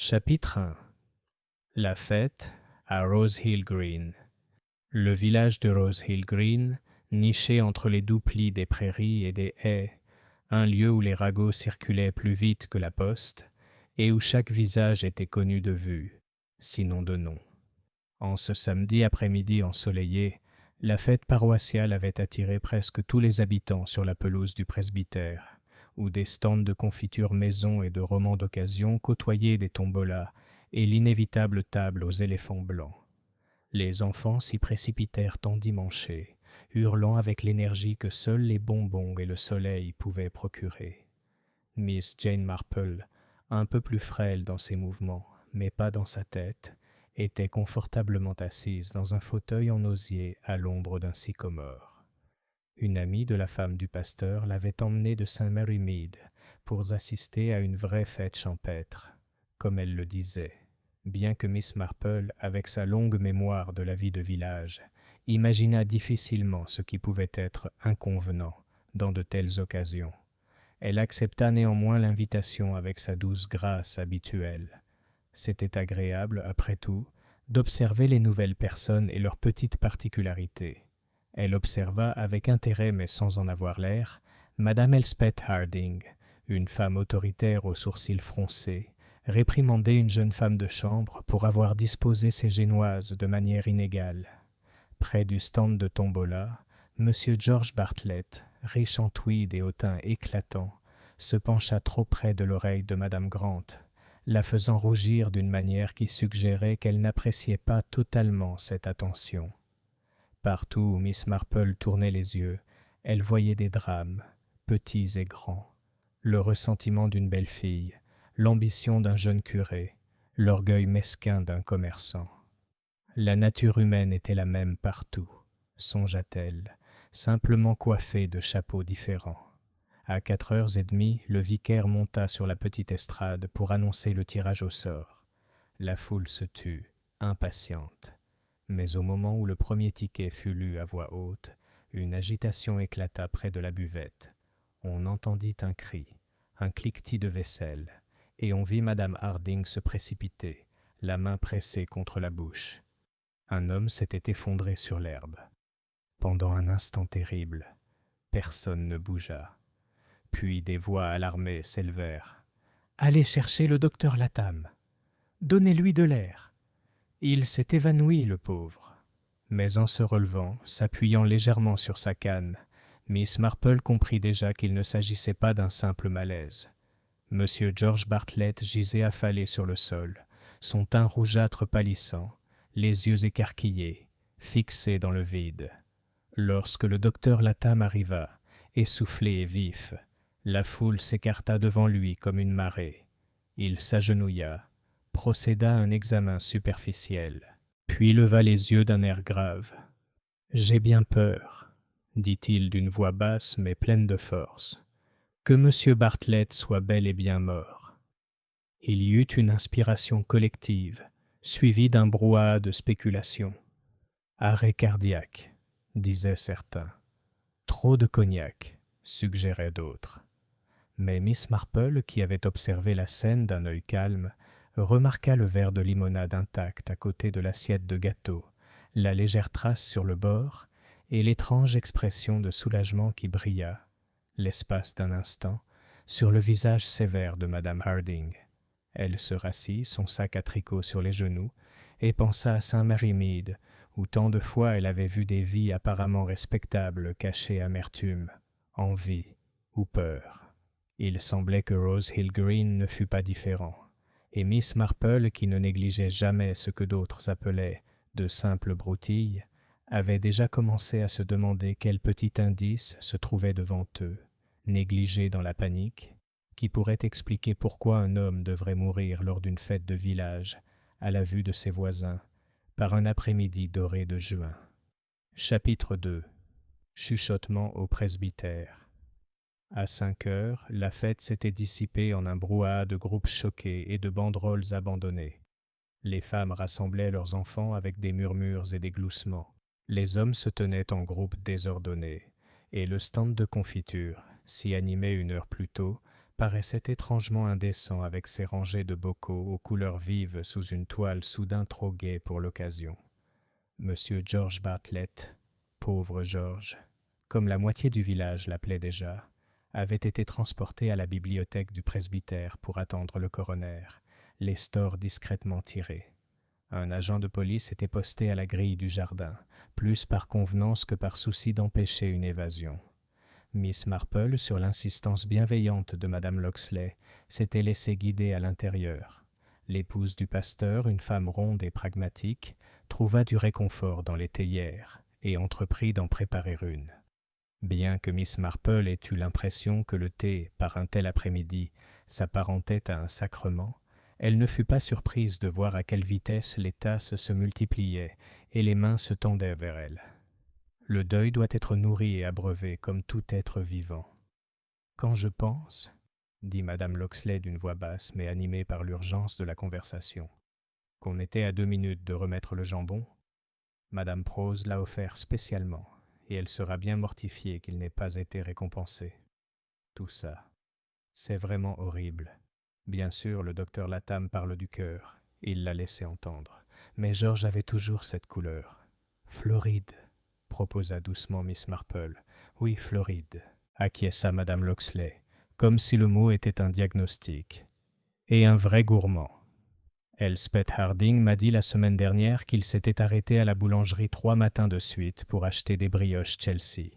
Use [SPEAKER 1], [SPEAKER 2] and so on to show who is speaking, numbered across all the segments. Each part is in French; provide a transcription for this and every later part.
[SPEAKER 1] Chapitre 1. La fête à Rose Hill Green. Le village de Rose Hill Green, niché entre les doux plis des prairies et des haies, un lieu où les ragots circulaient plus vite que la poste, et où chaque visage était connu de vue, sinon de nom. En ce samedi après-midi ensoleillé, la fête paroissiale avait attiré presque tous les habitants sur la pelouse du presbytère, où des stands de confiture maison et de romans d'occasion côtoyaient des tombolas et l'inévitable table aux éléphants blancs. Les enfants s'y précipitèrent endimanchés, hurlant avec l'énergie que seuls les bonbons et le soleil pouvaient procurer. Miss Jane Marple, un peu plus frêle dans ses mouvements, mais pas dans sa tête, était confortablement assise dans un fauteuil en osier à l'ombre d'un sycomore. Une amie de la femme du pasteur l'avait emmenée de Saint Mary Mead pour assister à une vraie fête champêtre, comme elle le disait, bien que Miss Marple, avec sa longue mémoire de la vie de village, imaginât difficilement ce qui pouvait être inconvenant dans de telles occasions. Elle accepta néanmoins l'invitation avec sa douce grâce habituelle. C'était agréable, après tout, d'observer les nouvelles personnes et leurs petites particularités. Elle observa avec intérêt mais sans en avoir l'air, Madame Elspeth Harding, une femme autoritaire aux sourcils froncés, réprimander une jeune femme de chambre pour avoir disposé ses génoises de manière inégale. Près du stand de tombola, M. George Bartlett, riche en tweed et au teint éclatant, se pencha trop près de l'oreille de Madame Grant, la faisant rougir d'une manière qui suggérait qu'elle n'appréciait pas totalement cette attention. Partout où Miss Marple tournait les yeux, elle voyait des drames, petits et grands, le ressentiment d'une belle fille, l'ambition d'un jeune curé, l'orgueil mesquin d'un commerçant. La nature humaine était la même partout, songea-t-elle, simplement coiffée de chapeaux différents. À 4h30, le vicaire monta sur la petite estrade pour annoncer le tirage au sort. La foule se tut, impatiente. Mais au moment où le premier ticket fut lu à voix haute, une agitation éclata près de la buvette. On entendit un cri, un cliquetis de vaisselle, et on vit Madame Harding se précipiter, la main pressée contre la bouche. Un homme s'était effondré sur l'herbe. Pendant un instant terrible, personne ne bougea. Puis des voix alarmées s'élevèrent. « Allez chercher le docteur Latham. Donnez-lui de l'air. Il s'est évanoui, le pauvre. » Mais en se relevant, s'appuyant légèrement sur sa canne, Miss Marple comprit déjà qu'il ne s'agissait pas d'un simple malaise. M. George Bartlett gisait affalé sur le sol, son teint rougeâtre pâlissant, les yeux écarquillés, fixés dans le vide. Lorsque le docteur Latham arriva, essoufflé et vif, la foule s'écarta devant lui comme une marée. Il s'agenouilla, procéda à un examen superficiel, puis leva les yeux d'un air grave. « J'ai bien peur, » dit-il d'une voix basse mais pleine de force, « que M. Bartlett soit bel et bien mort. » Il y eut une inspiration collective, suivie d'un brouhaha de spéculations. « Arrêt cardiaque, » disaient certains. « Trop de cognac, » suggéraient d'autres. Mais Miss Marple, qui avait observé la scène d'un œil calme, remarqua le verre de limonade intact à côté de l'assiette de gâteau, la légère trace sur le bord et l'étrange expression de soulagement qui brilla, l'espace d'un instant, sur le visage sévère de Madame Harding. Elle se rassit, son sac à tricot sur les genoux, et pensa à Saint Mary Mead, où tant de fois elle avait vu des vies apparemment respectables cacher amertume, envie ou peur. Il semblait que Rose Hill Green ne fût pas différent, et Miss Marple, qui ne négligeait jamais ce que d'autres appelaient de simples broutilles, avait déjà commencé à se demander quel petit indice se trouvait devant eux, négligé dans la panique, qui pourrait expliquer pourquoi un homme devrait mourir lors d'une fête de village, à la vue de ses voisins, par un après-midi doré de juin. Chapitre 2. Chuchotement au presbytère. À 5h, la fête s'était dissipée en un brouhaha de groupes choqués et de banderoles abandonnées. Les femmes rassemblaient leurs enfants avec des murmures et des gloussements. Les hommes se tenaient en groupes désordonnés, et le stand de confiture, si animé une heure plus tôt, paraissait étrangement indécent avec ses rangées de bocaux aux couleurs vives sous une toile soudain trop gaie pour l'occasion. Monsieur George Bartlett, pauvre George, comme la moitié du village l'appelait déjà, avait été transporté à la bibliothèque du presbytère pour attendre le coroner, les stores discrètement tirés. Un agent de police était posté à la grille du jardin, plus par convenance que par souci d'empêcher une évasion. Miss Marple, sur l'insistance bienveillante de Madame Locksley, s'était laissée guider à l'intérieur. L'épouse du pasteur, une femme ronde et pragmatique, trouva du réconfort dans les théières et entreprit d'en préparer une. Bien que Miss Marple ait eu l'impression que le thé, par un tel après-midi, s'apparentait à un sacrement, elle ne fut pas surprise de voir à quelle vitesse les tasses se multipliaient et les mains se tendaient vers elle. Le deuil doit être nourri et abreuvé comme tout être vivant. Quand je pense, dit Madame Locksley d'une voix basse mais animée par l'urgence de la conversation, qu'on était à 2 minutes de remettre le jambon, Madame Prose l'a offert spécialement, et elle sera bien mortifiée qu'il n'ait pas été récompensé. Tout ça, c'est vraiment horrible. Bien sûr, le docteur Latham parle du cœur, il l'a laissé entendre, mais George avait toujours cette couleur. Floride, proposa doucement Miss Marple. Oui, Floride, acquiesça Madame Locksley, comme si le mot était un diagnostic. Et un vrai gourmand. Elspeth Harding m'a dit la semaine dernière qu'il s'était arrêté à la boulangerie 3 matins de suite pour acheter des brioches Chelsea.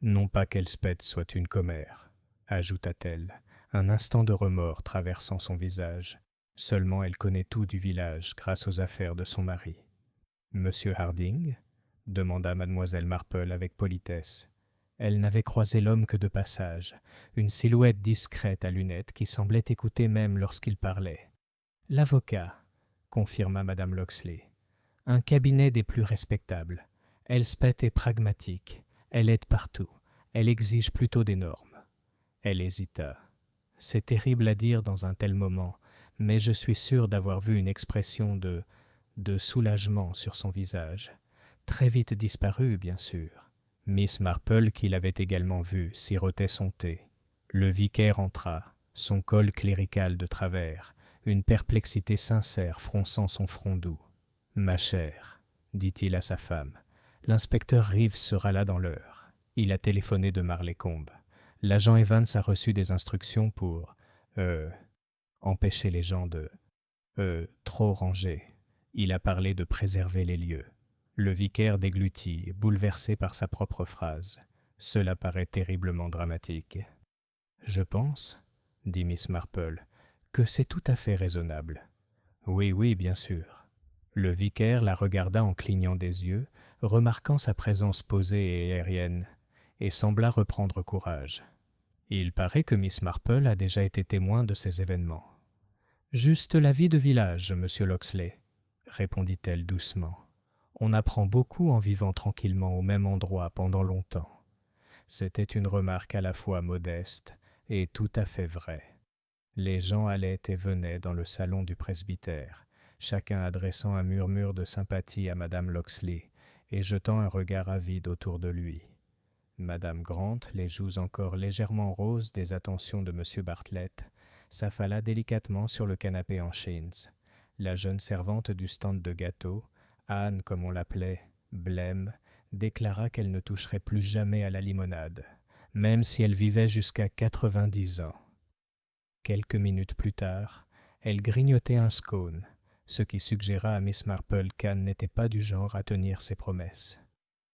[SPEAKER 1] Non pas qu'Elspeth soit une commère, ajouta-t-elle, un instant de remords traversant son visage. Seulement elle connaît tout du village grâce aux affaires de son mari. Monsieur Harding demanda mademoiselle Marple avec politesse. Elle n'avait croisé l'homme que de passage, une silhouette discrète à lunettes qui semblait écouter même lorsqu'il parlait. L'avocat, confirma madame Locksley. Un cabinet des plus respectables. Elspeth est pragmatique. Elle aide partout. Elle exige plutôt des normes. Elle hésita. C'est terrible à dire dans un tel moment, mais je suis sûr d'avoir vu une expression de soulagement sur son visage. Très vite disparue, bien sûr. Miss Marple, qui l'avait également vue, sirotait son thé. Le vicaire entra, son col clérical de travers, une perplexité sincère fronçant son front doux. « Ma chère, dit-il à sa femme, l'inspecteur Reeves sera là dans l'heure. Il a téléphoné de Marleycombe. L'agent Evans a reçu des instructions pour, empêcher les gens de, trop ranger. Il a parlé de préserver les lieux. » Le vicaire déglutit, bouleversé par sa propre phrase. Cela paraît terriblement dramatique. « Je pense, dit Miss Marple, que c'est tout à fait raisonnable. »« Oui, oui, bien sûr. » Le vicaire la regarda en clignant des yeux, remarquant sa présence posée et aérienne, et sembla reprendre courage. « Il paraît que Miss Marple a déjà été témoin de ces événements. »« Juste la vie de village, monsieur Locksley, » répondit-elle doucement. « On apprend beaucoup en vivant tranquillement au même endroit pendant longtemps. » C'était une remarque à la fois modeste et tout à fait vraie. Les gens allaient et venaient dans le salon du presbytère, chacun adressant un murmure de sympathie à madame Locksley et jetant un regard avide autour de lui. Madame Grant, les joues encore légèrement roses des attentions de monsieur Bartlett, s'affala délicatement sur le canapé en chintz. La jeune servante du stand de gâteaux, Anne comme on l'appelait, blême, déclara qu'elle ne toucherait plus jamais à la limonade, même si elle vivait jusqu'à 90 ans. Quelques minutes plus tard, elle grignotait un scone, ce qui suggéra à Miss Marple qu'Anne n'était pas du genre à tenir ses promesses.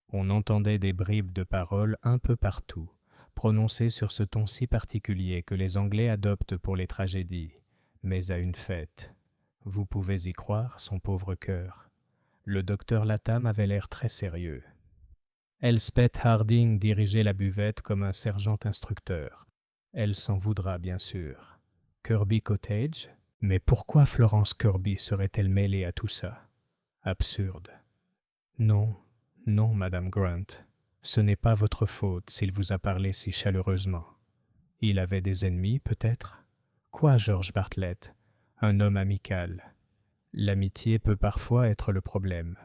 [SPEAKER 1] On entendait des bribes de paroles un peu partout, prononcées sur ce ton si particulier que les Anglais adoptent pour les tragédies, mais à une fête. Vous pouvez y croire, son pauvre cœur. Le docteur Latham avait l'air très sérieux. Elspeth Harding dirigeait la buvette comme un sergent instructeur. Elle s'en voudra, bien sûr. Kirby Cottage? Mais pourquoi Florence Kirby serait-elle mêlée à tout ça? Absurde. Non, non, Madame Grant, ce n'est pas votre faute s'il vous a parlé si chaleureusement. Il avait des ennemis, peut-être? Quoi, George Bartlett? Un homme amical. L'amitié peut parfois être le problème.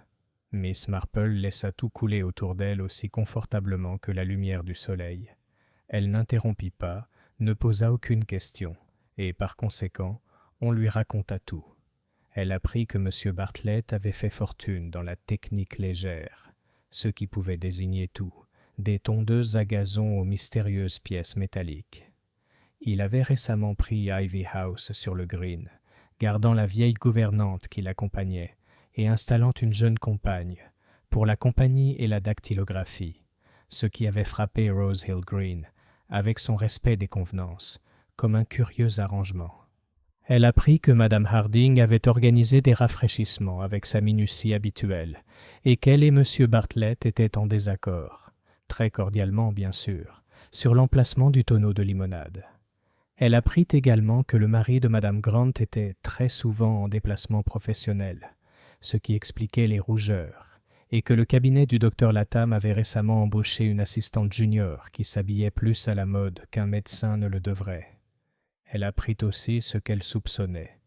[SPEAKER 1] Miss Marple laissa tout couler autour d'elle aussi confortablement que la lumière du soleil. Elle n'interrompit pas, ne posa aucune question, et par conséquent, on lui raconta tout. Elle apprit que M. Bartlett avait fait fortune dans la technique légère, ce qui pouvait désigner tout, des tondeuses à gazon aux mystérieuses pièces métalliques. Il avait récemment pris Ivy House sur le Green, gardant la vieille gouvernante qui l'accompagnait et installant une jeune compagne pour la compagnie et la dactylographie, ce qui avait frappé Rose Hill Green, avec son respect des convenances, comme un curieux arrangement. Elle apprit que Madame Harding avait organisé des rafraîchissements avec sa minutie habituelle et qu'elle et M. Bartlett étaient en désaccord, très cordialement bien sûr, sur l'emplacement du tonneau de limonade. Elle apprit également que le mari de Madame Grant était très souvent en déplacement professionnel, ce qui expliquait les rougeurs, et que le cabinet du docteur Latham avait récemment embauché une assistante junior qui s'habillait plus à la mode qu'un médecin ne le devrait. Elle apprit aussi ce qu'elle soupçonnait.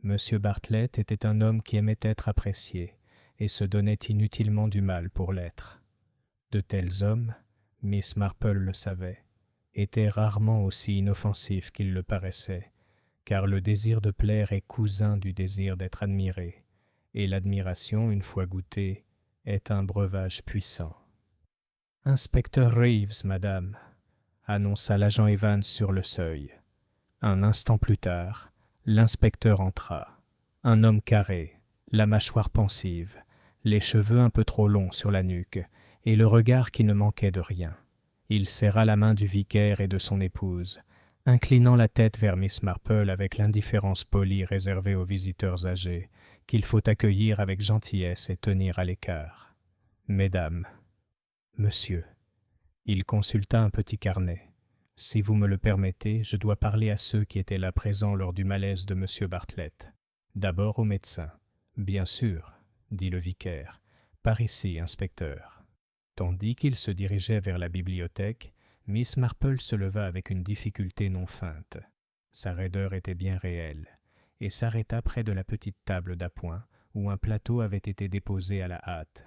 [SPEAKER 1] M. Bartlett était un homme qui aimait être apprécié et se donnait inutilement du mal pour l'être. De tels hommes, Miss Marple le savait, étaient rarement aussi inoffensifs qu'ils le paraissaient, car le désir de plaire est cousin du désir d'être admiré, et l'admiration, une fois goûtée, est un breuvage puissant. « Inspecteur Reeves, madame » annonça l'agent Evans sur le seuil. Un instant plus tard, l'inspecteur entra. Un homme carré, la mâchoire pensive, les cheveux un peu trop longs sur la nuque, et le regard qui ne manquait de rien. Il serra la main du vicaire et de son épouse, inclinant la tête vers Miss Marple avec l'indifférence polie réservée aux visiteurs âgés, qu'il faut accueillir avec gentillesse et tenir à l'écart. « Mesdames, monsieur », il consulta un petit carnet. « Si vous me le permettez, je dois parler à ceux qui étaient là présents lors du malaise de M. Bartlett. D'abord au médecin. »« Bien sûr, » dit le vicaire. « Par ici, inspecteur. » Tandis qu'il se dirigeait vers la bibliothèque, Miss Marple se leva avec une difficulté non feinte. Sa raideur était bien réelle, et s'arrêta près de la petite table d'appoint où un plateau avait été déposé à la hâte.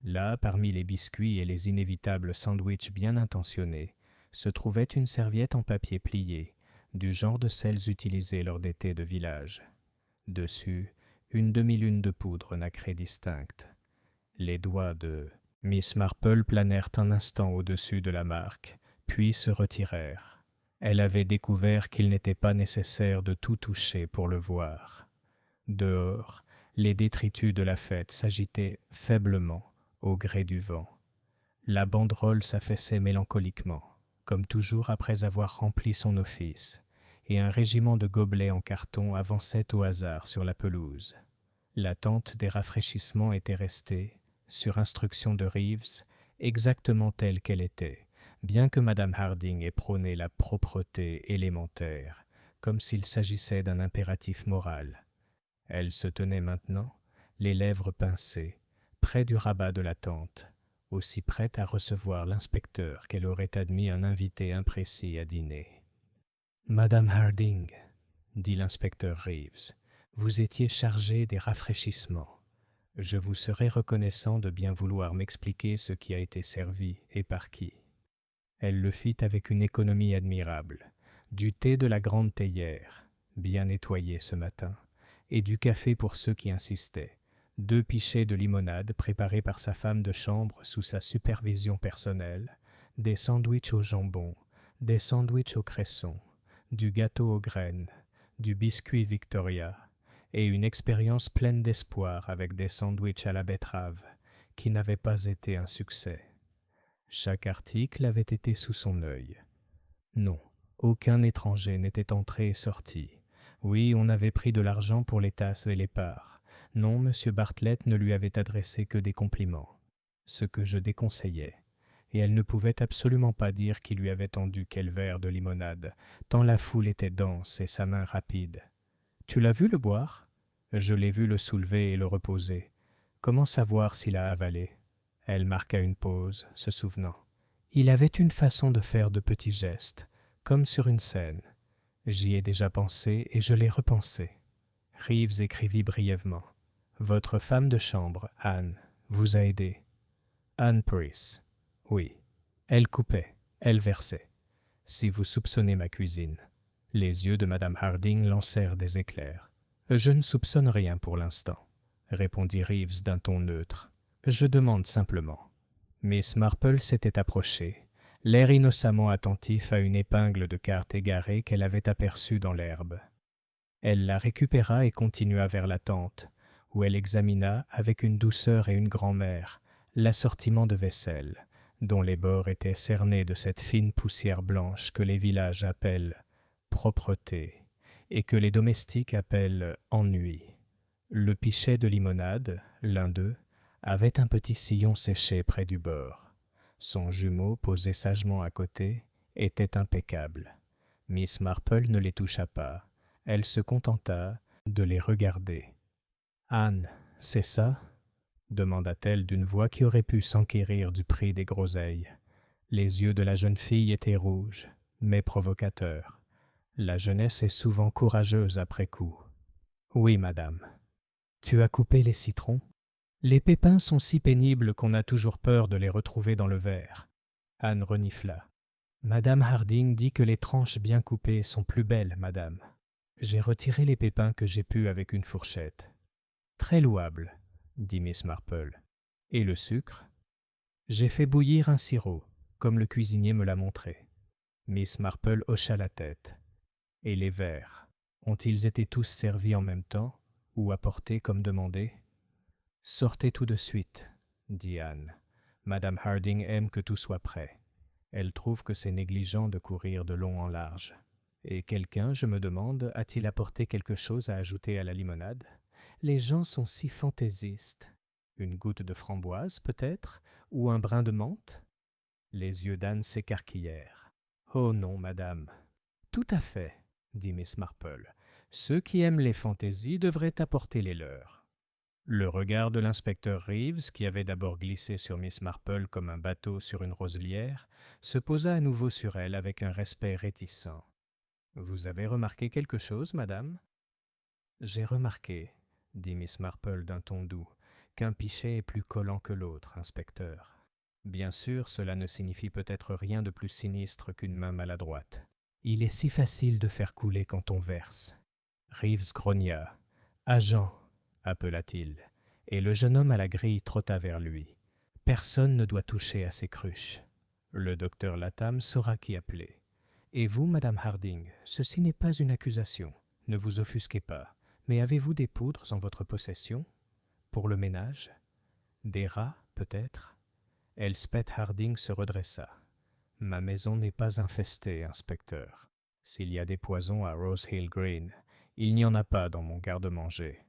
[SPEAKER 1] Là, parmi les biscuits et les inévitables sandwichs bien intentionnés, se trouvait une serviette en papier plié, du genre de celles utilisées lors des thés de village. Dessus, une demi-lune de poudre nacrée distincte. Les doigts de Miss Marple planèrent un instant au-dessus de la marque, puis se retirèrent. Elle avait découvert qu'il n'était pas nécessaire de tout toucher pour le voir. Dehors, les détritus de la fête s'agitaient faiblement au gré du vent. La banderole s'affaissait mélancoliquement, comme toujours après avoir rempli son office, et un régiment de gobelets en carton avançait au hasard sur la pelouse. La tente des rafraîchissements était restée, sur instruction de Reeves, exactement telle qu'elle était, bien que Madame Harding ait prôné la propreté élémentaire, comme s'il s'agissait d'un impératif moral. Elle se tenait maintenant, les lèvres pincées, près du rabat de la tente, aussi prête à recevoir l'inspecteur qu'elle aurait admis un invité imprécis à dîner. « Madame Harding, » dit l'inspecteur Reeves, « vous étiez chargée des rafraîchissements. Je vous serais reconnaissant de bien vouloir m'expliquer ce qui a été servi et par qui. » Elle le fit avec une économie admirable. Du thé de la grande théière, bien nettoyé ce matin, et du café pour ceux qui insistaient. 2 pichets de limonade préparés par sa femme de chambre sous sa supervision personnelle, des sandwichs au jambon, des sandwichs au cresson, du gâteau aux graines, du biscuit Victoria, et une expérience pleine d'espoir avec des sandwichs à la betterave, qui n'avaient pas été un succès. Chaque article avait été sous son œil. Non, aucun étranger n'était entré et sorti. Oui, on avait pris de l'argent pour les tasses et les parts. Non, M. Bartlett ne lui avait adressé que des compliments, ce que je déconseillais, et elle ne pouvait absolument pas dire qu'il lui avait tendu quel verre de limonade, tant la foule était dense et sa main rapide. « Tu l'as vu le boire » ? « Je l'ai vu le soulever et le reposer. Comment savoir s'il a avalé ?» Elle marqua une pause, se souvenant. « Il avait une façon de faire de petits gestes, comme sur une scène. J'y ai déjà pensé et je l'ai repensé. » Reeves écrivit brièvement. « Votre femme de chambre, Anne, vous a aidé. » Anne Price. Oui. Elle coupait, elle versait. si vous soupçonnez ma cuisine. » Les yeux de Madame Harding lancèrent des éclairs. « Je ne soupçonne rien pour l'instant, » répondit Reeves d'un ton neutre. « Je demande simplement. » Miss Marple s'était approchée, l'air innocemment attentif à une épingle de carte égarée qu'elle avait aperçue dans l'herbe. Elle la récupéra et continua vers la tente, où elle examina, avec une douceur et une grand-mère, l'assortiment de vaisselle, dont les bords étaient cernés de cette fine poussière blanche que les villages appellent propreté et que les domestiques appellent ennui. Le pichet de limonade, l'un d'eux, avait un petit sillon séché près du bord. Son jumeau, posé sagement à côté, était impeccable. Miss Marple ne les toucha pas. Elle se contenta de les regarder. « Anne, c'est ça ?» demanda-t-elle d'une voix qui aurait pu s'enquérir du prix des groseilles. Les yeux de la jeune fille étaient rouges, mais provocateurs. La jeunesse est souvent courageuse après coup. « Oui, madame. »« Tu as coupé les citrons ? » Les pépins sont si pénibles qu'on a toujours peur de les retrouver dans le verre. Anne renifla. « Madame Harding dit que les tranches bien coupées sont plus belles, madame. J'ai retiré les pépins que j'ai pu avec une fourchette. »« Très louable, » dit Miss Marple. « Et le sucre ? » ?»« J'ai fait bouillir un sirop, comme le cuisinier me l'a montré. » Miss Marple hocha la tête. « Et les verres, ont-ils été tous servis en même temps, ou apportés comme demandé ? » « Sortez tout de suite, » dit Anne. « Madame Harding aime que tout soit prêt. Elle trouve que c'est négligent de courir de long en large. Et quelqu'un, je me demande, a-t-il apporté quelque chose à ajouter à la limonade ? Les gens sont si fantaisistes. Une goutte de framboise, peut-être, ou un brin de menthe ? » Les yeux d'Anne s'écarquillèrent. « Oh non, madame. »« Tout à fait, » dit Miss Marple. « Ceux qui aiment les fantaisies devraient apporter les leurs. » Le regard de l'inspecteur Reeves, qui avait d'abord glissé sur Miss Marple comme un bateau sur une roselière, se posa à nouveau sur elle avec un respect réticent. « Vous avez remarqué quelque chose, madame ? » « J'ai remarqué, » dit Miss Marple d'un ton doux, « qu'un pichet est plus collant que l'autre, inspecteur. Bien sûr, cela ne signifie peut-être rien de plus sinistre qu'une main maladroite. Il est si facile de faire couler quand on verse. » Reeves grogna. « Agent !» appela-t-il, et le jeune homme à la grille trotta vers lui. « Personne ne doit toucher à ces cruches. Le docteur Latham saura qui appeler. Et vous, madame Harding, ceci n'est pas une accusation. Ne vous offusquez pas. Mais avez-vous des poudres en votre possession ? Pour le ménage ? Des rats, peut-être ? » Elspeth Harding se redressa. « Ma maison n'est pas infestée, inspecteur. S'il y a des poisons à Rose Hill Green, il n'y en a pas dans mon garde-manger. »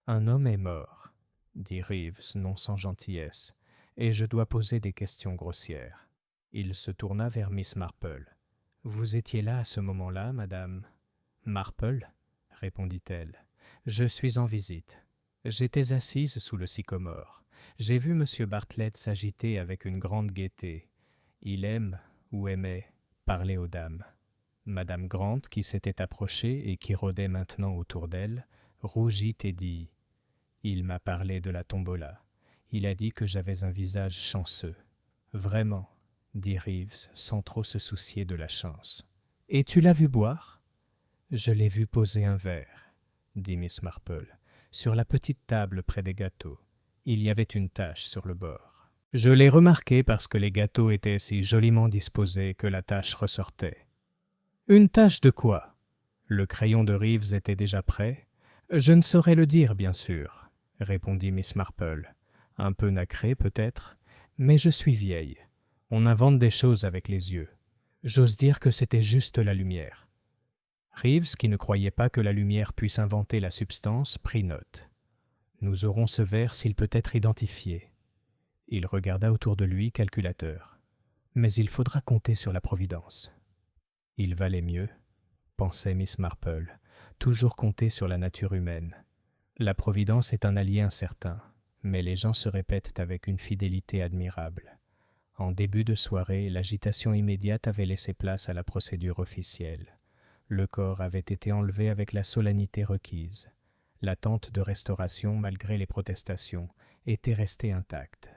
[SPEAKER 1] « Un homme est mort, » dit Reeves, non sans gentillesse, « et je dois poser des questions grossières. » Il se tourna vers Miss Marple. « Vous étiez là à ce moment-là, madame ? » « Marple, » répondit-elle. « Je suis en visite. J'étais assise sous le sycomore. J'ai vu M. Bartlett s'agiter avec une grande gaieté. Il aime, ou aimait, parler aux dames. » Madame Grant, qui s'était approchée et qui rôdait maintenant autour d'elle, rougit et dit « Il m'a parlé de la tombola. Il a dit que j'avais un visage chanceux. »« Vraiment, » dit Reeves, sans trop se soucier de la chance. « Et tu l'as vu boire ? » ?»« Je l'ai vu poser un verre, » dit Miss Marple, « sur la petite table près des gâteaux. Il y avait une tache sur le bord. Je l'ai remarqué parce que les gâteaux étaient si joliment disposés que la tache ressortait. »« Une tache de quoi ? » Le crayon de Reeves était déjà prêt. « Je ne saurais le dire, bien sûr, » répondit Miss Marple. « Un peu nacré, peut-être, mais je suis vieille. On invente des choses avec les yeux. J'ose dire que c'était juste la lumière. » Reeves, qui ne croyait pas que la lumière puisse inventer la substance, prit note. « Nous aurons ce verre s'il peut être identifié. » Il regarda autour de lui, calculateur. « Mais il faudra compter sur la providence. » Il valait mieux, pensait Miss Marple, toujours compter sur la nature humaine. La providence est un allié incertain, mais les gens se répètent avec une fidélité admirable. En début de soirée, l'agitation immédiate avait laissé place à la procédure officielle. Le corps avait été enlevé avec la solennité requise. L'attente de restauration, malgré les protestations, était restée intacte.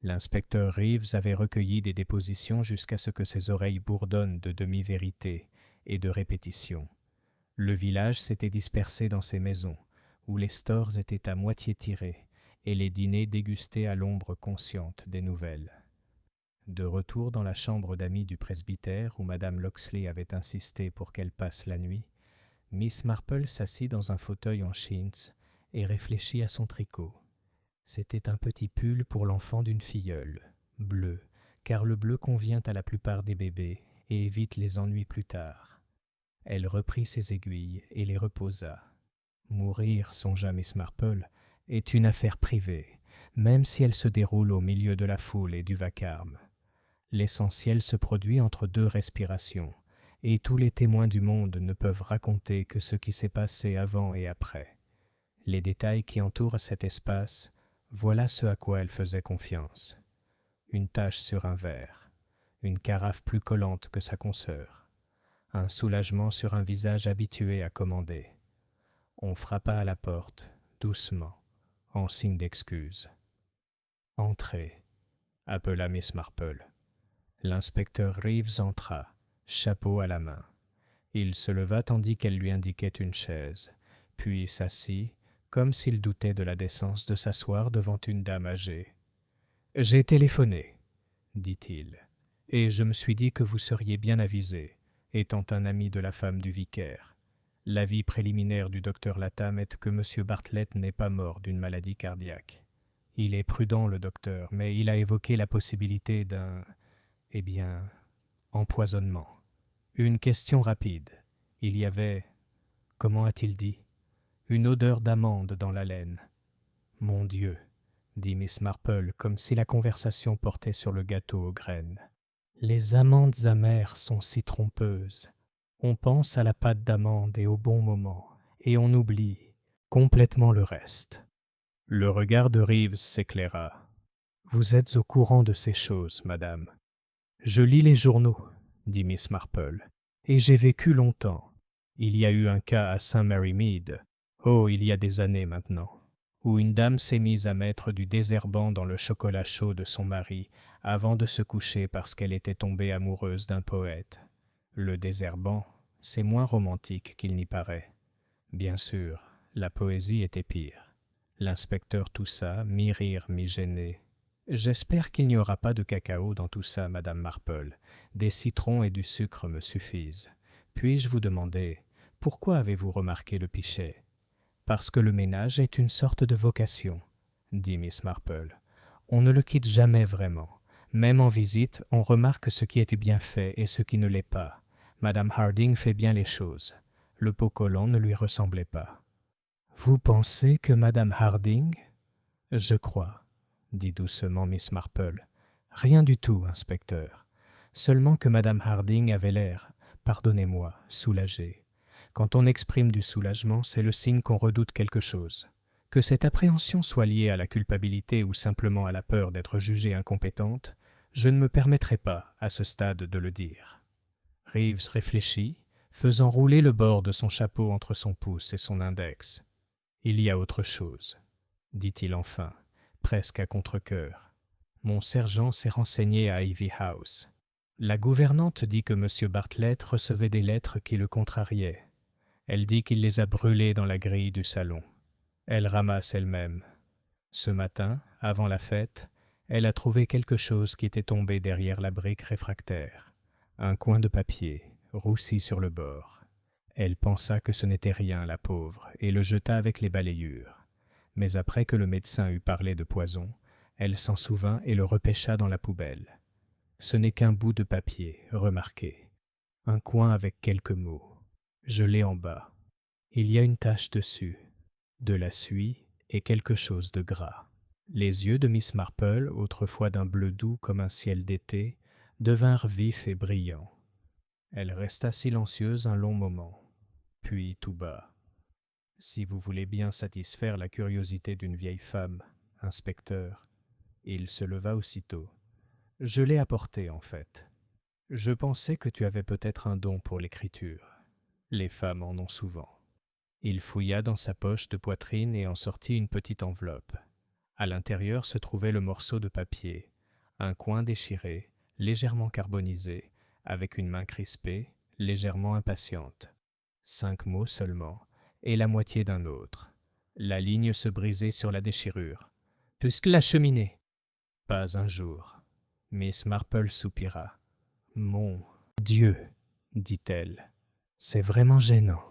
[SPEAKER 1] L'inspecteur Reeves avait recueilli des dépositions jusqu'à ce que ses oreilles bourdonnent de demi-vérités et de répétitions. Le village s'était dispersé dans ses maisons, où les stores étaient à moitié tirés, et les dîners dégustés à l'ombre consciente des nouvelles. De retour dans la chambre d'amis du presbytère où Madame Locksley avait insisté pour qu'elle passe la nuit, Miss Marple s'assit dans un fauteuil en chintz et réfléchit à son tricot. C'était un petit pull pour l'enfant d'une filleule, bleu, car le bleu convient à la plupart des bébés et évite les ennuis plus tard. Elle reprit ses aiguilles et les reposa. Mourir, songea Miss Marple, est une affaire privée, même si elle se déroule au milieu de la foule et du vacarme. L'essentiel se produit entre deux respirations, et tous les témoins du monde ne peuvent raconter que ce qui s'est passé avant et après. Les détails qui entourent cet espace, voilà ce à quoi elle faisait confiance. Une tache sur un verre, une carafe plus collante que sa consoeur, un soulagement sur un visage habitué à commander. On frappa à la porte, doucement, en signe d'excuse. « Entrez », appela Miss Marple. L'inspecteur Reeves entra, chapeau à la main. Il se leva tandis qu'elle lui indiquait une chaise, puis s'assit, comme s'il doutait de la décence de s'asseoir devant une dame âgée. « J'ai téléphoné, dit-il, et je me suis dit que vous seriez bien avisé, étant un ami de la femme du vicaire. L'avis préliminaire du docteur Latham est que M. Bartlett n'est pas mort d'une maladie cardiaque. Il est prudent, le docteur, mais il a évoqué la possibilité d'un, empoisonnement. Une question rapide. Il y avait, comment a-t-il dit, une odeur d'amande dans la laine. Mon Dieu, dit Miss Marple, comme si la conversation portait sur le gâteau aux graines. Les amandes amères sont si trompeuses. On pense à la pâte d'amande et au bon moment, et on oublie complètement le reste. Le regard de Reeves s'éclaira. Vous êtes au courant de ces choses, madame. Je lis les journaux, dit Miss Marple, et j'ai vécu longtemps. Il y a eu un cas à St. Mary Mead, il y a des années maintenant, où une dame s'est mise à mettre du désherbant dans le chocolat chaud de son mari avant de se coucher parce qu'elle était tombée amoureuse d'un poète. Le désherbant, c'est moins romantique qu'il n'y paraît. Bien sûr, la poésie était pire. L'inspecteur toussa, mi-rire, mi-gêné. « J'espère qu'il n'y aura pas de cacao dans tout ça, Madame Marple. Des citrons et du sucre me suffisent. Puis-je vous demander, pourquoi avez-vous remarqué le pichet ? » « Parce que le ménage est une sorte de vocation, » dit Miss Marple. « On ne le quitte jamais vraiment. Même en visite, on remarque ce qui est bien fait et ce qui ne l'est pas. Madame Harding fait bien les choses. Le pot collant ne lui ressemblait pas. »« Vous pensez que Madame Harding ? » ?»« Je crois, » dit doucement Miss Marple. « Rien du tout, inspecteur. Seulement que Madame Harding avait l'air, pardonnez-moi, soulagée. Quand on exprime du soulagement, c'est le signe qu'on redoute quelque chose. Que cette appréhension soit liée à la culpabilité ou simplement à la peur d'être jugée incompétente, je ne me permettrai pas, à ce stade, de le dire. » Reeves réfléchit, faisant rouler le bord de son chapeau entre son pouce et son index. « Il y a autre chose, » dit-il enfin, presque à contre-cœur. « Mon sergent s'est renseigné à Ivy House. La gouvernante dit que M. Bartlett recevait des lettres qui le contrariaient. Elle dit qu'il les a brûlées dans la grille du salon. Elle ramasse elle-même. Ce matin, avant la fête, elle a trouvé quelque chose qui était tombé derrière la brique réfractaire. Un coin de papier, roussi sur le bord. Elle pensa que ce n'était rien, la pauvre, et le jeta avec les balayures. Mais après que le médecin eut parlé de poison, elle s'en souvint et le repêcha dans la poubelle. Ce n'est qu'un bout de papier, remarquez. Un coin avec quelques mots. Je l'ai en bas. Il y a une tache dessus, de la suie et quelque chose de gras. Les yeux de Miss Marple, autrefois d'un bleu doux comme un ciel d'été, devinrent vifs et brillants. Elle resta silencieuse un long moment, puis tout bas. « Si vous voulez bien satisfaire la curiosité d'une vieille femme, inspecteur. » Il se leva aussitôt. « Je l'ai apporté, en fait. Je pensais que tu avais peut-être un don pour l'écriture. Les femmes en ont souvent. » Il fouilla dans sa poche de poitrine et en sortit une petite enveloppe. À l'intérieur se trouvait le morceau de papier, Un coin déchiré, légèrement carbonisé, avec une main crispée, légèrement impatiente. 5 mots seulement, et la moitié d'un autre. La ligne se brisait sur la déchirure. « Puisque la cheminée !» Pas un jour. Miss Marple soupira. « Mon Dieu !» dit-elle. « C'est vraiment gênant. »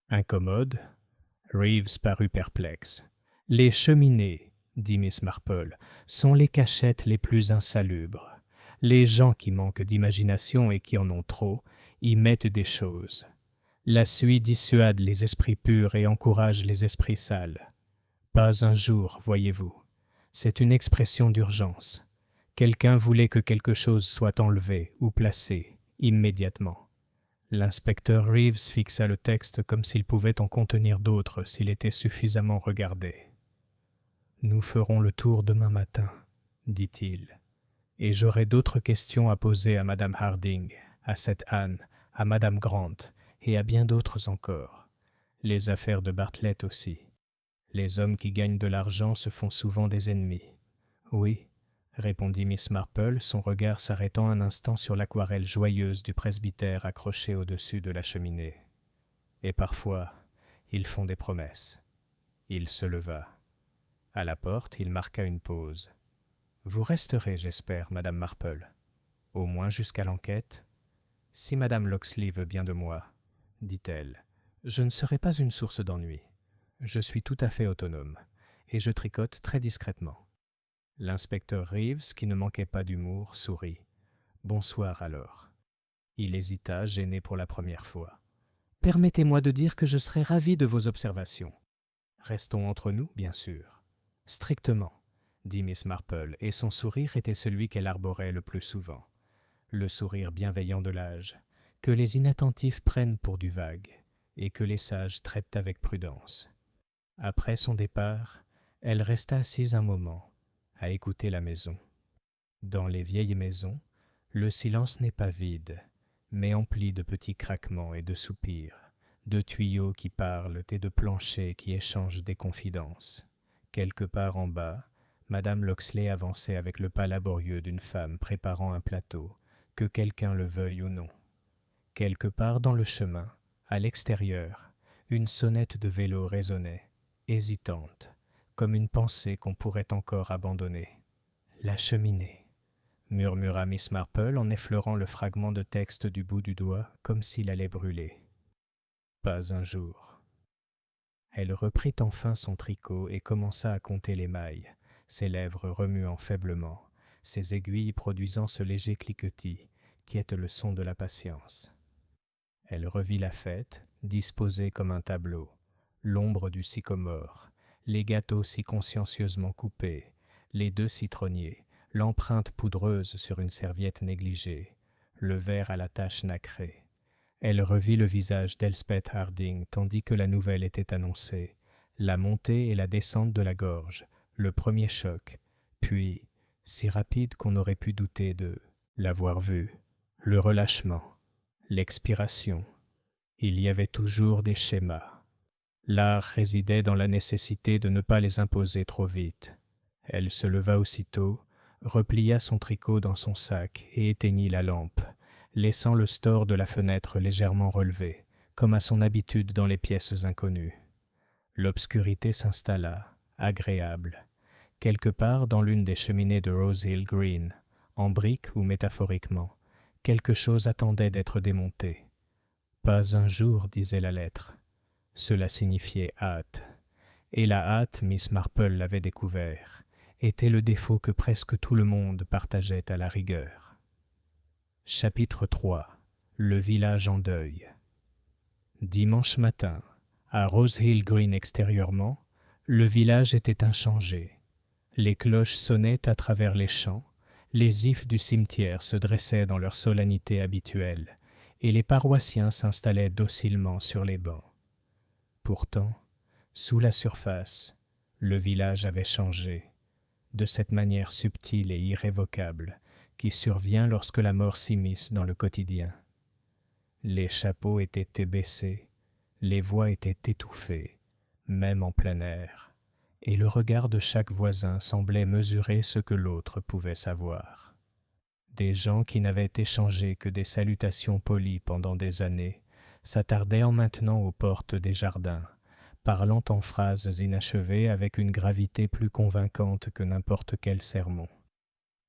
[SPEAKER 1] Incommode, Reeves parut perplexe. « Les cheminées, dit Miss Marple, sont les cachettes les plus insalubres. Les gens qui manquent d'imagination et qui en ont trop y mettent des choses. La suie dissuade les esprits purs et encourage les esprits sales. Pas un jour, voyez-vous. C'est une expression d'urgence. Quelqu'un voulait que quelque chose soit enlevé ou placé immédiatement. L'inspecteur Reeves fixa le texte comme s'il pouvait en contenir d'autres s'il était suffisamment regardé. « Nous ferons le tour demain matin, dit-il, et j'aurai d'autres questions à poser à Madame Harding, à cette Anne, à Madame Grant et à bien d'autres encore. Les affaires de Bartlett aussi. Les hommes qui gagnent de l'argent se font souvent des ennemis. » « Oui, » répondit Miss Marple, son regard s'arrêtant un instant sur l'aquarelle joyeuse du presbytère accrochée au-dessus de la cheminée. « Et parfois, ils font des promesses. » Il se leva. À la porte, il marqua une pause. « Vous resterez, j'espère, Madame Marple. Au moins jusqu'à l'enquête. Si Madame Locksley veut bien de moi, dit-elle, je ne serai pas une source d'ennui. Je suis tout à fait autonome, et je tricote très discrètement. » L'inspecteur Reeves, qui ne manquait pas d'humour, sourit. « Bonsoir alors. » Il hésita, gêné pour la première fois. « Permettez-moi de dire que je serai ravi de vos observations. Restons entre nous, bien sûr. »« Strictement, » dit Miss Marple, et son sourire était celui qu'elle arborait le plus souvent. Le sourire bienveillant de l'âge, que les inattentifs prennent pour du vague, et que les sages traitent avec prudence. Après son départ, elle resta assise un moment, à écouter la maison. Dans les vieilles maisons, le silence n'est pas vide, mais empli de petits craquements et de soupirs, de tuyaux qui parlent et de planchers qui échangent des confidences. Quelque part en bas, Madame Locksley avançait avec le pas laborieux d'une femme préparant un plateau, que quelqu'un le veuille ou non. Quelque part dans le chemin, à l'extérieur, une sonnette de vélo résonnait, hésitante, comme une pensée qu'on pourrait encore abandonner. « La cheminée », murmura Miss Marple en effleurant le fragment de texte du bout du doigt comme s'il allait brûler. Pas un jour. Elle reprit enfin son tricot et commença à compter les mailles, ses lèvres remuant faiblement, ses aiguilles produisant ce léger cliquetis qui est le son de la patience. Elle revit la fête, disposée comme un tableau, l'ombre du sycomore, les gâteaux si consciencieusement coupés, les 2 citronniers, l'empreinte poudreuse sur une serviette négligée, le verre à la tache nacrée. Elle revit le visage d'Elspeth Harding tandis que la nouvelle était annoncée, la montée et la descente de la gorge, le premier choc, puis, si rapide qu'on aurait pu douter de l'avoir vue, le relâchement, l'expiration. Il y avait toujours des schémas. L'art résidait dans la nécessité de ne pas les imposer trop vite. Elle se leva aussitôt, replia son tricot dans son sac et éteignit la lampe, laissant le store de la fenêtre légèrement relevé, comme à son habitude dans les pièces inconnues. L'obscurité s'installa, agréable, quelque part dans l'une des cheminées de Rose Hill Green, en briques ou métaphoriquement. Quelque chose attendait d'être démonté. Pas un jour, disait la lettre. Cela signifiait hâte. Et la hâte, Miss Marple l'avait découvert, était le défaut que presque tout le monde partageait à la rigueur. Chapitre 3. Le village en deuil. Dimanche matin, à Rose Hill Green extérieurement, le village était inchangé. Les cloches sonnaient à travers les champs, les ifs du cimetière se dressaient dans leur solennité habituelle, et les paroissiens s'installaient docilement sur les bancs. Pourtant, sous la surface, le village avait changé, de cette manière subtile et irrévocable qui survient lorsque la mort s'immisce dans le quotidien. Les chapeaux étaient baissés, les voix étaient étouffées, même en plein air, et le regard de chaque voisin semblait mesurer ce que l'autre pouvait savoir. Des gens qui n'avaient échangé que des salutations polies pendant des années s'attardaient en maintenant aux portes des jardins, parlant en phrases inachevées avec une gravité plus convaincante que n'importe quel sermon.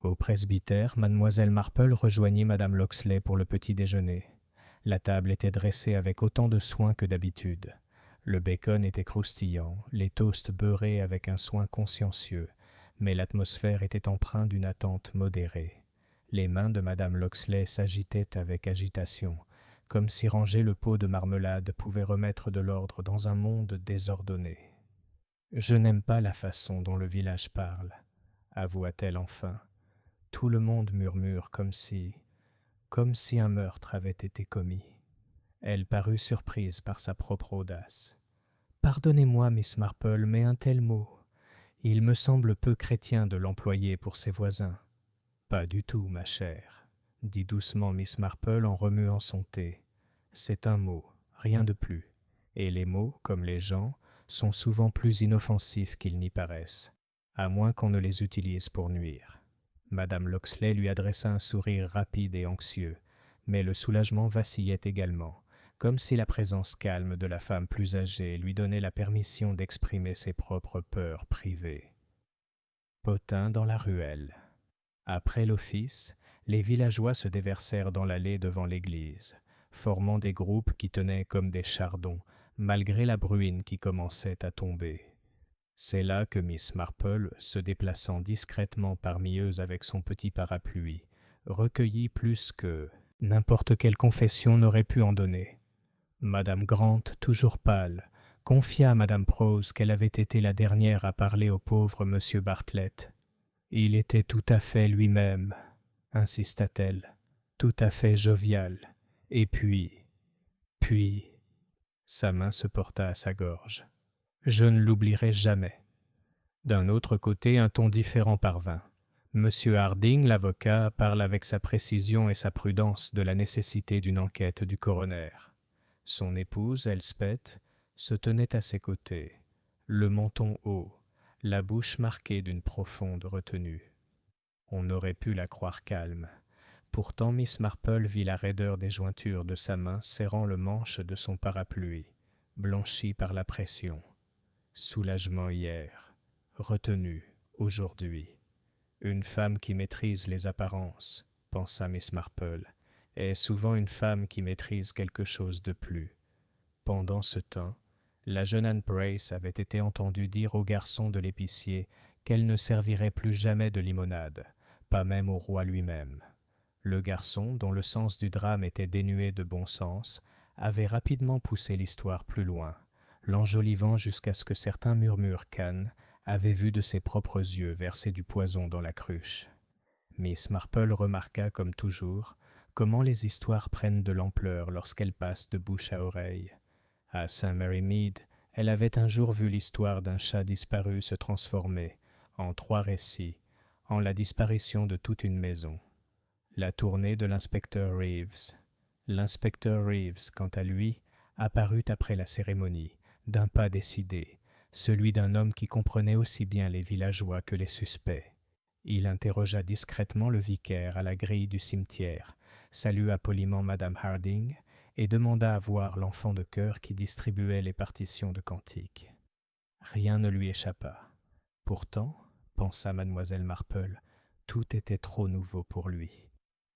[SPEAKER 1] Au presbytère, mademoiselle Marple rejoignit madame Locksley pour le petit déjeuner. La table était dressée avec autant de soin que d'habitude. Le bacon était croustillant, les toasts beurrés avec un soin consciencieux, mais l'atmosphère était empreinte d'une attente modérée. Les mains de madame Locksley s'agitaient avec agitation, comme si ranger le pot de marmelade pouvait remettre de l'ordre dans un monde désordonné. « Je n'aime pas la façon dont le village parle, » avoua-t-elle enfin. Tout le monde murmure comme si un meurtre avait été commis. Elle parut surprise par sa propre audace. « Pardonnez-moi, Miss Marple, mais un tel mot. Il me semble peu chrétien de l'employer pour ses voisins. »« Pas du tout, ma chère, » dit doucement Miss Marple en remuant son thé. « C'est un mot, rien de plus. Et les mots, comme les gens, sont souvent plus inoffensifs qu'ils n'y paraissent, à moins qu'on ne les utilise pour nuire. » Madame Locksley lui adressa un sourire rapide et anxieux, mais le soulagement vacillait également, comme si la présence calme de la femme plus âgée lui donnait la permission d'exprimer ses propres peurs privées. Potin dans la ruelle. Après l'office, les villageois se déversèrent dans l'allée devant l'église, formant des groupes qui tenaient comme des chardons, malgré la bruine qui commençait à tomber. C'est là que Miss Marple, se déplaçant discrètement parmi eux avec son petit parapluie, recueillit plus que n'importe quelle confession n'aurait pu en donner. Madame Grant, toujours pâle, confia à Madame Prose qu'elle avait été la dernière à parler au pauvre monsieur Bartlett. Il était tout à fait lui-même, insista-t-elle, tout à fait jovial, et puis, sa main se porta à sa gorge. Je ne l'oublierai jamais. D'un autre côté, un ton différent parvint. Monsieur Harding, l'avocat, parle avec sa précision et sa prudence de la nécessité d'une enquête du coroner. Son épouse, Elspeth, se tenait à ses côtés, le menton haut, la bouche marquée d'une profonde retenue. On aurait pu la croire calme. Pourtant Miss Marple vit la raideur des jointures de sa main serrant le manche de son parapluie, blanchi par la pression. Soulagement hier, retenue aujourd'hui. Une femme qui maîtrise les apparences, pensa Miss Marple, est souvent une femme qui maîtrise quelque chose de plus. Pendant ce temps, la jeune Anne Brace avait été entendue dire au garçon de l'épicier qu'elle ne servirait plus jamais de limonade, pas même au roi lui-même. Le garçon, dont le sens du drame était dénué de bon sens, avait rapidement poussé l'histoire plus loin, l'enjolivant jusqu'à ce que certains murmurent qu'Anne avait vu de ses propres yeux verser du poison dans la cruche. Miss Marple remarqua, comme toujours, comment les histoires prennent de l'ampleur lorsqu'elles passent de bouche à oreille. À St. Mary Mead, elle avait un jour vu l'histoire d'un chat disparu se transformer, en 3 récits, en la disparition de toute une maison. La tournée de l'inspecteur Reeves. L'inspecteur Reeves, quant à lui, apparut après la cérémonie, d'un pas décidé, celui d'un homme qui comprenait aussi bien les villageois que les suspects. Il interrogea discrètement le vicaire à la grille du cimetière, salua poliment madame Harding et demanda à voir l'enfant de chœur qui distribuait les partitions de cantiques. Rien ne lui échappa. Pourtant, pensa mademoiselle Marple, tout était trop nouveau pour lui.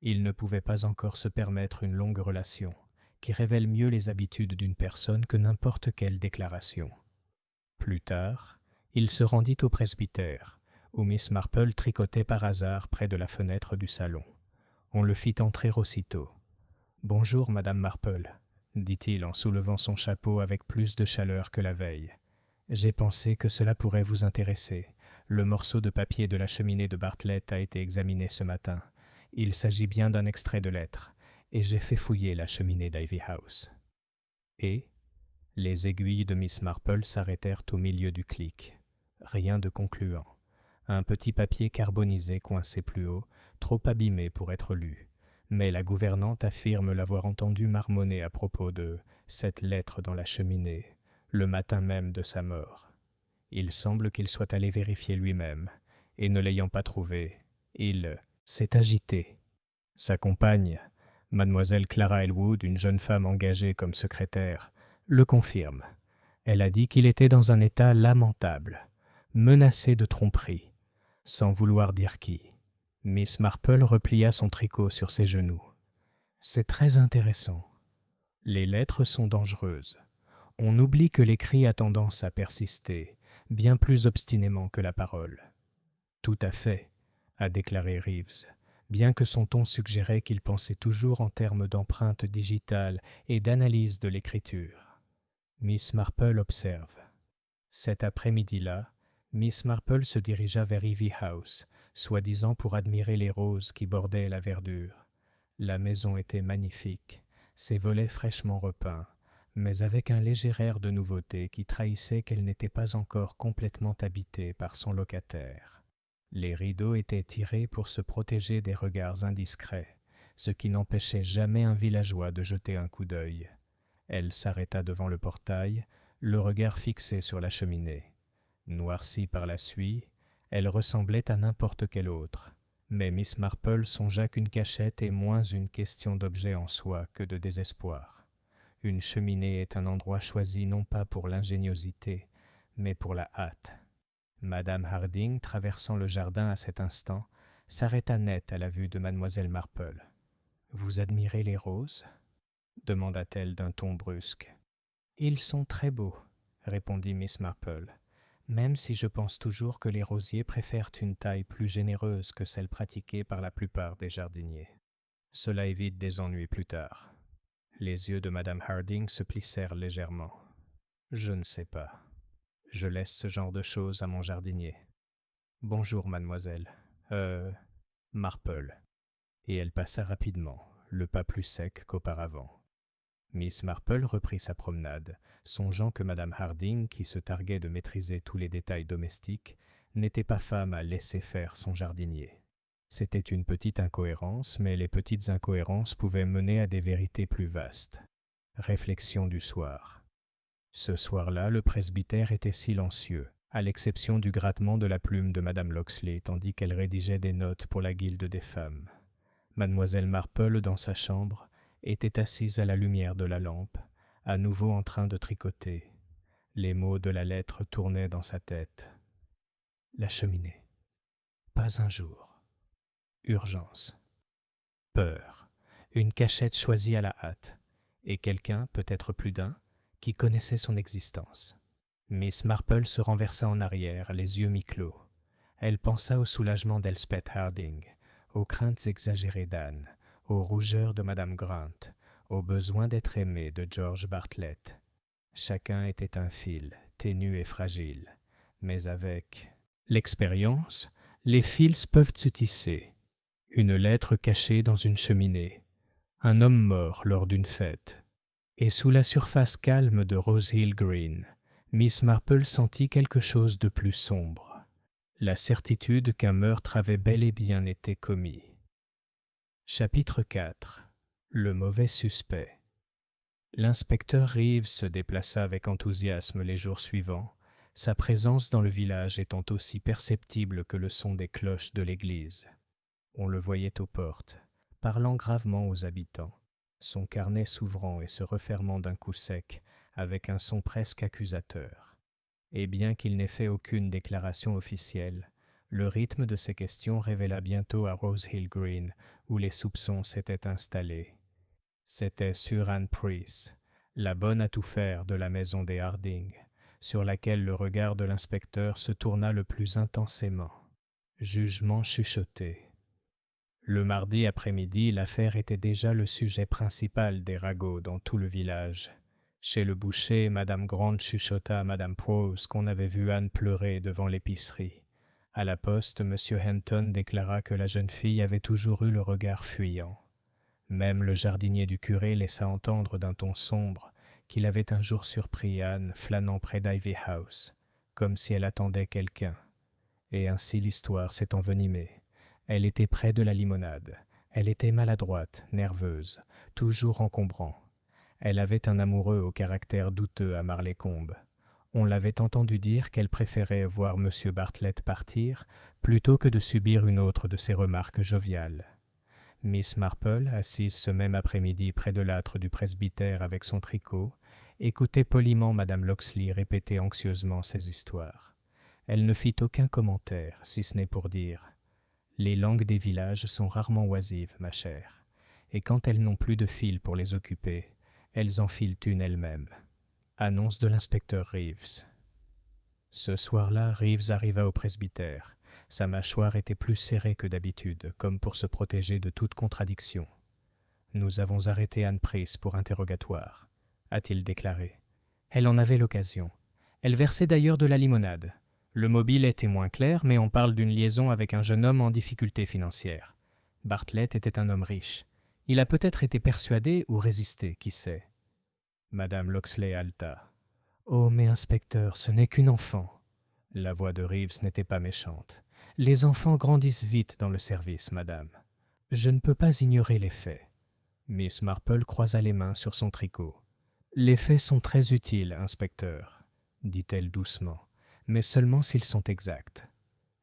[SPEAKER 1] Il ne pouvait pas encore se permettre une longue relation, qui révèle mieux les habitudes d'une personne que n'importe quelle déclaration. Plus tard, il se rendit au presbytère, où Miss Marple tricotait par hasard près de la fenêtre du salon. On le fit entrer aussitôt. « Bonjour, madame Marple, » dit-il en soulevant son chapeau avec plus de chaleur que la veille. « J'ai pensé que cela pourrait vous intéresser. Le morceau de papier de la cheminée de Bartlett a été examiné ce matin. Il s'agit bien d'un extrait de lettre, et j'ai fait fouiller la cheminée d'Ivy House. » Et les aiguilles de Miss Marple s'arrêtèrent au milieu du clic. Rien de concluant. Un petit papier carbonisé coincé plus haut, trop abîmé pour être lu. Mais la gouvernante affirme l'avoir entendu marmonner à propos de cette lettre dans la cheminée, le matin même de sa mort. Il semble qu'il soit allé vérifier lui-même, et ne l'ayant pas trouvé, il s'est agité. Sa compagne, mademoiselle Clara Elwood, une jeune femme engagée comme secrétaire, le confirme. Elle a dit qu'il était dans un état lamentable, menacé de tromperie, sans vouloir dire qui. Miss Marple replia son tricot sur ses genoux. C'est très intéressant. Les lettres sont dangereuses. On oublie que l'écrit a tendance à persister, bien plus obstinément que la parole. Tout à fait, a déclaré Reeves, bien que son ton suggérait qu'il pensait toujours en termes d'empreinte digitale et d'analyse de l'écriture. Miss Marple observe. Cet après-midi-là, Miss Marple se dirigea vers Ivy House, soi-disant pour admirer les roses qui bordaient la verdure. La maison était magnifique, ses volets fraîchement repeints, mais avec un léger air de nouveauté qui trahissait qu'elle n'était pas encore complètement habitée par son locataire. Les rideaux étaient tirés pour se protéger des regards indiscrets, ce qui n'empêchait jamais un villageois de jeter un coup d'œil. Elle s'arrêta devant le portail, le regard fixé sur la cheminée. Noircie par la suie, elle ressemblait à n'importe quelle autre. Mais Miss Marple songea qu'une cachette est moins une question d'objet en soi que de désespoir. Une cheminée est un endroit choisi non pas pour l'ingéniosité, mais pour la hâte. Madame Harding, traversant le jardin à cet instant, s'arrêta net à la vue de mademoiselle Marple. « Vous admirez les roses ?» demanda-t-elle d'un ton brusque. « Ils sont très beaux, » répondit Miss Marple, « même si je pense toujours que les rosiers préfèrent une taille plus généreuse que celle pratiquée par la plupart des jardiniers. Cela évite des ennuis plus tard. » Les yeux de madame Harding se plissèrent légèrement. « Je ne sais pas. Je laisse ce genre de choses à mon jardinier. Bonjour, mademoiselle. Marple. » Et elle passa rapidement, le pas plus sec qu'auparavant. Miss Marple reprit sa promenade, songeant que madame Harding, qui se targuait de maîtriser tous les détails domestiques, n'était pas femme à laisser faire son jardinier. C'était une petite incohérence, mais les petites incohérences pouvaient mener à des vérités plus vastes. Réflexion du soir. Ce soir-là, le presbytère était silencieux, à l'exception du grattement de la plume de madame Locksley, tandis qu'elle rédigeait des notes pour la guilde des femmes. Mademoiselle Marple, dans sa chambre, était assise à la lumière de la lampe, à nouveau en train de tricoter. Les mots de la lettre tournaient dans sa tête. La cheminée. Pas un jour. Urgence. Peur. Une cachette choisie à la hâte. Et quelqu'un, peut-être plus d'un, qui connaissait son existence. Miss Marple se renversa en arrière, les yeux mi-clos. Elle pensa au soulagement d'Elspeth Harding, aux craintes exagérées d'Anne, aux rougeurs de madame Grant, au besoin d'être aimée de George Bartlett. Chacun était un fil, ténu et fragile, mais avec l'expérience, les fils peuvent se tisser. Une lettre cachée dans une cheminée, un homme mort lors d'une fête. Et sous la surface calme de Rose Hill Green, Miss Marple sentit quelque chose de plus sombre, la certitude qu'un meurtre avait bel et bien été commis. Chapitre 4. Le mauvais suspect. L'inspecteur Reeves se déplaça avec enthousiasme les jours suivants, sa présence dans le village étant aussi perceptible que le son des cloches de l'église. On le voyait aux portes, parlant gravement aux habitants, son carnet s'ouvrant et se refermant d'un coup sec, avec un son presque accusateur. Et bien qu'il n'ait fait aucune déclaration officielle, le rythme de ses questions révéla bientôt à Rose Hill Green où les soupçons s'étaient installés. C'était sur Anne Preece, la bonne à tout faire de la maison des Harding, sur laquelle le regard de l'inspecteur se tourna le plus intensément. Jugement chuchoté. Le mardi après-midi, l'affaire était déjà le sujet principal des ragots dans tout le village. Chez le boucher, madame Grant chuchota à madame Prose qu'on avait vu Anne pleurer devant l'épicerie. À la poste, M. Hampton déclara que la jeune fille avait toujours eu le regard fuyant. Même le jardinier du curé laissa entendre d'un ton sombre qu'il avait un jour surpris Anne flânant près d'Ivy House, comme si elle attendait quelqu'un. Et ainsi l'histoire s'est envenimée. Elle était près de la limonade. Elle était maladroite, nerveuse, toujours encombrant. Elle avait un amoureux au caractère douteux à Marleycombe. On l'avait entendu dire qu'elle préférait voir M. Bartlett partir plutôt que de subir une autre de ses remarques joviales. Miss Marple, assise ce même après-midi près de l'âtre du presbytère avec son tricot, écoutait poliment Madame Locksley répéter anxieusement ses histoires. Elle ne fit aucun commentaire, si ce n'est pour dire « Les langues des villages sont rarement oisives, ma chère, et quand elles n'ont plus de fil pour les occuper, elles en filent une elles-mêmes. » Annonce de l'inspecteur Reeves. Ce soir-là, Reeves arriva au presbytère. Sa mâchoire était plus serrée que d'habitude, comme pour se protéger de toute contradiction. « Nous avons arrêté Anne Price pour interrogatoire, » a-t-il déclaré. Elle en avait l'occasion. Elle versait d'ailleurs de la limonade. Le mobile était moins clair, mais on parle d'une liaison avec un jeune homme en difficulté financière. Bartlett était un homme riche. Il a peut-être été persuadé ou résisté, qui sait. Madame Locksley haleta. « Oh, mais inspecteur, ce n'est qu'une enfant. » La voix de Reeves n'était pas méchante. « Les enfants grandissent vite dans le service, madame. Je ne peux pas ignorer les faits. » Miss Marple croisa les mains sur son tricot. « Les faits sont très utiles, inspecteur, » dit-elle doucement, « mais seulement s'ils sont exacts.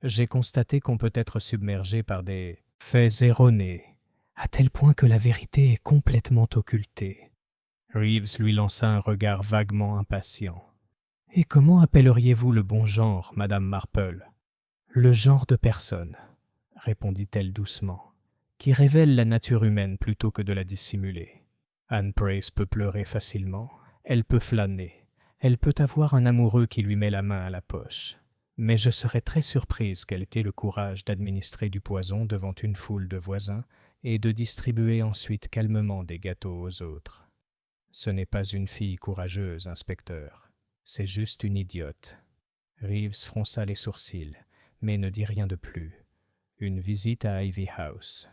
[SPEAKER 1] J'ai constaté qu'on peut être submergé par des faits erronés, à tel point que la vérité est complètement occultée. » Reeves lui lança un regard vaguement impatient. « Et comment appelleriez-vous le bon genre, madame Marple ?»« Le genre de personne, » répondit-elle doucement, « qui révèle la nature humaine plutôt que de la dissimuler. Anne Price peut pleurer facilement, elle peut flâner, elle peut avoir un amoureux qui lui met la main à la poche. Mais je serais très surprise qu'elle ait le courage d'administrer du poison devant une foule de voisins et de distribuer ensuite calmement des gâteaux aux autres. Ce n'est pas une fille courageuse, inspecteur. C'est juste une idiote. » Reeves fronça les sourcils, mais ne dit rien de plus. Une visite à Ivy House.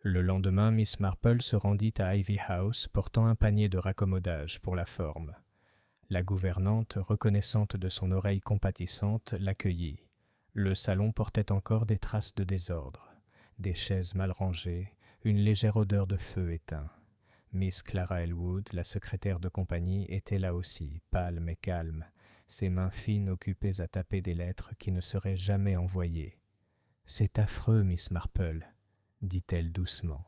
[SPEAKER 1] Le lendemain, Miss Marple se rendit à Ivy House portant un panier de raccommodage pour la forme. La gouvernante, reconnaissante de son oreille compatissante, l'accueillit. Le salon portait encore des traces de désordre, des chaises mal rangées, une légère odeur de feu éteint. Miss Clara Elwood, la secrétaire de compagnie, était là aussi, pâle mais calme, ses mains fines occupées à taper des lettres qui ne seraient jamais envoyées. « C'est affreux, Miss Marple, » dit-elle doucement.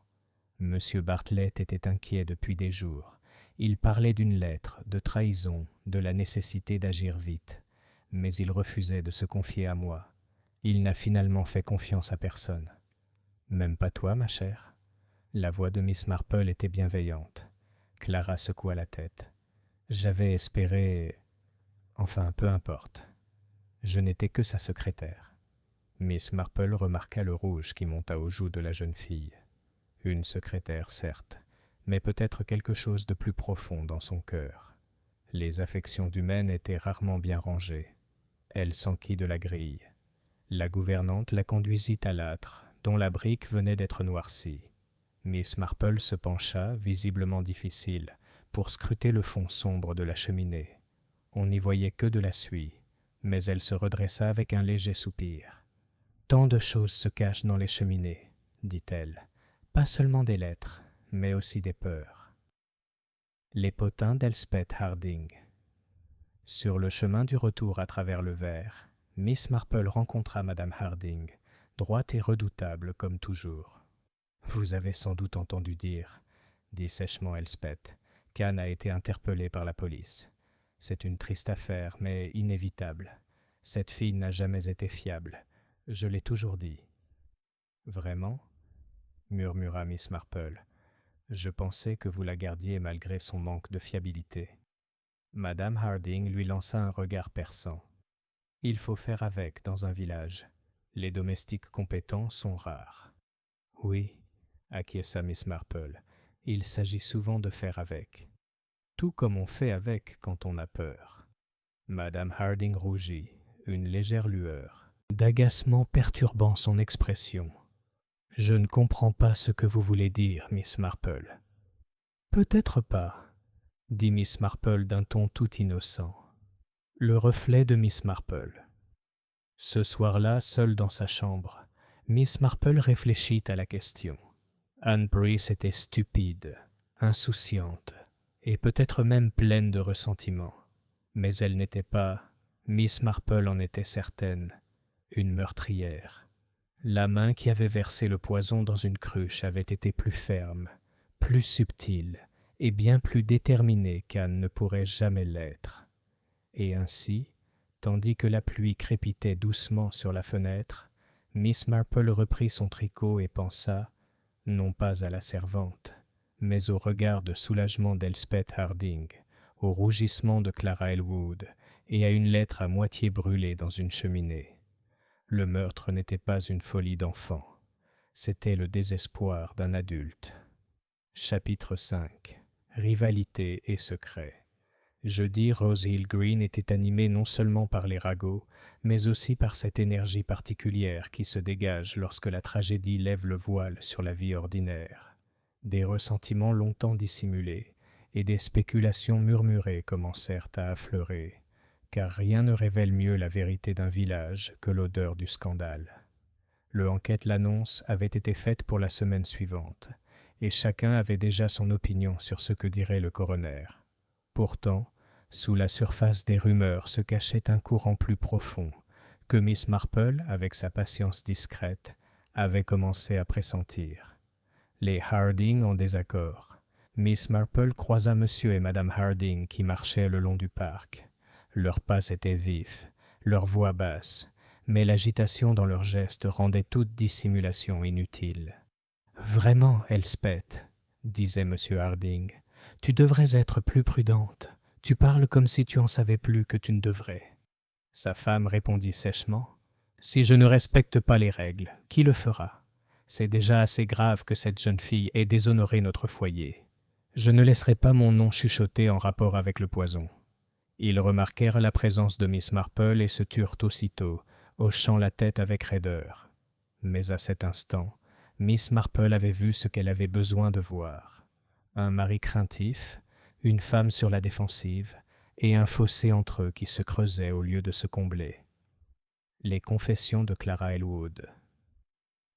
[SPEAKER 1] Monsieur Bartlett était inquiet depuis des jours. Il parlait d'une lettre, de trahison, de la nécessité d'agir vite. Mais il refusait de se confier à moi. Il n'a finalement fait confiance à personne. « Même pas toi, ma chère ?» La voix de Miss Marple était bienveillante. Clara secoua la tête. « J'avais espéré... Enfin, peu importe. Je n'étais que sa secrétaire. » Miss Marple remarqua le rouge qui monta aux joues de la jeune fille. Une secrétaire, certes, mais peut-être quelque chose de plus profond dans son cœur. Les affections humaines étaient rarement bien rangées. Elle s'enquit de la grille. La gouvernante la conduisit à l'âtre, dont la brique venait d'être noircie. Miss Marple se pencha, visiblement difficile, pour scruter le fond sombre de la cheminée. On n'y voyait que de la suie, mais elle se redressa avec un léger soupir. « Tant de choses se cachent dans les cheminées, » dit-elle. « Pas seulement des lettres, mais aussi des peurs. » Les potins d'Elspeth Harding. Sur le chemin du retour à travers le verre, Miss Marple rencontra Madame Harding, droite et redoutable comme toujours. « Vous avez sans doute entendu dire, » dit sèchement Elspeth, « qu'Anne a été interpellée par la police. C'est une triste affaire, mais inévitable. Cette fille n'a jamais été fiable. Je l'ai toujours dit. »« Vraiment ?» murmura Miss Marple. « Je pensais que vous la gardiez malgré son manque de fiabilité. » Madame Harding lui lança un regard perçant. « Il faut faire avec dans un village. Les domestiques compétents sont rares. »« Oui, » acquiesça Miss Marple, « il s'agit souvent de faire avec. Tout comme on fait avec quand on a peur. » Madame Harding rougit, une légère lueur d'agacement perturbant son expression. « Je ne comprends pas ce que vous voulez dire, Miss Marple. »« Peut-être pas, » dit Miss Marple d'un ton tout innocent. Le reflet de Miss Marple. Ce soir-là, seule dans sa chambre, Miss Marple réfléchit à la question. Anne Price était stupide, insouciante, et peut-être même pleine de ressentiment. Mais elle n'était pas, Miss Marple en était certaine, une meurtrière. La main qui avait versé le poison dans une cruche avait été plus ferme, plus subtile et bien plus déterminée qu'Anne ne pourrait jamais l'être. Et ainsi, tandis que la pluie crépitait doucement sur la fenêtre, Miss Marple reprit son tricot et pensa, non pas à la servante, mais au regard de soulagement d'Elspeth Harding, au rougissement de Clara Elwood et à une lettre à moitié brûlée dans une cheminée. Le meurtre n'était pas une folie d'enfant, c'était le désespoir d'un adulte. Chapitre 5. Rivalité et secret. Jeudi, Rose Hill Green était animée non seulement par les ragots, mais aussi par cette énergie particulière qui se dégage lorsque la tragédie lève le voile sur la vie ordinaire. Des ressentiments longtemps dissimulés et des spéculations murmurées commencèrent à affleurer, car rien ne révèle mieux la vérité d'un village que l'odeur du scandale. Le enquête-l'annonce avait été faite pour la semaine suivante, et chacun avait déjà son opinion sur ce que dirait le coroner. Pourtant, sous la surface des rumeurs se cachait un courant plus profond, que Miss Marple, avec sa patience discrète, avait commencé à pressentir. Les Harding en désaccord. Miss Marple croisa Monsieur et Madame Harding qui marchaient le long du parc. Leurs pas étaient vifs, leurs voix basses, mais l'agitation dans leurs gestes rendait toute dissimulation inutile. « Vraiment, Elspeth, disait Monsieur Harding, tu devrais être plus prudente. Tu parles comme si tu en savais plus que tu ne devrais. » Sa femme répondit sèchement, « Si je ne respecte pas les règles, qui le fera ? C'est déjà assez grave que cette jeune fille ait déshonoré notre foyer. Je ne laisserai pas mon nom chuchoter en rapport avec le poison. » Ils remarquèrent la présence de Miss Marple et se turent aussitôt, hochant la tête avec raideur. Mais à cet instant, Miss Marple avait vu ce qu'elle avait besoin de voir. Un mari craintif, une femme sur la défensive, et un fossé entre eux qui se creusait au lieu de se combler. Les confessions de Clara Elwood.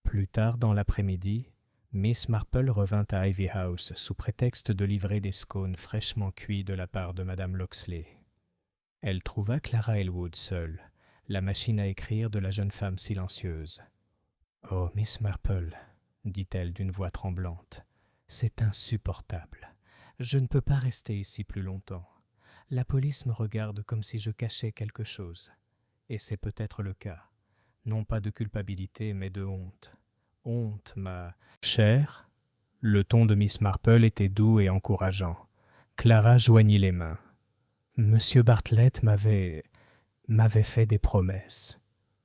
[SPEAKER 1] Plus tard dans l'après-midi, Miss Marple revint à Ivy House sous prétexte de livrer des scones fraîchement cuits de la part de Madame Loxley. Elle trouva Clara Elwood seule, la machine à écrire de la jeune femme silencieuse. « Oh, Miss Marple, dit-elle d'une voix tremblante, c'est insupportable. Je ne peux pas rester ici plus longtemps. La police me regarde comme si je cachais quelque chose. Et c'est peut-être le cas. Non pas de culpabilité, mais de honte. Honte, ma chère. » Le ton de Miss Marple était doux et encourageant. Clara joignit les mains. « Monsieur Bartlett m'avait fait des promesses.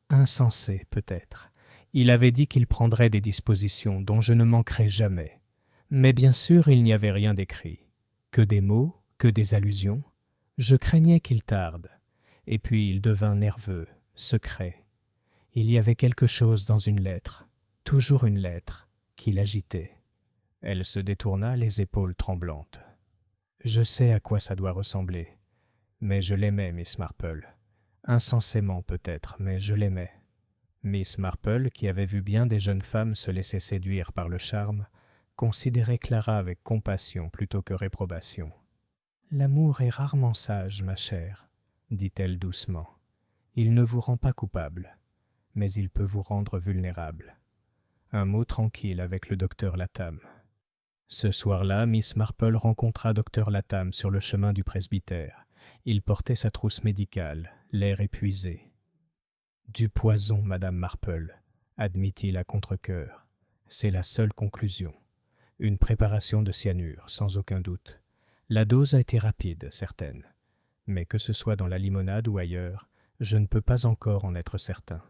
[SPEAKER 1] Insensées, peut-être. Il avait dit qu'il prendrait des dispositions dont je ne manquerai jamais. Mais bien sûr, il n'y avait rien d'écrit. Que des mots, que des allusions. Je craignais qu'il tarde. Et puis il devint nerveux, secret. Il y avait quelque chose dans une lettre, toujours une lettre, qui l'agitait. » Elle se détourna les épaules tremblantes. « Je sais à quoi ça doit ressembler. Mais je l'aimais, Miss Marple. Insensément peut-être, mais je l'aimais. » Miss Marple, qui avait vu bien des jeunes femmes se laisser séduire par le charme, considérait Clara avec compassion plutôt que réprobation. « L'amour est rarement sage, ma chère, » dit-elle doucement. « Il ne vous rend pas coupable, mais il peut vous rendre vulnérable. » Un mot tranquille avec le docteur Latham. Ce soir-là, Miss Marple rencontra Dr Latham sur le chemin du presbytère. Il portait sa trousse médicale, l'air épuisé. « Du poison, Madame Marple, » admit-il à contre-cœur. « C'est la seule conclusion. Une préparation de cyanure, sans aucun doute. La dose a été rapide, certaine. Mais que ce soit dans la limonade ou ailleurs, je ne peux pas encore en être certain.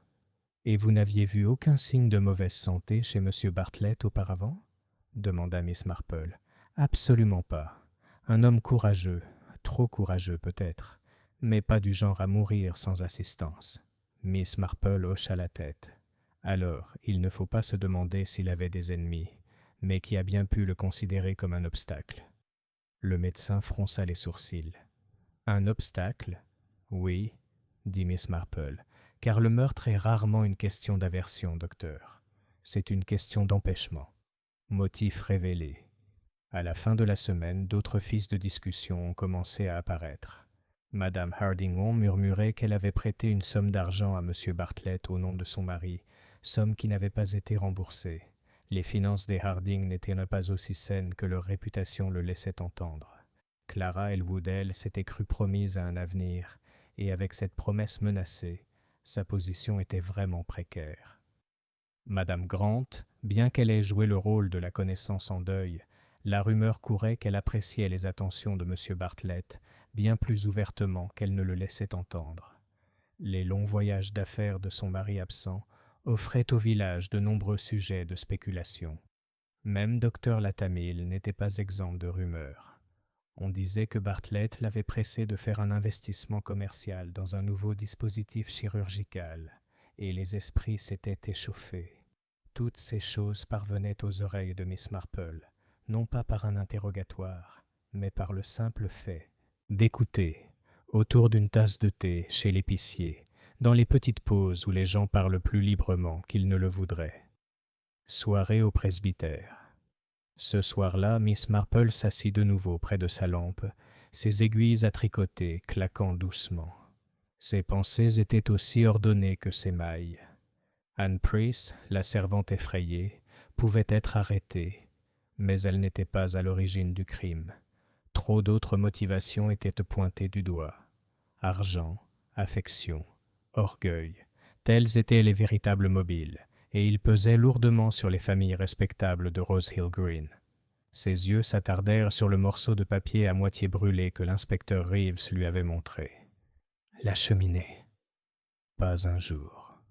[SPEAKER 1] Et vous n'aviez vu aucun signe de mauvaise santé chez M. Bartlett auparavant ? » demanda Miss Marple. « Absolument pas. Un homme courageux, trop courageux peut-être, mais pas du genre à mourir sans assistance. » Miss Marple hocha la tête. « Alors, il ne faut pas se demander s'il avait des ennemis, mais qui a bien pu le considérer comme un obstacle. » Le médecin fronça les sourcils. « Un obstacle ? Oui, dit Miss Marple, car le meurtre est rarement une question d'aversion, docteur. C'est une question d'empêchement. Motif révélé. » À la fin de la semaine, d'autres fils de discussion ont commencé à apparaître. Madame Hardingon murmurait qu'elle avait prêté une somme d'argent à M. Bartlett au nom de son mari, somme qui n'avait pas été remboursée. Les finances des Harding n'étaient pas aussi saines que leur réputation le laissait entendre. Clara Elwood, elle, s'était crue promise à un avenir, et avec cette promesse menacée, sa position était vraiment précaire. Madame Grant, bien qu'elle ait joué le rôle de la connaissance en deuil, la rumeur courait qu'elle appréciait les attentions de M. Bartlett bien plus ouvertement qu'elle ne le laissait entendre. Les longs voyages d'affaires de son mari absent offraient au village de nombreux sujets de spéculation. Même Dr Latamil n'était pas exempt de rumeurs. On disait que Bartlett l'avait pressé de faire un investissement commercial dans un nouveau dispositif chirurgical, et les esprits s'étaient échauffés. Toutes ces choses parvenaient aux oreilles de Miss Marple, non pas par un interrogatoire, mais par le simple fait d'écouter, autour d'une tasse de thé chez l'épicier, dans les petites pauses où les gens parlent plus librement qu'ils ne le voudraient. Soirée au presbytère. Ce soir-là, Miss Marple s'assit de nouveau près de sa lampe, ses aiguilles à tricoter claquant doucement. Ses pensées étaient aussi ordonnées que ses mailles. Anne Price, la servante effrayée, pouvait être arrêtée, mais elle n'était pas à l'origine du crime. Trop d'autres motivations étaient pointées du doigt. Argent, affection, orgueil, tels étaient les véritables mobiles, et ils pesaient lourdement sur les familles respectables de Rose Hill Green. Ses yeux s'attardèrent sur le morceau de papier à moitié brûlé que l'inspecteur Reeves lui avait montré. La cheminée. Pas un jour.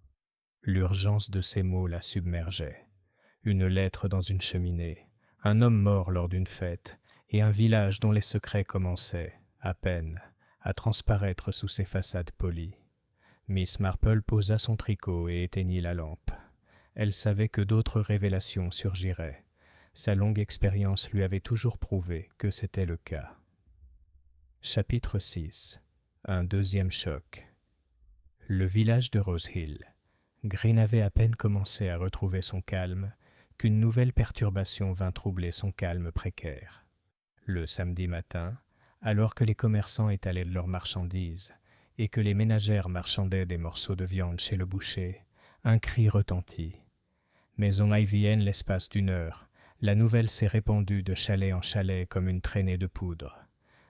[SPEAKER 1] L'urgence de ces mots la submergeait. Une lettre dans une cheminée, un homme mort lors d'une fête, et un village dont les secrets commençaient, à peine, à transparaître sous ses façades polies. Miss Marple posa son tricot et éteignit la lampe. Elle savait que d'autres révélations surgiraient. Sa longue expérience lui avait toujours prouvé que c'était le cas. Chapitre 6. Un deuxième choc. Le village de Rose Hill. Green avait à peine commencé à retrouver son calme qu'une nouvelle perturbation vint troubler son calme précaire. Le samedi matin, alors que les commerçants étalaient leurs marchandises et que les ménagères marchandaient des morceaux de viande chez le boucher, un cri retentit. Mais on IVN l'espace d'une heure, la nouvelle s'est répandue de chalet en chalet comme une traînée de poudre.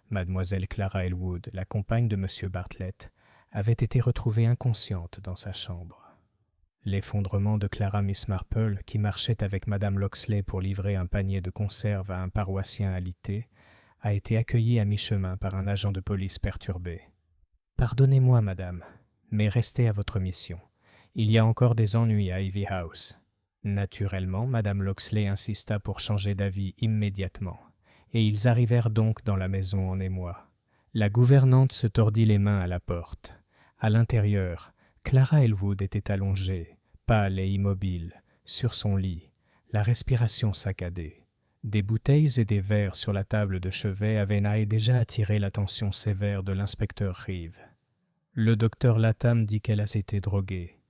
[SPEAKER 1] Mademoiselle Clara Elwood, la compagne de M. Bartlett, avait été retrouvée inconsciente dans sa chambre. L'effondrement de Clara Miss Marple, qui marchait avec Madame Loxley pour livrer un panier de conserve à un paroissien alité, a été accueilli à mi-chemin par un agent de police perturbé. « Pardonnez-moi, madame, mais restez à votre mission. Il y a encore des ennuis à Ivy House. » Naturellement, Madame Loxley insista pour changer d'avis immédiatement, et ils arrivèrent donc dans la maison en émoi. La gouvernante se tordit les mains à la porte. À l'intérieur, Clara Elwood était allongée, pâle et immobile, sur son lit, la respiration saccadée. Des bouteilles et des verres sur la table de chevet avaient déjà attiré l'attention sévère de l'inspecteur Reeves. « Le docteur Latham dit qu'elle a été droguée »,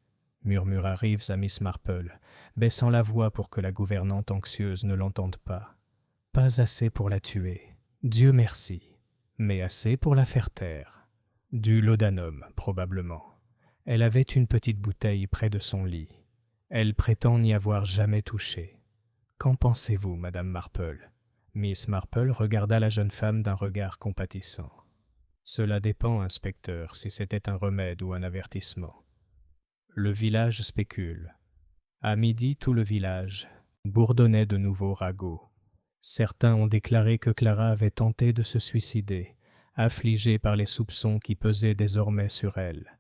[SPEAKER 1] murmura Reeves à Miss Marple, baissant la voix pour que la gouvernante anxieuse ne l'entende pas. « Pas assez pour la tuer, Dieu merci, mais assez pour la faire taire. Du laudanum, probablement. Elle avait une petite bouteille près de son lit. Elle prétend n'y avoir jamais touché. Qu'en pensez-vous, Madame Marple ?» Miss Marple regarda la jeune femme d'un regard compatissant. « Cela dépend, inspecteur, si c'était un remède ou un avertissement. » Le village spécule. À midi, tout le village bourdonnait de nouveaux ragots. Certains ont déclaré que Clara avait tenté de se suicider, affligée par les soupçons qui pesaient désormais sur elle.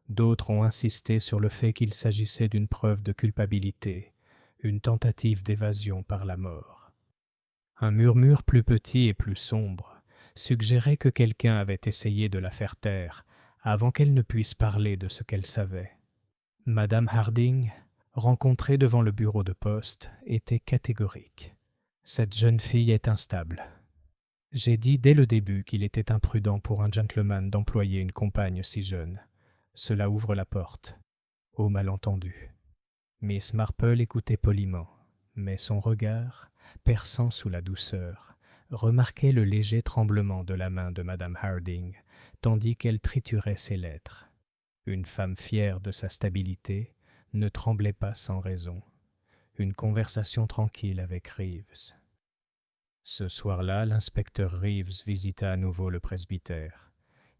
[SPEAKER 1] D'autres ont insisté sur le fait qu'il s'agissait d'une preuve de culpabilité, une tentative d'évasion par la mort. Un murmure plus petit et plus sombre suggérait que quelqu'un avait essayé de la faire taire avant qu'elle ne puisse parler de ce qu'elle savait. Madame Harding, rencontrée devant le bureau de poste, était catégorique. « Cette jeune fille est instable. J'ai dit dès le début qu'il était imprudent pour un gentleman d'employer une compagne si jeune. Cela ouvre la porte. Au malentendu. » Miss Marple écoutait poliment, mais son regard, perçant sous la douceur, remarquait le léger tremblement de la main de Madame Harding tandis qu'elle triturait ses lettres. Une femme fière de sa stabilité ne tremblait pas sans raison. Une conversation tranquille avec Reeves. Ce soir-là, l'inspecteur Reeves visita à nouveau le presbytère.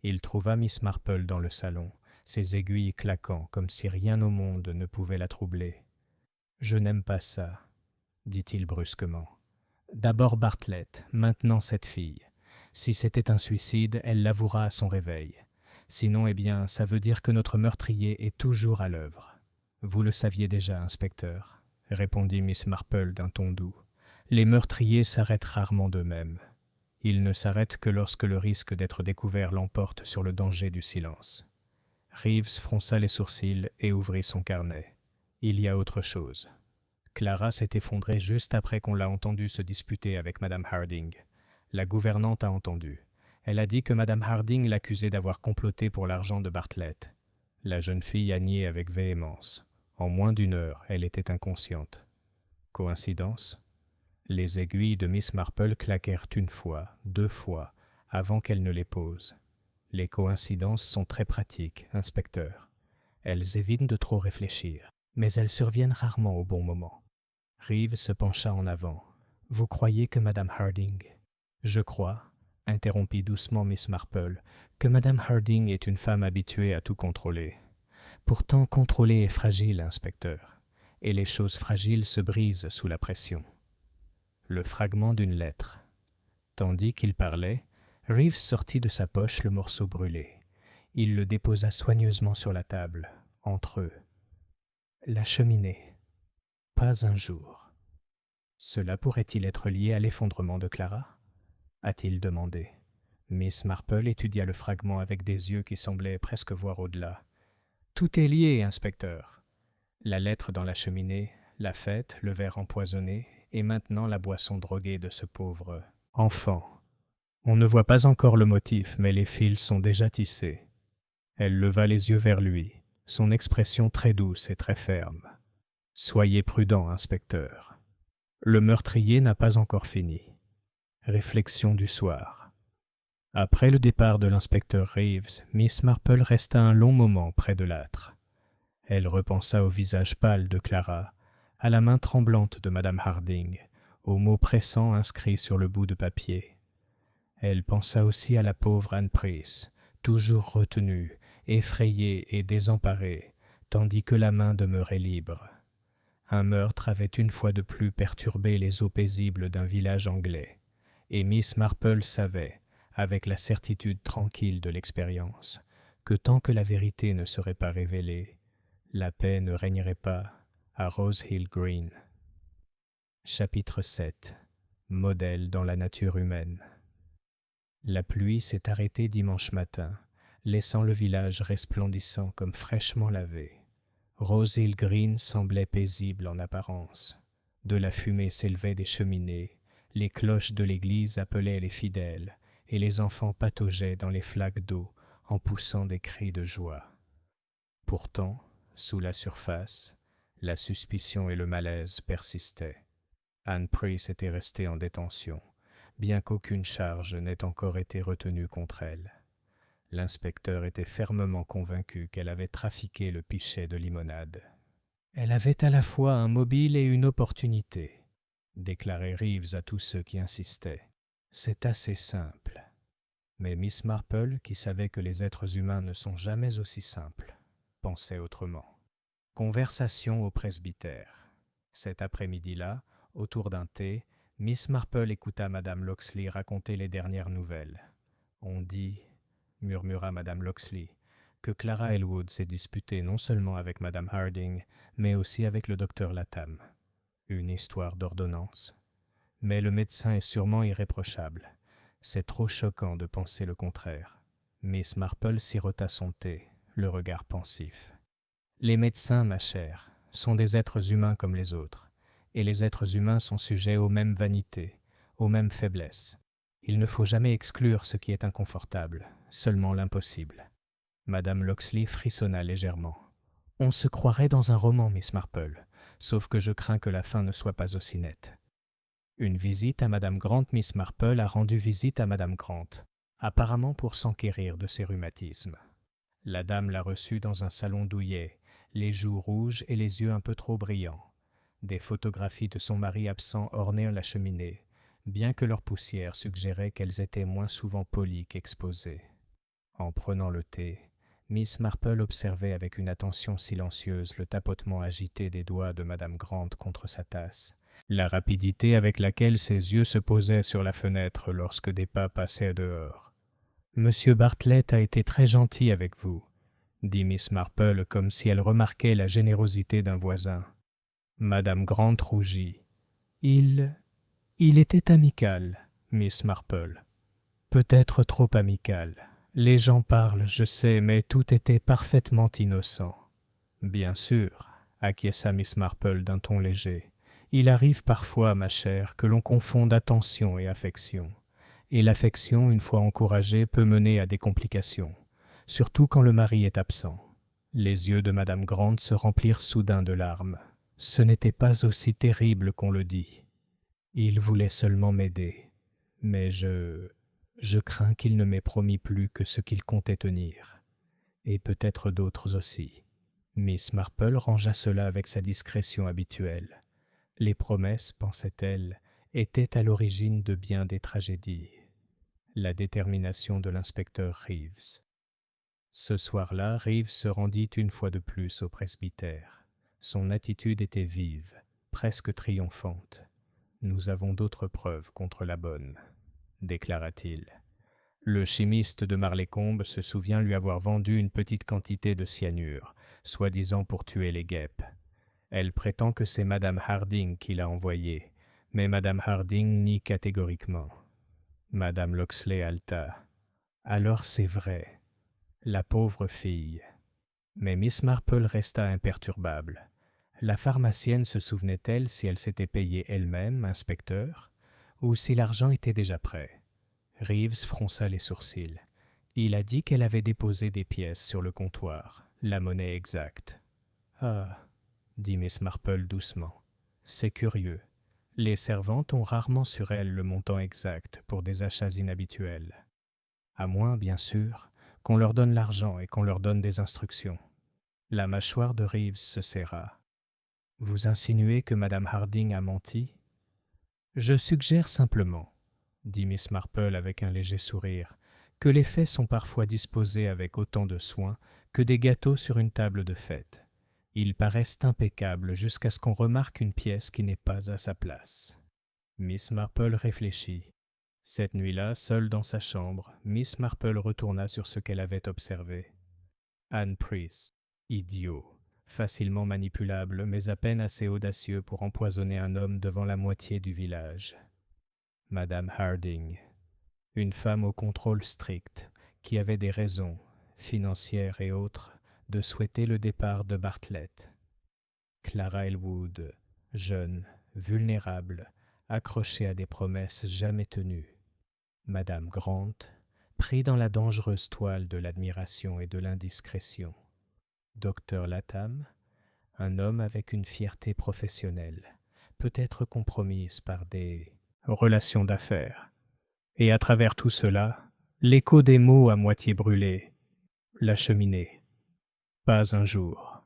[SPEAKER 1] Il trouva Miss Marple dans le salon, ses aiguilles claquant comme si rien au monde ne pouvait la troubler. « Je n'aime pas ça, » dit-il brusquement. « D'abord Bartlett, maintenant cette fille. Si c'était un suicide, elle l'avouera à son réveil. Sinon, eh bien, ça veut dire que notre meurtrier est toujours à l'œuvre. »« Vous le saviez déjà, inspecteur, » répondit Miss Marple d'un ton doux. « Les meurtriers s'arrêtent rarement d'eux-mêmes. Ils ne s'arrêtent que lorsque le risque d'être découvert l'emporte sur le danger du silence. » Reeves fronça les sourcils et ouvrit son carnet. « Il y a autre chose. Clara s'est effondrée juste après qu'on l'a entendue se disputer avec Madame Harding. La gouvernante a entendu. Elle a dit que Madame Harding l'accusait d'avoir comploté pour l'argent de Bartlett. La jeune fille a nié avec véhémence. En moins d'une heure, elle était inconsciente. Coïncidence ? Les aiguilles de Miss Marple claquèrent une fois, 2 fois, avant qu'elle ne les pose. Les coïncidences sont très pratiques, inspecteur. Elles évitent de trop réfléchir, mais elles surviennent rarement au bon moment. Reeves se pencha en avant. « Vous croyez que Madame Harding… » « Je crois, » interrompit doucement Miss Marple, « que Madame Harding est une femme habituée à tout contrôler. Pourtant, contrôler est fragile, inspecteur, et les choses fragiles se brisent sous la pression. » Le fragment d'une lettre. Tandis qu'il parlait, Reeves sortit de sa poche le morceau brûlé. Il le déposa soigneusement sur la table, entre eux. La cheminée. Pas un jour. Cela pourrait-il être lié à l'effondrement de Clara ? A-t-il demandé. Miss Marple étudia le fragment avec des yeux qui semblaient presque voir au-delà. Tout est lié, inspecteur. La lettre dans la cheminée, la fête, le verre empoisonné, et maintenant la boisson droguée de ce pauvre enfant. On ne voit pas encore le motif, mais les fils sont déjà tissés. Elle leva les yeux vers lui, son expression très douce et très ferme. Soyez prudent, inspecteur. Le meurtrier n'a pas encore fini. Réflexion du soir. Après le départ de l'inspecteur Reeves, Miss Marple resta un long moment près de l'âtre. Elle repensa au visage pâle de Clara, à la main tremblante de Madame Harding, aux mots pressants inscrits sur le bout de papier. Elle pensa aussi à la pauvre Anne Pryce, toujours retenue, effrayée et désemparée, tandis que la main demeurait libre. Un meurtre avait une fois de plus perturbé les eaux paisibles d'un village anglais. Et Miss Marple savait, avec la certitude tranquille de l'expérience, que tant que la vérité ne serait pas révélée, la paix ne régnerait pas à Rose Hill Green. Chapitre 7. Modèle dans la nature humaine. La pluie s'est arrêtée dimanche matin, laissant le village resplendissant comme fraîchement lavé. Rose Hill Green semblait paisible en apparence. De la fumée s'élevait des cheminées. Les cloches de l'église appelaient les fidèles, et les enfants pataugeaient dans les flaques d'eau en poussant des cris de joie. Pourtant, sous la surface, la suspicion et le malaise persistaient. Anne Pryce était restée en détention, bien qu'aucune charge n'ait encore été retenue contre elle. L'inspecteur était fermement convaincu qu'elle avait trafiqué le pichet de limonade. Elle avait à la fois un mobile et une opportunité, déclarait Reeves à tous ceux qui insistaient. C'est assez simple. Mais Miss Marple, qui savait que les êtres humains ne sont jamais aussi simples, pensait autrement. Conversation au presbytère. Cet après-midi-là, autour d'un thé, Miss Marple écouta Madame Locksley raconter les dernières nouvelles. « On dit, » murmura Madame Locksley, « que Clara Elwood s'est disputée non seulement avec Madame Harding, mais aussi avec le docteur Latham. Une histoire d'ordonnance. Mais le médecin est sûrement irréprochable. C'est trop choquant de penser le contraire. » Miss Marple sirota son thé, le regard pensif. « Les médecins, ma chère, sont des êtres humains comme les autres, et les êtres humains sont sujets aux mêmes vanités, aux mêmes faiblesses. Il ne faut jamais exclure ce qui est inconfortable, seulement l'impossible. » Madame Locksley frissonna légèrement. « On se croirait dans un roman, Miss Marple, sauf que je crains que la fin ne soit pas aussi nette. » Une visite à Madame Grant, Miss Marple a rendu visite à Madame Grant. apparemment pour s'enquérir de ses rhumatismes. La dame l'a reçu dans un salon douillet, les joues rouges et les yeux un peu trop brillants. Des photographies de son mari absent ornaient la cheminée, bien que leur poussière suggérait qu'elles étaient moins souvent polies qu'exposées. En prenant le thé, Miss Marple observait avec une attention silencieuse le tapotement agité des doigts de Madame Grant contre sa tasse, la rapidité avec laquelle ses yeux se posaient sur la fenêtre lorsque des pas passaient dehors. « Monsieur Bartlett a été très gentil avec vous, » dit Miss Marple comme si elle remarquait la générosité d'un voisin. Madame Grant rougit. « Il était amical, Miss Marple. Peut-être trop amical. Les gens parlent, je sais, mais tout était parfaitement innocent. » « Bien sûr, » acquiesça Miss Marple d'un ton léger. « Il arrive parfois, ma chère, que l'on confonde attention et affection. Et l'affection, une fois encouragée, peut mener à des complications, surtout quand le mari est absent. » Les yeux de Madame Grant se remplirent soudain de larmes. « Ce n'était pas aussi terrible qu'on le dit. Il voulait seulement m'aider. Mais je crains qu'il ne m'ait promis plus que ce qu'il comptait tenir. Et peut-être d'autres aussi. » Miss Marple rangea cela avec sa discrétion habituelle. Les promesses, pensait-elle, étaient à l'origine de bien des tragédies. La détermination de l'inspecteur Reeves. Ce soir-là, Reeves se rendit une fois de plus au presbytère. Son attitude était vive, presque triomphante. « Nous avons d'autres preuves contre la bonne, » déclara-t-il. Le chimiste de Marlécombe se souvient lui avoir vendu une petite quantité de cyanure, soi-disant pour tuer les guêpes. Elle prétend que c'est Madame Harding qui l'a envoyé, mais Madame Harding nie catégoriquement. Madame Loxley haleta. « Alors c'est vrai. La pauvre fille. » Mais Miss Marple resta imperturbable. La pharmacienne se souvenait-elle si elle s'était payée elle-même, inspecteur, ou si l'argent était déjà prêt? Reeves fronça les sourcils. Il a dit qu'elle avait déposé des pièces sur le comptoir, la monnaie exacte. « Ah, » dit Miss Marple doucement, « c'est curieux. Les servantes ont rarement sur elles le montant exact pour des achats inhabituels. À moins, bien sûr, qu'on leur donne l'argent et qu'on leur donne des instructions. » La mâchoire de Reeves se serra. « Vous insinuez que Madame Harding a menti ? » « Je suggère simplement, » dit Miss Marple avec un léger sourire, « que les faits sont parfois disposés avec autant de soin que des gâteaux sur une table de fête. Ils paraissent impeccables jusqu'à ce qu'on remarque une pièce qui n'est pas à sa place. » Miss Marple réfléchit. Cette nuit-là, seule dans sa chambre, Miss Marple retourna sur ce qu'elle avait observé. Anne Price, idiot, facilement manipulable, mais à peine assez audacieux pour empoisonner un homme devant la moitié du village. Madame Harding, une femme au contrôle strict, qui avait des raisons, financières et autres, de souhaiter le départ de Bartlett. Clara Elwood, jeune, vulnérable, accrochée à des promesses jamais tenues. Madame Grant, pris dans la dangereuse toile de l'admiration et de l'indiscrétion. Docteur Latham, un homme avec une fierté professionnelle, peut-être compromise par des relations d'affaires. Et à travers tout cela, l'écho des mots à moitié brûlés. La cheminée. Pas un jour.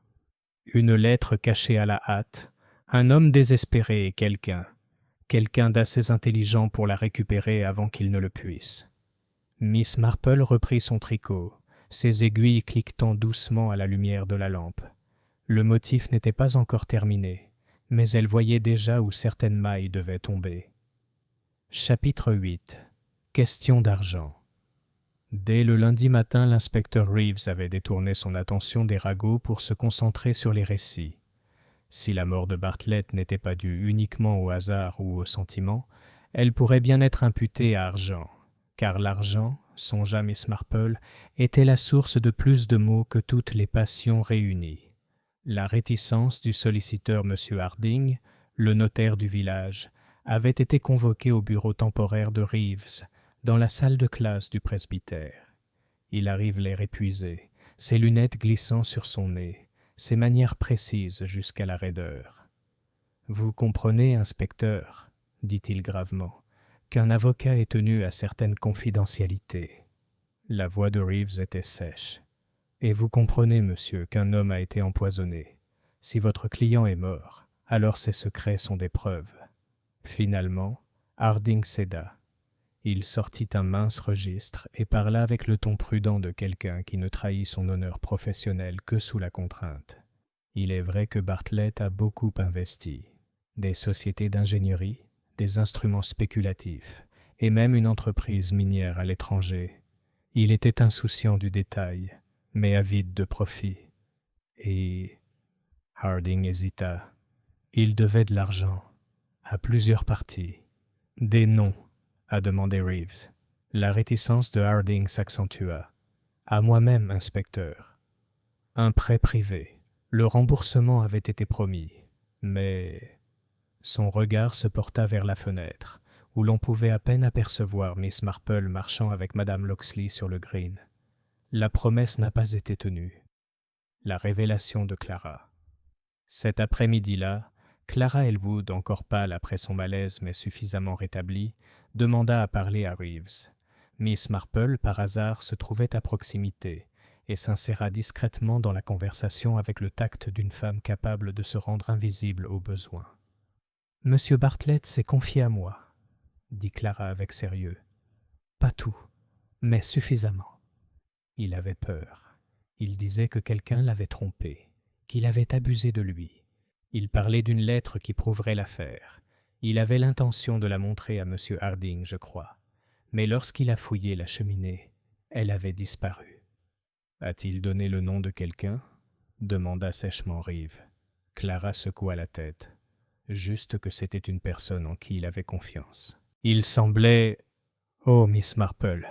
[SPEAKER 1] Une lettre cachée à la hâte, un homme désespéré et quelqu'un d'assez intelligent pour la récupérer avant qu'il ne le puisse. Miss Marple reprit son tricot, ses aiguilles cliquetant doucement à la lumière de la lampe. Le motif n'était pas encore terminé, mais elle voyait déjà où certaines mailles devaient tomber. Chapitre 8. Question d'argent. Dès le lundi matin, l'inspecteur Reeves avait détourné son attention des ragots pour se concentrer sur les récits. Si la mort de Bartlett n'était pas due uniquement au hasard ou au sentiment, elle pourrait bien être imputée à argent, car l'argent, songea Miss Marple, était la source de plus de maux que toutes les passions réunies. La réticence du solliciteur M. Harding, le notaire du village, avait été convoqué au bureau temporaire de Reeves, dans la salle de classe du presbytère. Il arrive l'air épuisé, ses lunettes glissant sur son nez, ses manières précises jusqu'à la raideur. « Vous comprenez, inspecteur, dit-il gravement, qu'un avocat est tenu à certaines confidentialités. La voix de Reeves était sèche. « Et vous comprenez, monsieur, qu'un homme a été empoisonné. Si votre client est mort, alors ses secrets sont des preuves. » Finalement, Harding céda. Il sortit un mince registre et parla avec le ton prudent de quelqu'un qui ne trahit son honneur professionnel que sous la contrainte. Il est vrai que Bartlett a beaucoup investi. Des sociétés d'ingénierie, des instruments spéculatifs, et même une entreprise minière à l'étranger. Il était insouciant du détail, mais avide de profit. Et Harding hésita. Il devait de l'argent, à plusieurs parties. Des noms, a demandé Reeves. La réticence de Harding s'accentua. À moi-même, inspecteur. Un prêt privé. Le remboursement avait été promis, mais... Son regard se porta vers la fenêtre, où l'on pouvait à peine apercevoir Miss Marple marchant avec Madame Locksley sur le green. La promesse n'a pas été tenue. La révélation de Clara. Cet après-midi-là, Clara Elwood, encore pâle après son malaise mais suffisamment rétablie, demanda à parler à Reeves. Miss Marple, par hasard, se trouvait à proximité et s'inséra discrètement dans la conversation avec le tact d'une femme capable de se rendre invisible au besoin. « Monsieur Bartlett s'est confié à moi, » dit Clara avec sérieux. « Pas tout, mais suffisamment. » Il avait peur. Il disait que quelqu'un l'avait trompé, qu'il avait abusé de lui. Il parlait d'une lettre qui prouverait l'affaire. Il avait l'intention de la montrer à M. Harding, je crois. Mais lorsqu'il a fouillé la cheminée, elle avait disparu. « A-t-il donné le nom de quelqu'un » demanda sèchement Reeves. Clara secoua la tête. Juste que c'était une personne en qui il avait confiance. Il semblait... Oh, Miss Marple,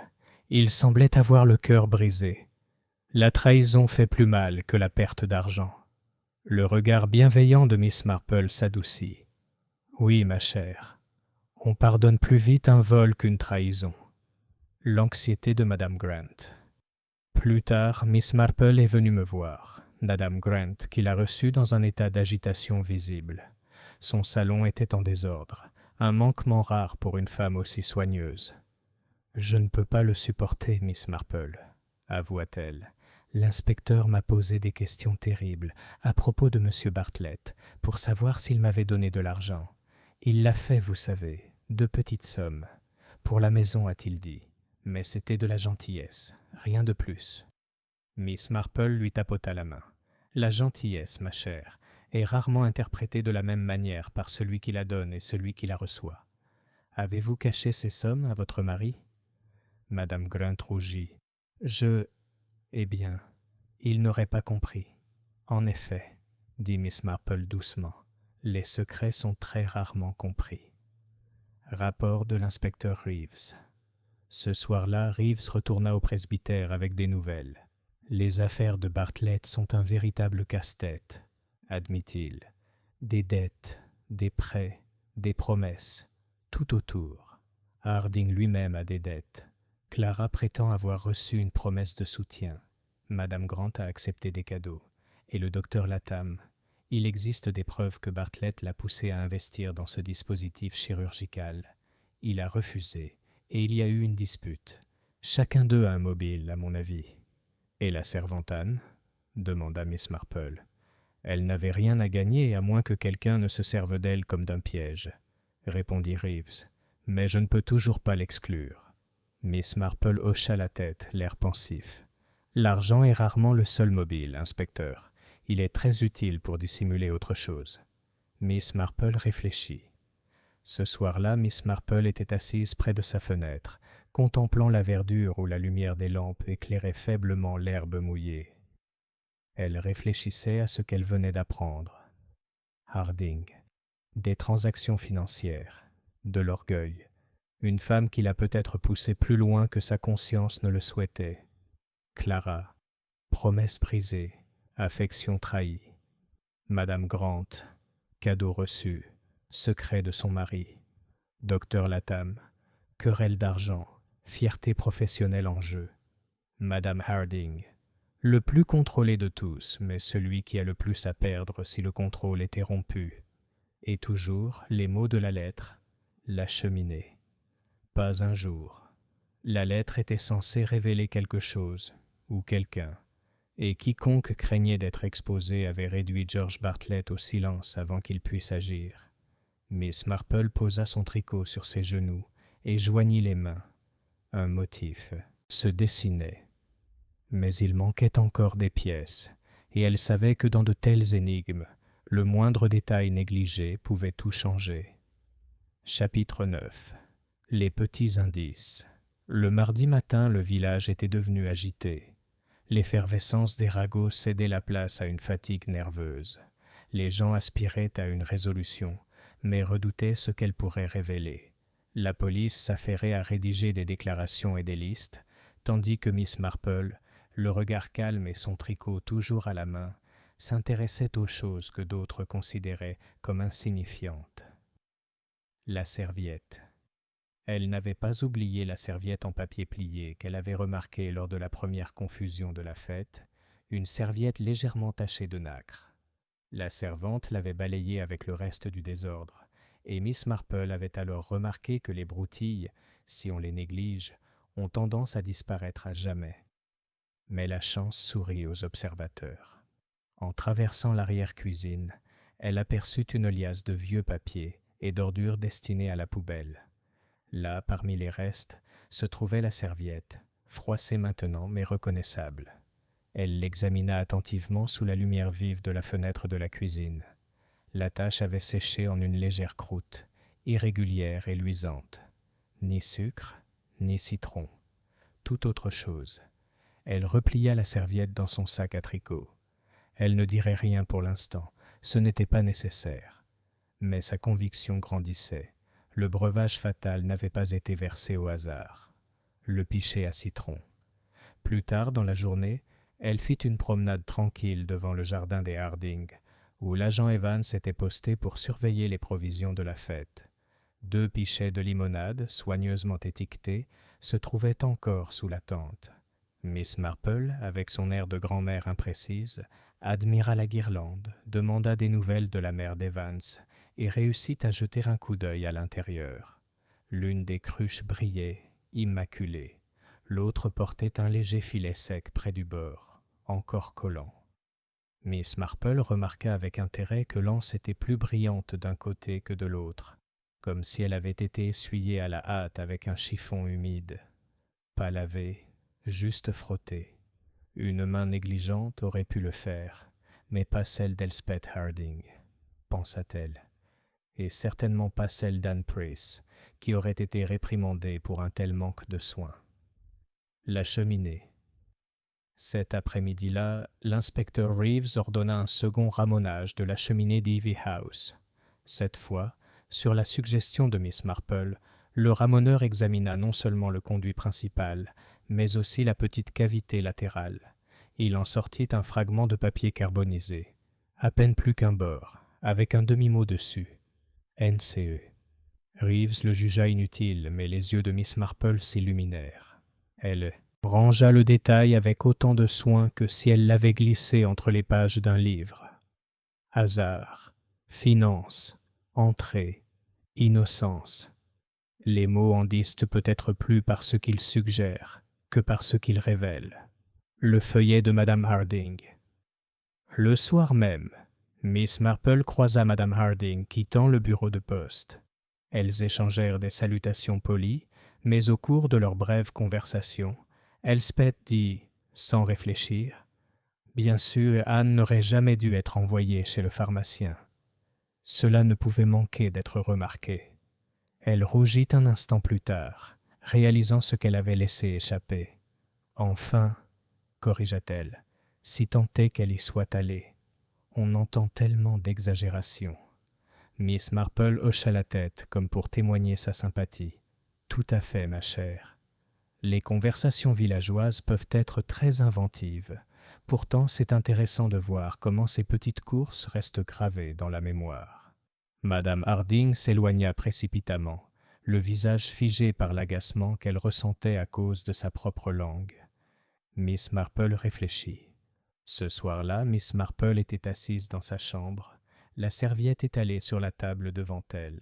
[SPEAKER 1] il semblait avoir le cœur brisé. La trahison fait plus mal que la perte d'argent. Le regard bienveillant de Miss Marple s'adoucit. Oui, ma chère, on pardonne plus vite un vol qu'une trahison. L'anxiété de Madame Grant. Plus tard, Miss Marple est venue me voir, Madame Grant, qui l'a reçue dans un état d'agitation visible. Son salon était en désordre, un manquement rare pour une femme aussi soigneuse. « Je ne peux pas le supporter, Miss Marple, » avoua-t-elle. « L'inspecteur m'a posé des questions terribles à propos de M. Bartlett pour savoir s'il m'avait donné de l'argent. Il l'a fait, vous savez, de petites sommes. Pour la maison, a-t-il dit, mais c'était de la gentillesse, rien de plus. » Miss Marple lui tapota la main. « La gentillesse, ma chère, est rarement interprétée de la même manière par celui qui la donne et celui qui la reçoit. Avez-vous caché ces sommes à votre mari ?» Madame Grant rougit. « Eh bien, il n'aurait pas compris. » « En effet, » dit Miss Marple doucement, « les secrets sont très rarement compris. » Rapport de l'inspecteur Reeves. Ce soir-là, Reeves retourna au presbytère avec des nouvelles. « Les affaires de Bartlett sont un véritable casse-tête, » admit-il. Des dettes, des prêts, des promesses, tout autour. Harding lui-même a des dettes. Clara prétend avoir reçu une promesse de soutien. Madame Grant a accepté des cadeaux. Et le docteur Latham. Il existe des preuves que Bartlett l'a poussé à investir dans ce dispositif chirurgical. Il a refusé, et il y a eu une dispute. Chacun d'eux a un mobile, à mon avis. « Et la servante Anne ?» demanda Miss Marple. « Elle n'avait rien à gagner à moins que quelqu'un ne se serve d'elle comme d'un piège, » répondit Reeves. « Mais je ne peux toujours pas l'exclure. » Miss Marple hocha la tête, l'air pensif. « L'argent est rarement le seul mobile, inspecteur. Il est très utile pour dissimuler autre chose. » Miss Marple réfléchit. Ce soir-là, Miss Marple était assise près de sa fenêtre, contemplant la verdure où la lumière des lampes éclairait faiblement l'herbe mouillée. Elle réfléchissait à ce qu'elle venait d'apprendre. Harding. Des transactions financières. De l'orgueil. Une femme qui l'a peut-être poussé plus loin que sa conscience ne le souhaitait. Clara. Promesse brisée. Affection trahie. Madame Grant. Cadeau reçu. Secret de son mari. Docteur Latham. Querelle d'argent. Fierté professionnelle en jeu. Madame Harding. Le plus contrôlé de tous, mais celui qui a le plus à perdre si le contrôle était rompu. Et toujours les mots de la lettre. La cheminée. Pas un jour. La lettre était censée révéler quelque chose, ou quelqu'un, et quiconque craignait d'être exposé avait réduit George Bartlett au silence avant qu'il puisse agir. Miss Marple posa son tricot sur ses genoux et joignit les mains. Un motif se dessinait. Mais il manquait encore des pièces, et elle savait que dans de telles énigmes, le moindre détail négligé pouvait tout changer. Chapitre 9. Les petits indices. Le mardi matin, le village était devenu agité. L'effervescence des ragots cédait la place à une fatigue nerveuse. Les gens aspiraient à une résolution, mais redoutaient ce qu'elle pourrait révéler. La police s'affairait à rédiger des déclarations et des listes, tandis que Miss Marple, le regard calme et son tricot toujours à la main, s'intéressait aux choses que d'autres considéraient comme insignifiantes. La serviette. Elle n'avait pas oublié la serviette en papier plié qu'elle avait remarquée lors de la première confusion de la fête, une serviette légèrement tachée de nacre. La servante l'avait balayée avec le reste du désordre, et Miss Marple avait alors remarqué que les broutilles, si on les néglige, ont tendance à disparaître à jamais. Mais la chance sourit aux observateurs. En traversant l'arrière-cuisine, elle aperçut une liasse de vieux papiers et d'ordures destinées à la poubelle. Là, parmi les restes, se trouvait la serviette, froissée maintenant mais reconnaissable. Elle l'examina attentivement sous la lumière vive de la fenêtre de la cuisine. La tache avait séché en une légère croûte, irrégulière et luisante. Ni sucre, ni citron. Tout autre chose. Elle replia la serviette dans son sac à tricot. Elle ne dirait rien pour l'instant, ce n'était pas nécessaire. Mais sa conviction grandissait. Le breuvage fatal n'avait pas été versé au hasard. Le pichet à citron. Plus tard dans la journée, elle fit une promenade tranquille devant le jardin des Harding, où l'agent Evans était posté pour surveiller les provisions de la fête. 2 pichets de limonade, soigneusement étiquetés, se trouvaient encore sous la tente. Miss Marple, avec son air de grand-mère imprécise, admira la guirlande, demanda des nouvelles de la mère d'Evans et réussit à jeter un coup d'œil à l'intérieur. L'une des cruches brillait, immaculée. L'autre portait un léger filet sec près du bord, encore collant. Miss Marple remarqua avec intérêt que l'anse était plus brillante d'un côté que de l'autre, comme si elle avait été essuyée à la hâte avec un chiffon humide. Pas lavée, juste frottée. Une main négligente aurait pu le faire, mais pas celle d'Elspeth Harding, pensa-t-elle, et certainement pas celle d'Anne Price, qui aurait été réprimandée pour un tel manque de soin. La cheminée. Cet après-midi-là, l'inspecteur Reeves ordonna un second ramonage de la cheminée d'Ivy House. Cette fois, sur la suggestion de Miss Marple, le ramoneur examina non seulement le conduit principal, mais aussi la petite cavité latérale. Il en sortit un fragment de papier carbonisé, à peine plus qu'un bord, avec un demi-mot dessus. NCE. Reeves le jugea inutile, mais les yeux de Miss Marple s'illuminèrent. Elle rangea le détail avec autant de soin que si elle l'avait glissé entre les pages d'un livre. Hasard, finance, entrée, innocence. Les mots en disent peut-être plus par ce qu'ils suggèrent que par ce qu'ils révèlent. Le feuillet de Madame Harding. Le soir même, Miss Marple croisa Madame Harding quittant le bureau de poste. Elles échangèrent des salutations polies, mais au cours de leur brève conversation, Elspeth dit, sans réfléchir, « Bien sûr, Anne n'aurait jamais dû être envoyée chez le pharmacien. » Cela ne pouvait manquer d'être remarqué. Elle rougit un instant plus tard, réalisant ce qu'elle avait laissé échapper. « Enfin, corrigea-t-elle, si tant est qu'elle y soit allée. On entend tellement d'exagération. » Miss Marple hocha la tête comme pour témoigner sa sympathie. « Tout à fait, ma chère. Les conversations villageoises peuvent être très inventives. Pourtant, c'est intéressant de voir comment ces petites courses restent gravées dans la mémoire. » Madame Harding s'éloigna précipitamment, le visage figé par l'agacement qu'elle ressentait à cause de sa propre langue. Miss Marple réfléchit. Ce soir-là, Miss Marple était assise dans sa chambre, la serviette étalée sur la table devant elle.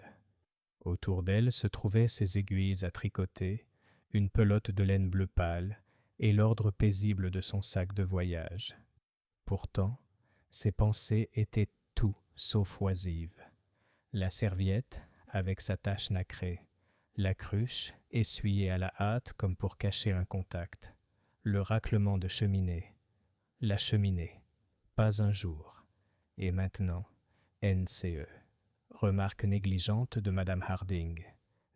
[SPEAKER 1] Autour d'elle se trouvaient ses aiguilles à tricoter, une pelote de laine bleu pâle et l'ordre paisible de son sac de voyage. Pourtant, ses pensées étaient tout sauf oisives. La serviette, avec sa tache nacrée, la cruche, essuyée à la hâte comme pour cacher un contact, le raclement de cheminée, la cheminée, pas un jour, et maintenant, NCE. Remarque négligente de Madame Harding.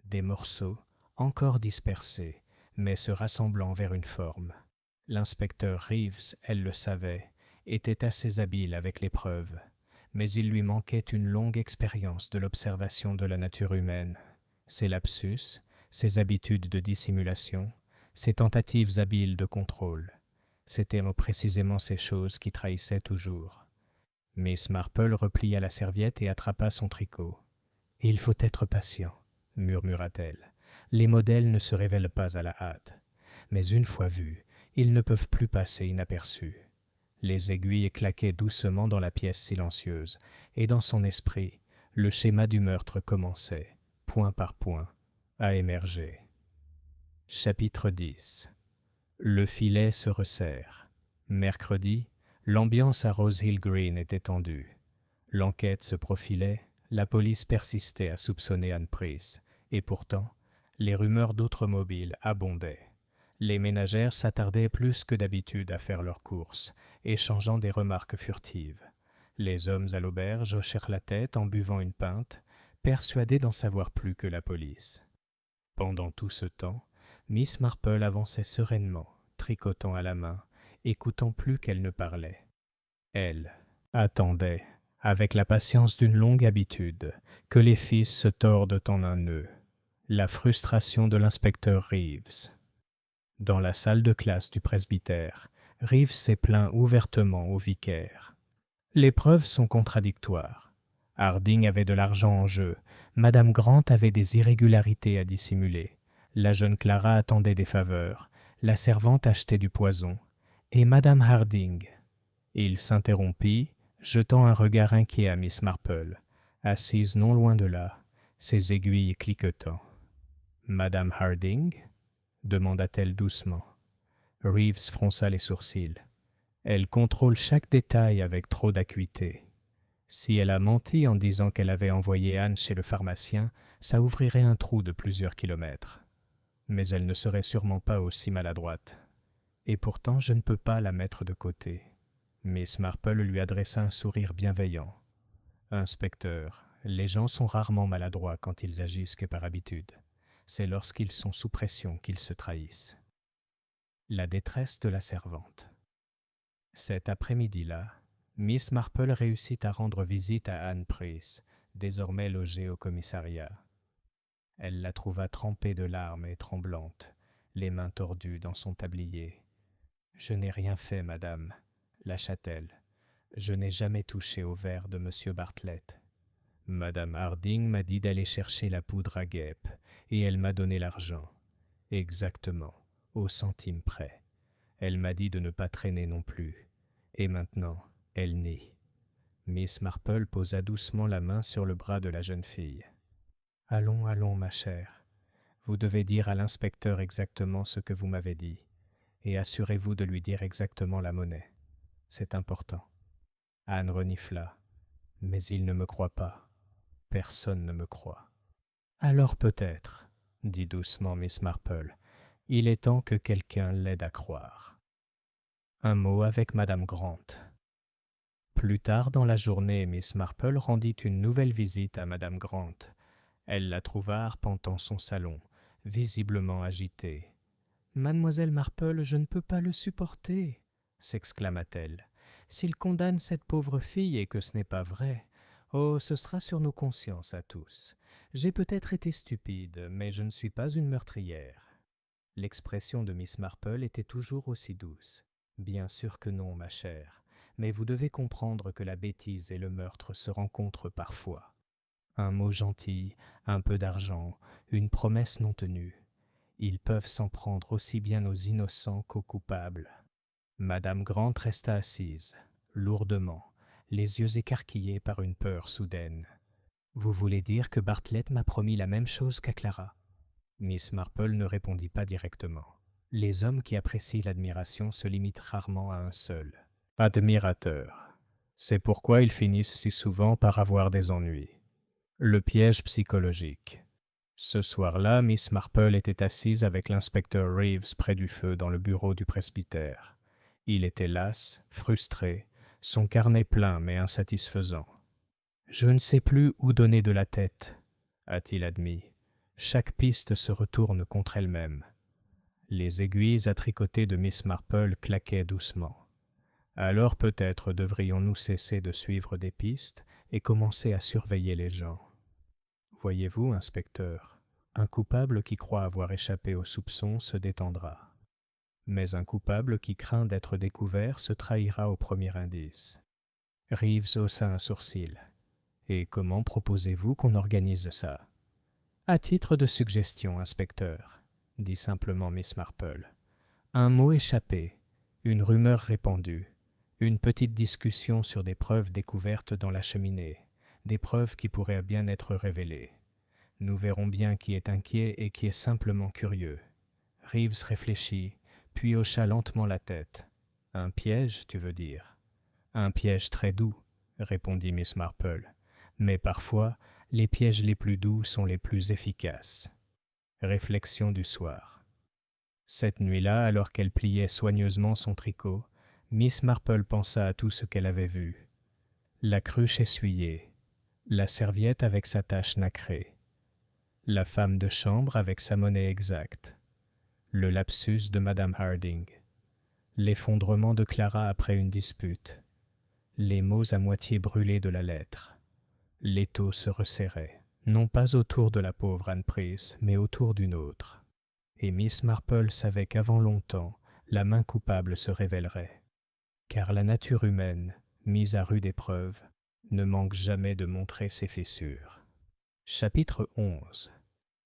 [SPEAKER 1] Des morceaux, encore dispersés, mais se rassemblant vers une forme. L'inspecteur Reeves, elle le savait, était assez habile avec les preuves, mais il lui manquait une longue expérience de l'observation de la nature humaine. Ses lapsus, ses habitudes de dissimulation, ses tentatives habiles de contrôle. C'étaient précisément ces choses qui trahissaient toujours. Miss Marple replia la serviette et attrapa son tricot. « Il faut être patient, » murmura-t-elle. « Les modèles ne se révèlent pas à la hâte, mais une fois vus, ils ne peuvent plus passer inaperçus. » Les aiguilles claquaient doucement dans la pièce silencieuse, et dans son esprit, le schéma du meurtre commençait, point par point, à émerger. Chapitre 10. Le filet se resserre. Mercredi, l'ambiance à Rose Hill Green était tendue. L'enquête se profilait, la police persistait à soupçonner Anne Pryce, et pourtant, les rumeurs d'autres mobiles abondaient. Les ménagères s'attardaient plus que d'habitude à faire leurs courses, échangeant des remarques furtives. Les hommes à l'auberge hochèrent la tête en buvant une pinte, persuadés d'en savoir plus que la police. Pendant tout ce temps, Miss Marple avançait sereinement, tricotant à la main, écoutant plus qu'elle ne parlait. Elle attendait, avec la patience d'une longue habitude, que les fils se tordent en un nœud. La frustration de l'inspecteur Reeves. Dans la salle de classe du presbytère, Reeves s'est plaint ouvertement au vicaire. Les preuves sont contradictoires. Harding avait de l'argent en jeu, Madame Grant avait des irrégularités à dissimuler, la jeune Clara attendait des faveurs, la servante achetait du poison, et Madame Harding. Il s'interrompit, jetant un regard inquiet à Miss Marple, assise non loin de là, ses aiguilles cliquetant. « Madame Harding ?» demanda-t-elle doucement. Reeves fronça les sourcils. Elle contrôle chaque détail avec trop d'acuité. Si elle a menti en disant qu'elle avait envoyé Anne chez le pharmacien, ça ouvrirait un trou de plusieurs kilomètres. Mais elle ne serait sûrement pas aussi maladroite. Et pourtant, je ne peux pas la mettre de côté. Miss Marple lui adressa un sourire bienveillant. « Inspecteur, les gens sont rarement maladroits quand ils agissent que par habitude. C'est lorsqu'ils sont sous pression qu'ils se trahissent. » La détresse de la servante. Cet après-midi-là, Miss Marple réussit à rendre visite à Anne Pryce, désormais logée au commissariat. Elle la trouva trempée de larmes et tremblante, les mains tordues dans son tablier. « Je n'ai rien fait, madame, » lâcha-t-elle. « Je n'ai jamais touché au verre de M. Bartlett. Madame Harding m'a dit d'aller chercher la poudre à guêpes, et elle m'a donné l'argent. Exactement, au centime près. Elle m'a dit de ne pas traîner non plus. Et maintenant, elle nie. » Miss Marple posa doucement la main sur le bras de la jeune fille. « Allons, allons, ma chère. Vous devez dire à l'inspecteur exactement ce que vous m'avez dit, et assurez-vous de lui dire exactement la monnaie. C'est important. » Anne renifla. « Mais il ne me croit pas. Personne ne me croit. »« Alors peut-être, » dit doucement Miss Marple, « il est temps que quelqu'un l'aide à croire. » Un mot avec Madame Grant. Plus tard dans la journée, Miss Marple rendit une nouvelle visite à Madame Grant. Elle la trouva arpentant son salon, visiblement agitée. « Mademoiselle Marple, je ne peux pas le supporter, » s'exclama-t-elle. « S'il condamne cette pauvre fille et que ce n'est pas vrai, oh, ce sera sur nos consciences à tous. J'ai peut-être été stupide, mais je ne suis pas une meurtrière. » L'expression de Miss Marple était toujours aussi douce. « Bien sûr que non, ma chère, mais vous devez comprendre que la bêtise et le meurtre se rencontrent parfois. Un mot gentil, un peu d'argent, une promesse non tenue. Ils peuvent s'en prendre aussi bien aux innocents qu'aux coupables. » Madame Grant resta assise, lourdement, les yeux écarquillés par une peur soudaine. « Vous voulez dire que Bartlett m'a promis la même chose qu'à Clara ?» Miss Marple ne répondit pas directement. Les hommes qui apprécient l'admiration se limitent rarement à un seul. Admirateur. C'est pourquoi ils finissent si souvent par avoir des ennuis. Le piège psychologique. Ce soir-là, Miss Marple était assise avec l'inspecteur Reeves près du feu dans le bureau du presbytère. Il était las, frustré, son carnet plein mais insatisfaisant. « Je ne sais plus où donner de la tête », a-t-il admis. Chaque piste se retourne contre elle-même. Les aiguilles à tricoter de Miss Marple claquaient doucement. Alors peut-être devrions-nous cesser de suivre des pistes et commencer à surveiller les gens. Voyez-vous, inspecteur, un coupable qui croit avoir échappé aux soupçons se détendra. Mais un coupable qui craint d'être découvert se trahira au premier indice. Reeves haussa un sourcil. Et comment proposez-vous qu'on organise ça? À titre de suggestion, inspecteur, dit simplement Miss Marple. Un mot échappé, une rumeur répandue, une petite discussion sur des preuves découvertes dans la cheminée, des preuves qui pourraient bien être révélées. Nous verrons bien qui est inquiet et qui est simplement curieux. Reeves réfléchit, puis hocha lentement la tête. Un piège, tu veux dire? Un piège très doux, répondit Miss Marple. Mais parfois, les pièges les plus doux sont les plus efficaces. Réflexion du soir. Cette nuit-là, alors qu'elle pliait soigneusement son tricot, Miss Marple pensa à tout ce qu'elle avait vu. La cruche essuyée, la serviette avec sa tache nacrée, la femme de chambre avec sa monnaie exacte, le lapsus de Madame Harding, l'effondrement de Clara après une dispute, les mots à moitié brûlés de la lettre. L'étau se resserrait, non pas autour de la pauvre Anne Pryce, mais autour d'une autre. Et Miss Marple savait qu'avant longtemps, la main coupable se révélerait. Car la nature humaine, mise à rude épreuve, ne manque jamais de montrer ses fissures. Chapitre 11.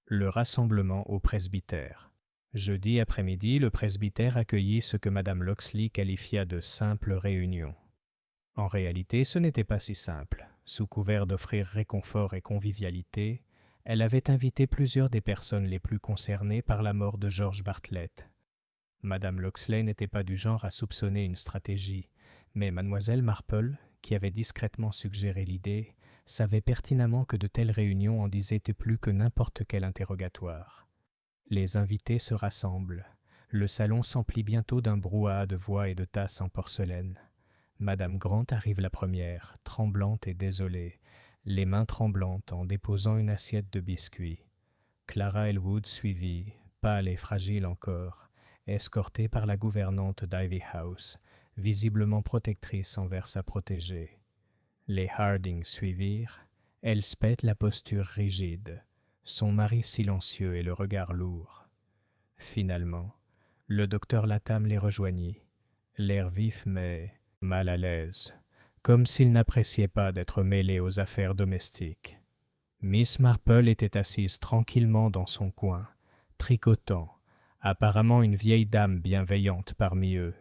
[SPEAKER 1] Le rassemblement au presbytère. Jeudi après-midi, le presbytère accueillit ce que Madame Locksley qualifia de simple réunion. En réalité, ce n'était pas si simple. Sous couvert d'offrir réconfort et convivialité, elle avait invité plusieurs des personnes les plus concernées par la mort de George Bartlett. Madame Locksley n'était pas du genre à soupçonner une stratégie, mais Mademoiselle Marple, qui avait discrètement suggéré l'idée, savait pertinemment que de telles réunions en disaient plus que n'importe quel interrogatoire. Les invités se rassemblent. Le salon s'emplit bientôt d'un brouhaha de voix et de tasses en porcelaine. Madame Grant arrive la première, tremblante et désolée, les mains tremblantes en déposant une assiette de biscuits. Clara Elwood suivit, pâle et fragile encore, escortée par la gouvernante d'Ivy House, visiblement protectrice envers sa protégée. Les Harding suivirent, Elspeth la posture rigide, son mari silencieux et le regard lourd. Finalement, le docteur Latham les rejoignit, l'air vif mais mal à l'aise, comme s'il n'appréciait pas d'être mêlé aux affaires domestiques. Miss Marple était assise tranquillement dans son coin, tricotant, apparemment une vieille dame bienveillante parmi eux.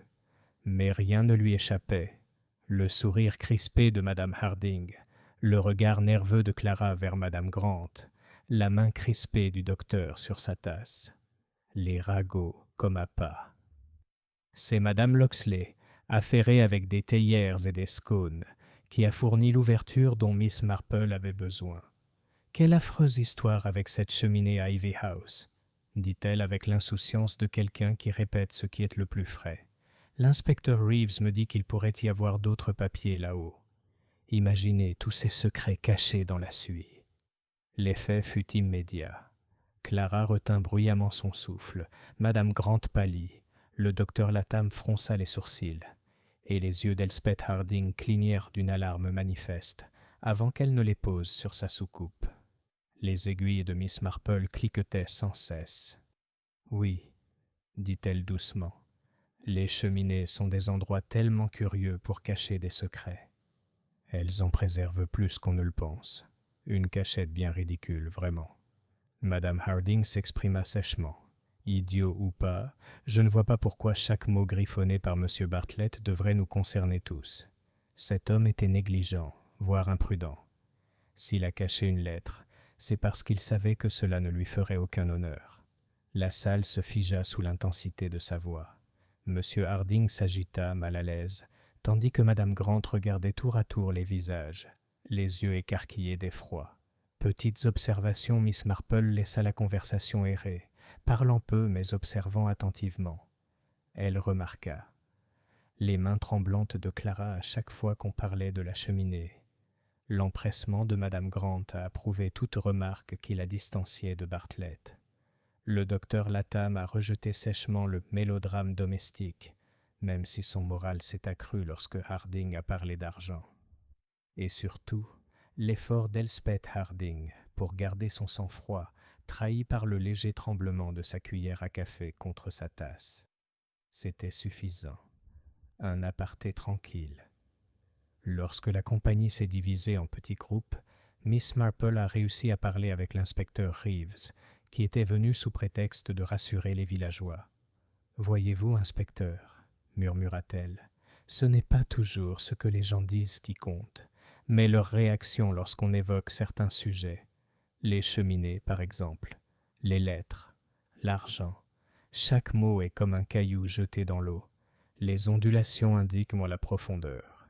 [SPEAKER 1] Mais rien ne lui échappait. Le sourire crispé de Madame Harding, le regard nerveux de Clara vers Madame Grant, la main crispée du docteur sur sa tasse. Les ragots comme à pas. C'est Madame Locksley, affairée avec des théières et des scones, qui a fourni l'ouverture dont Miss Marple avait besoin. Quelle affreuse histoire avec cette cheminée à Ivy House, dit-elle avec l'insouciance de quelqu'un qui répète ce qui est le plus frais. L'inspecteur Reeves me dit qu'il pourrait y avoir d'autres papiers là-haut. Imaginez tous ces secrets cachés dans la suie. L'effet fut immédiat. Clara retint bruyamment son souffle, Madame Grant pâlit, le docteur Latham fronça les sourcils, et les yeux d'Elspeth Harding clignèrent d'une alarme manifeste, avant qu'elle ne les pose sur sa soucoupe. Les aiguilles de Miss Marple cliquetaient sans cesse. « Oui, dit-elle doucement, les cheminées sont des endroits tellement curieux pour cacher des secrets. Elles en préservent plus qu'on ne le pense. Une cachette bien ridicule, vraiment. » Madame Harding s'exprima sèchement. Idiot ou pas, je ne vois pas pourquoi chaque mot griffonné par M. Bartlett devrait nous concerner tous. Cet homme était négligent, voire imprudent. S'il a caché une lettre, c'est parce qu'il savait que cela ne lui ferait aucun honneur. La salle se figea sous l'intensité de sa voix. Monsieur Harding s'agita, mal à l'aise, tandis que madame Grant regardait tour à tour les visages, les yeux écarquillés d'effroi. Petites observations, Miss Marple laissa la conversation errer, parlant peu mais observant attentivement. Elle remarqua les mains tremblantes de Clara à chaque fois qu'on parlait de la cheminée, l'empressement de madame Grant à approuver toute remarque qui la distanciait de Bartlett. Le docteur Latham a rejeté sèchement le mélodrame domestique, même si son moral s'est accru lorsque Harding a parlé d'argent. Et surtout, l'effort d'Elspeth Harding pour garder son sang-froid, trahi par le léger tremblement de sa cuillère à café contre sa tasse. C'était suffisant. Un aparté tranquille. Lorsque la compagnie s'est divisée en petits groupes, Miss Marple a réussi à parler avec l'inspecteur Reeves, qui était venu sous prétexte de rassurer les villageois. « Voyez-vous, inspecteur, murmura-t-elle, ce n'est pas toujours ce que les gens disent qui compte, mais leur réaction lorsqu'on évoque certains sujets. Les cheminées, par exemple, les lettres, l'argent. Chaque mot est comme un caillou jeté dans l'eau. Les ondulations indiquent la profondeur. »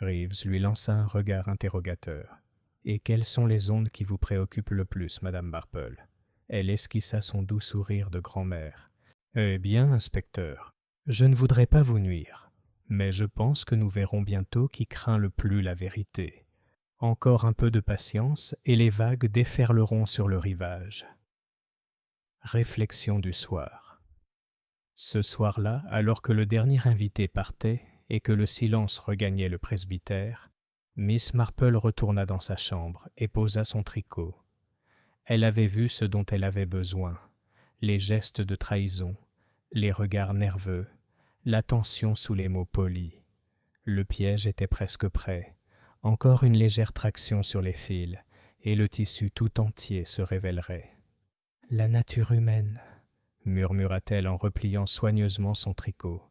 [SPEAKER 1] Reeves lui lança un regard interrogateur. « Et quelles sont les ondes qui vous préoccupent le plus, madame Marple ?» Elle esquissa son doux sourire de grand-mère. « Eh bien, inspecteur, je ne voudrais pas vous nuire, mais je pense que nous verrons bientôt qui craint le plus la vérité. Encore un peu de patience et les vagues déferleront sur le rivage. » Réflexion du soir. Ce soir-là, alors que le dernier invité partait et que le silence regagnait le presbytère, Miss Marple retourna dans sa chambre et posa son tricot. Elle avait vu ce dont elle avait besoin, les gestes de trahison, les regards nerveux, l'attention sous les mots polis. Le piège était presque prêt, encore une légère traction sur les fils, et le tissu tout entier se révélerait. « La nature humaine », murmura-t-elle en repliant soigneusement son tricot,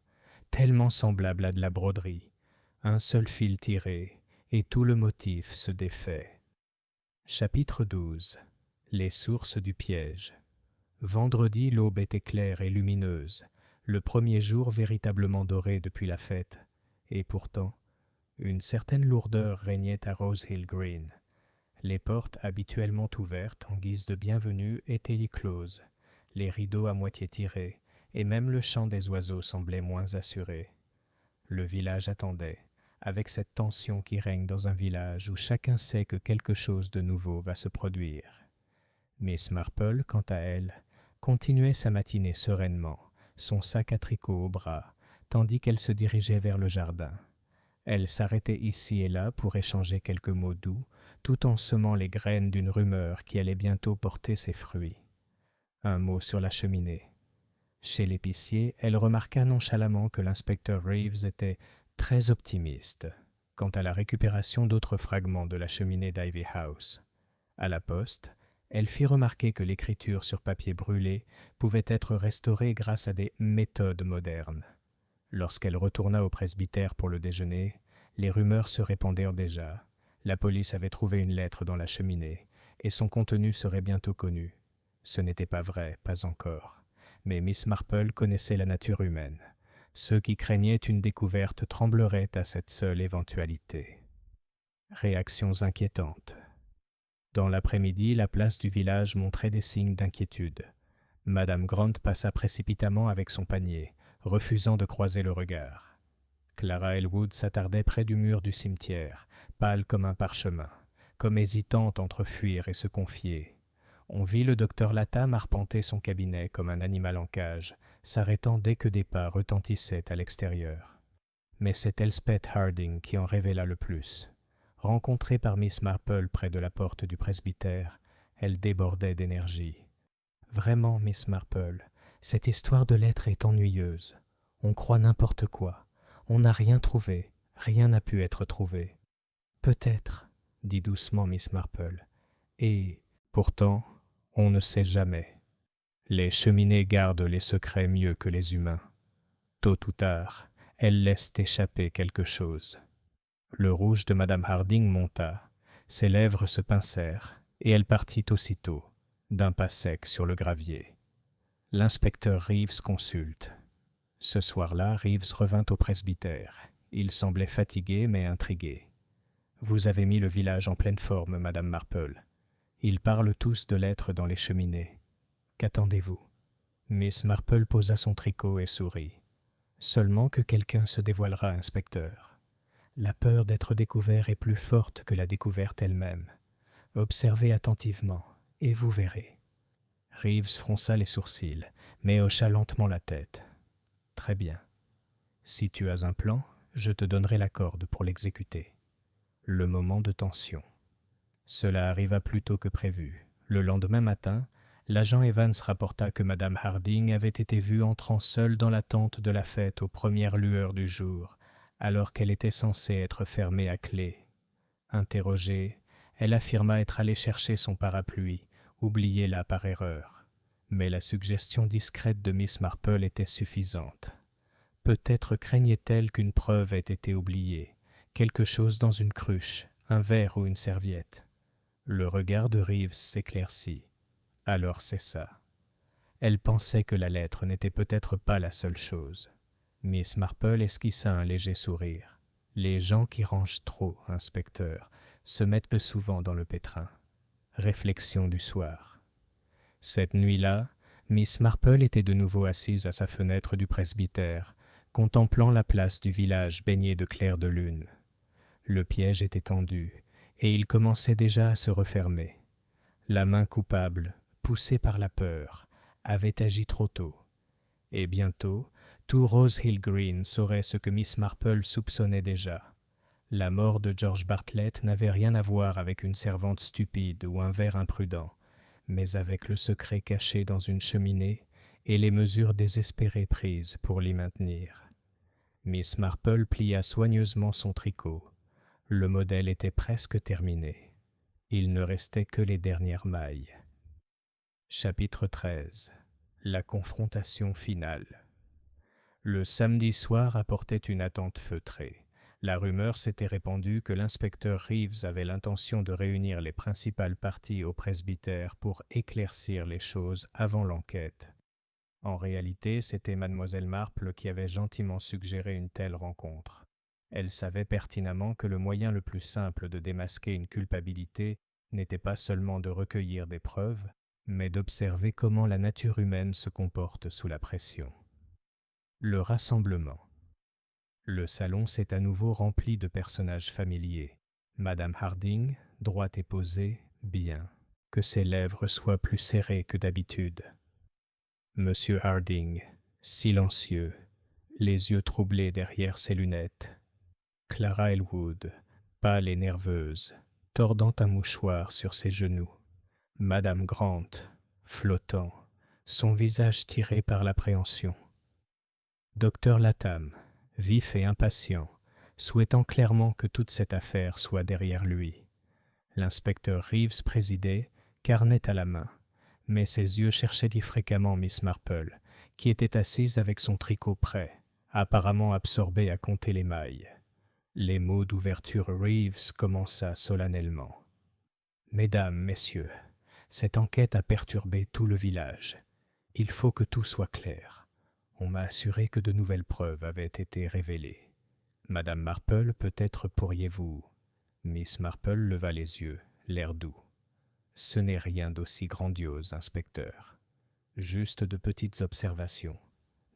[SPEAKER 1] tellement semblable à de la broderie. Un seul fil tiré, et tout le motif se défait. Chapitre 12. Les sources du piège. Vendredi, l'aube était claire et lumineuse, le premier jour véritablement doré depuis la fête, et pourtant, une certaine lourdeur régnait à Rose Hill Green. Les portes habituellement ouvertes en guise de bienvenue étaient closes, les rideaux à moitié tirés, et même le chant des oiseaux semblait moins assuré. Le village attendait, avec cette tension qui règne dans un village où chacun sait que quelque chose de nouveau va se produire. Miss Marple, quant à elle, continuait sa matinée sereinement, son sac à tricot au bras, tandis qu'elle se dirigeait vers le jardin. Elle s'arrêtait ici et là pour échanger quelques mots doux, tout en semant les graines d'une rumeur qui allait bientôt porter ses fruits. Un mot sur la cheminée. Chez l'épicier, elle remarqua nonchalamment que l'inspecteur Reeves était très optimiste quant à la récupération d'autres fragments de la cheminée d'Ivy House. À la poste, elle fit remarquer que l'écriture sur papier brûlé pouvait être restaurée grâce à des méthodes modernes. Lorsqu'elle retourna au presbytère pour le déjeuner, les rumeurs se répandirent déjà. La police avait trouvé une lettre dans la cheminée, et son contenu serait bientôt connu. Ce n'était pas vrai, pas encore. Mais Miss Marple connaissait la nature humaine. Ceux qui craignaient une découverte trembleraient à cette seule éventualité. Réactions inquiétantes. Dans l'après-midi, la place du village montrait des signes d'inquiétude. Madame Grant passa précipitamment avec son panier, refusant de croiser le regard. Clara Elwood s'attardait près du mur du cimetière, pâle comme un parchemin, comme hésitante entre fuir et se confier. On vit le docteur Latham arpenter son cabinet comme un animal en cage, s'arrêtant dès que des pas retentissaient à l'extérieur. Mais c'est Elspeth Harding qui en révéla le plus. Rencontrée par Miss Marple près de la porte du presbytère, elle débordait d'énergie. « Vraiment, Miss Marple, cette histoire de lettres est ennuyeuse. On croit n'importe quoi. On n'a rien trouvé. Rien n'a pu être trouvé. »« Peut-être, » dit doucement Miss Marple. « Et pourtant, on ne sait jamais. Les cheminées gardent les secrets mieux que les humains. Tôt ou tard, elles laissent échapper quelque chose. » Le rouge de madame Harding monta, ses lèvres se pincèrent, et elle partit aussitôt, d'un pas sec sur le gravier. L'inspecteur Reeves consulte. Ce soir-là, Reeves revint au presbytère. Il semblait fatigué mais intrigué. « Vous avez mis le village en pleine forme, Madame Marple. Ils parlent tous de l'être dans les cheminées. Qu'attendez-vous » Miss Marple posa son tricot et sourit. « Seulement que quelqu'un se dévoilera, inspecteur. La peur d'être découvert est plus forte que la découverte elle-même. Observez attentivement, et vous verrez. » Reeves fronça les sourcils, mais hocha lentement la tête. « Très bien. Si tu as un plan, je te donnerai la corde pour l'exécuter. » Le moment de tension. Cela arriva plus tôt que prévu. Le lendemain matin, l'agent Evans rapporta que Madame Harding avait été vue entrant seule dans la tente de la fête aux premières lueurs du jour, alors qu'elle était censée être fermée à clé. Interrogée, elle affirma être allée chercher son parapluie, oublié là par erreur. Mais la suggestion discrète de Miss Marple était suffisante. Peut-être craignait-elle qu'une preuve ait été oubliée, quelque chose dans une cruche, un verre ou une serviette. Le regard de Reeves s'éclaircit. Alors c'est ça. Elle pensait que la lettre n'était peut-être pas la seule chose. Miss Marple esquissa un léger sourire. Les gens qui rangent trop, inspecteur, se mettent peu souvent dans le pétrin. Réflexion du soir. Cette nuit-là, Miss Marple était de nouveau assise à sa fenêtre du presbytère, contemplant la place du village baignée de clair de lune. Le piège était tendu, et il commençait déjà à se refermer. La main coupable, poussée par la peur, avait agi trop tôt. Et bientôt, tout Rose Hill Green saurait ce que Miss Marple soupçonnait déjà. La mort de George Bartlett n'avait rien à voir avec une servante stupide ou un ver imprudent, mais avec le secret caché dans une cheminée et les mesures désespérées prises pour l'y maintenir. Miss Marple plia soigneusement son tricot. Le modèle était presque terminé. Il ne restait que les dernières mailles. Chapitre 13. La confrontation finale. Le samedi soir apportait une attente feutrée. La rumeur s'était répandue que l'inspecteur Reeves avait l'intention de réunir les principales parties au presbytère pour éclaircir les choses avant l'enquête. En réalité, c'était mademoiselle Marple qui avait gentiment suggéré une telle rencontre. Elle savait pertinemment que le moyen le plus simple de démasquer une culpabilité n'était pas seulement de recueillir des preuves, mais d'observer comment la nature humaine se comporte sous la pression. Le rassemblement. Le salon s'est à nouveau rempli de personnages familiers. Madame Harding, droite et posée, bien, que ses lèvres soient plus serrées que d'habitude. Monsieur Harding, silencieux, les yeux troublés derrière ses lunettes. Clara Elwood, pâle et nerveuse, tordant un mouchoir sur ses genoux. Madame Grant, flottant, son visage tiré par l'appréhension. Docteur Latham, vif et impatient, souhaitant clairement que toute cette affaire soit derrière lui. L'inspecteur Reeves présidait, carnet à la main, mais ses yeux cherchaient fréquemment Miss Marple, qui était assise avec son tricot prêt, apparemment absorbée à compter les mailles. Les mots d'ouverture Reeves commença solennellement. « Mesdames, messieurs, cette enquête a perturbé tout le village. Il faut que tout soit clair. On m'a assuré que de nouvelles preuves avaient été révélées. Madame Marple, peut-être pourriez-vous... » Miss Marple leva les yeux, l'air doux. « Ce n'est rien d'aussi grandiose, inspecteur. Juste de petites observations.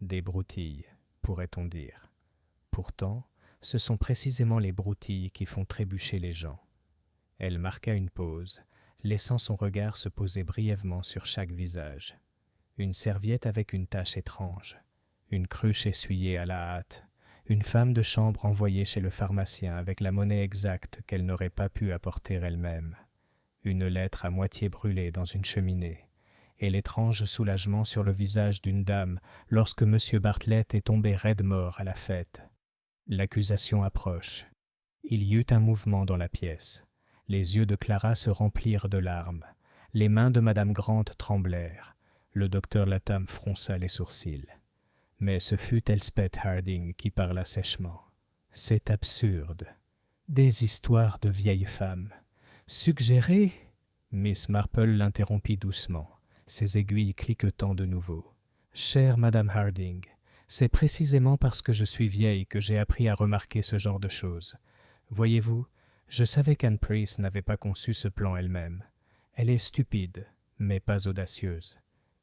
[SPEAKER 1] Des broutilles, pourrait-on dire. Pourtant, ce sont précisément les broutilles qui font trébucher les gens. » Elle marqua une pause, laissant son regard se poser brièvement sur chaque visage. Une serviette avec une tache étrange, une cruche essuyée à la hâte, une femme de chambre envoyée chez le pharmacien avec la monnaie exacte qu'elle n'aurait pas pu apporter elle-même, une lettre à moitié brûlée dans une cheminée, et l'étrange soulagement sur le visage d'une dame lorsque M. Bartlett est tombé raide mort à la fête. L'accusation approche. Il y eut un mouvement dans la pièce. Les yeux de Clara se remplirent de larmes. Les mains de Madame Grant tremblèrent. Le docteur Latham fronça les sourcils. Mais ce fut Elspeth Harding qui parla sèchement. « C'est absurde. Des histoires de vieilles femmes. Suggérer ?» Miss Marple l'interrompit doucement, ses aiguilles cliquetant de nouveau. Chère Madame Harding, c'est précisément parce que je suis vieille que j'ai appris à remarquer ce genre de choses. Voyez-vous, je savais qu'Anne Price n'avait pas conçu ce plan elle-même. Elle est stupide, mais pas audacieuse.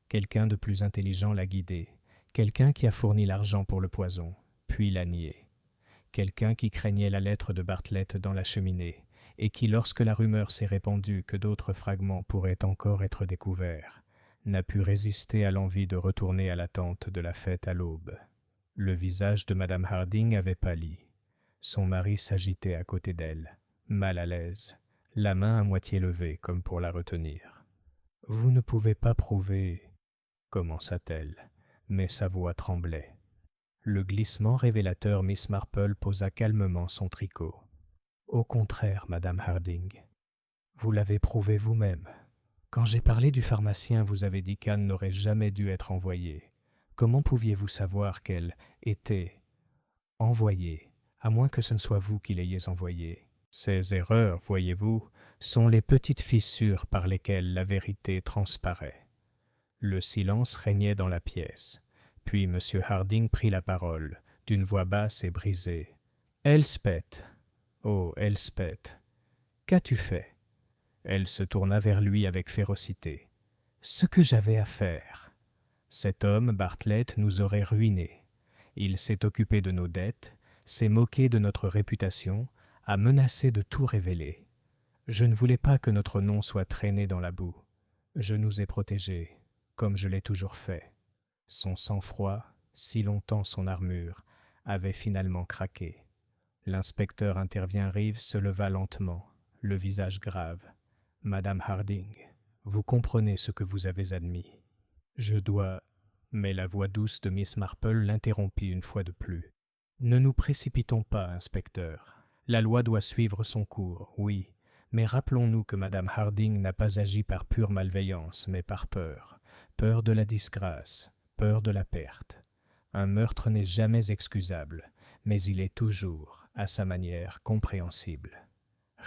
[SPEAKER 1] Quelqu'un de plus intelligent l'a guidée, quelqu'un qui a fourni l'argent pour le poison, puis l'a nié. Quelqu'un qui craignait la lettre de Bartlett dans la cheminée, et qui, lorsque la rumeur s'est répandue que d'autres fragments pourraient encore être découverts, n'a pu résister à l'envie de retourner à l'attente de la fête à l'aube. Le visage de Madame Harding avait pâli. Son mari s'agitait à côté d'elle, mal à l'aise, la main à moitié levée comme pour la retenir. « Vous ne pouvez pas prouver… » commença-t-elle, mais sa voix tremblait. Le glissement révélateur Miss Marple posa calmement son tricot. « Au contraire, Madame Harding, vous l'avez prouvé vous-même. Quand j'ai parlé du pharmacien, vous avez dit qu'Anne n'aurait jamais dû être envoyée. Comment pouviez-vous savoir qu'elle était envoyée, à moins que ce ne soit vous qui l'ayez envoyée? Ces erreurs, voyez-vous, sont les petites fissures par lesquelles la vérité transparaît. » Le silence régnait dans la pièce. Puis M. Harding prit la parole, d'une voix basse et brisée. « Elspeth, oh Elspeth, qu'as-tu fait ?» Elle se tourna vers lui avec férocité. « Ce que j'avais à faire. Cet homme, Bartlett, nous aurait ruinés. Il s'est occupé de nos dettes, s'est moqué de notre réputation, a menacé de tout révéler. Je ne voulais pas que notre nom soit traîné dans la boue. Je nous ai protégés, comme je l'ai toujours fait. » Son sang-froid, si longtemps son armure, avait finalement craqué. L'inspecteur Intervient-Reeves se leva lentement, le visage grave. « Madame Harding, vous comprenez ce que vous avez admis. Je dois… » Mais la voix douce de Miss Marple l'interrompit une fois de plus. « Ne nous précipitons pas, inspecteur. La loi doit suivre son cours, oui, mais rappelons-nous que Madame Harding n'a pas agi par pure malveillance, mais par peur. Peur de la disgrâce, peur de la perte. Un meurtre n'est jamais excusable, mais il est toujours, à sa manière, compréhensible. »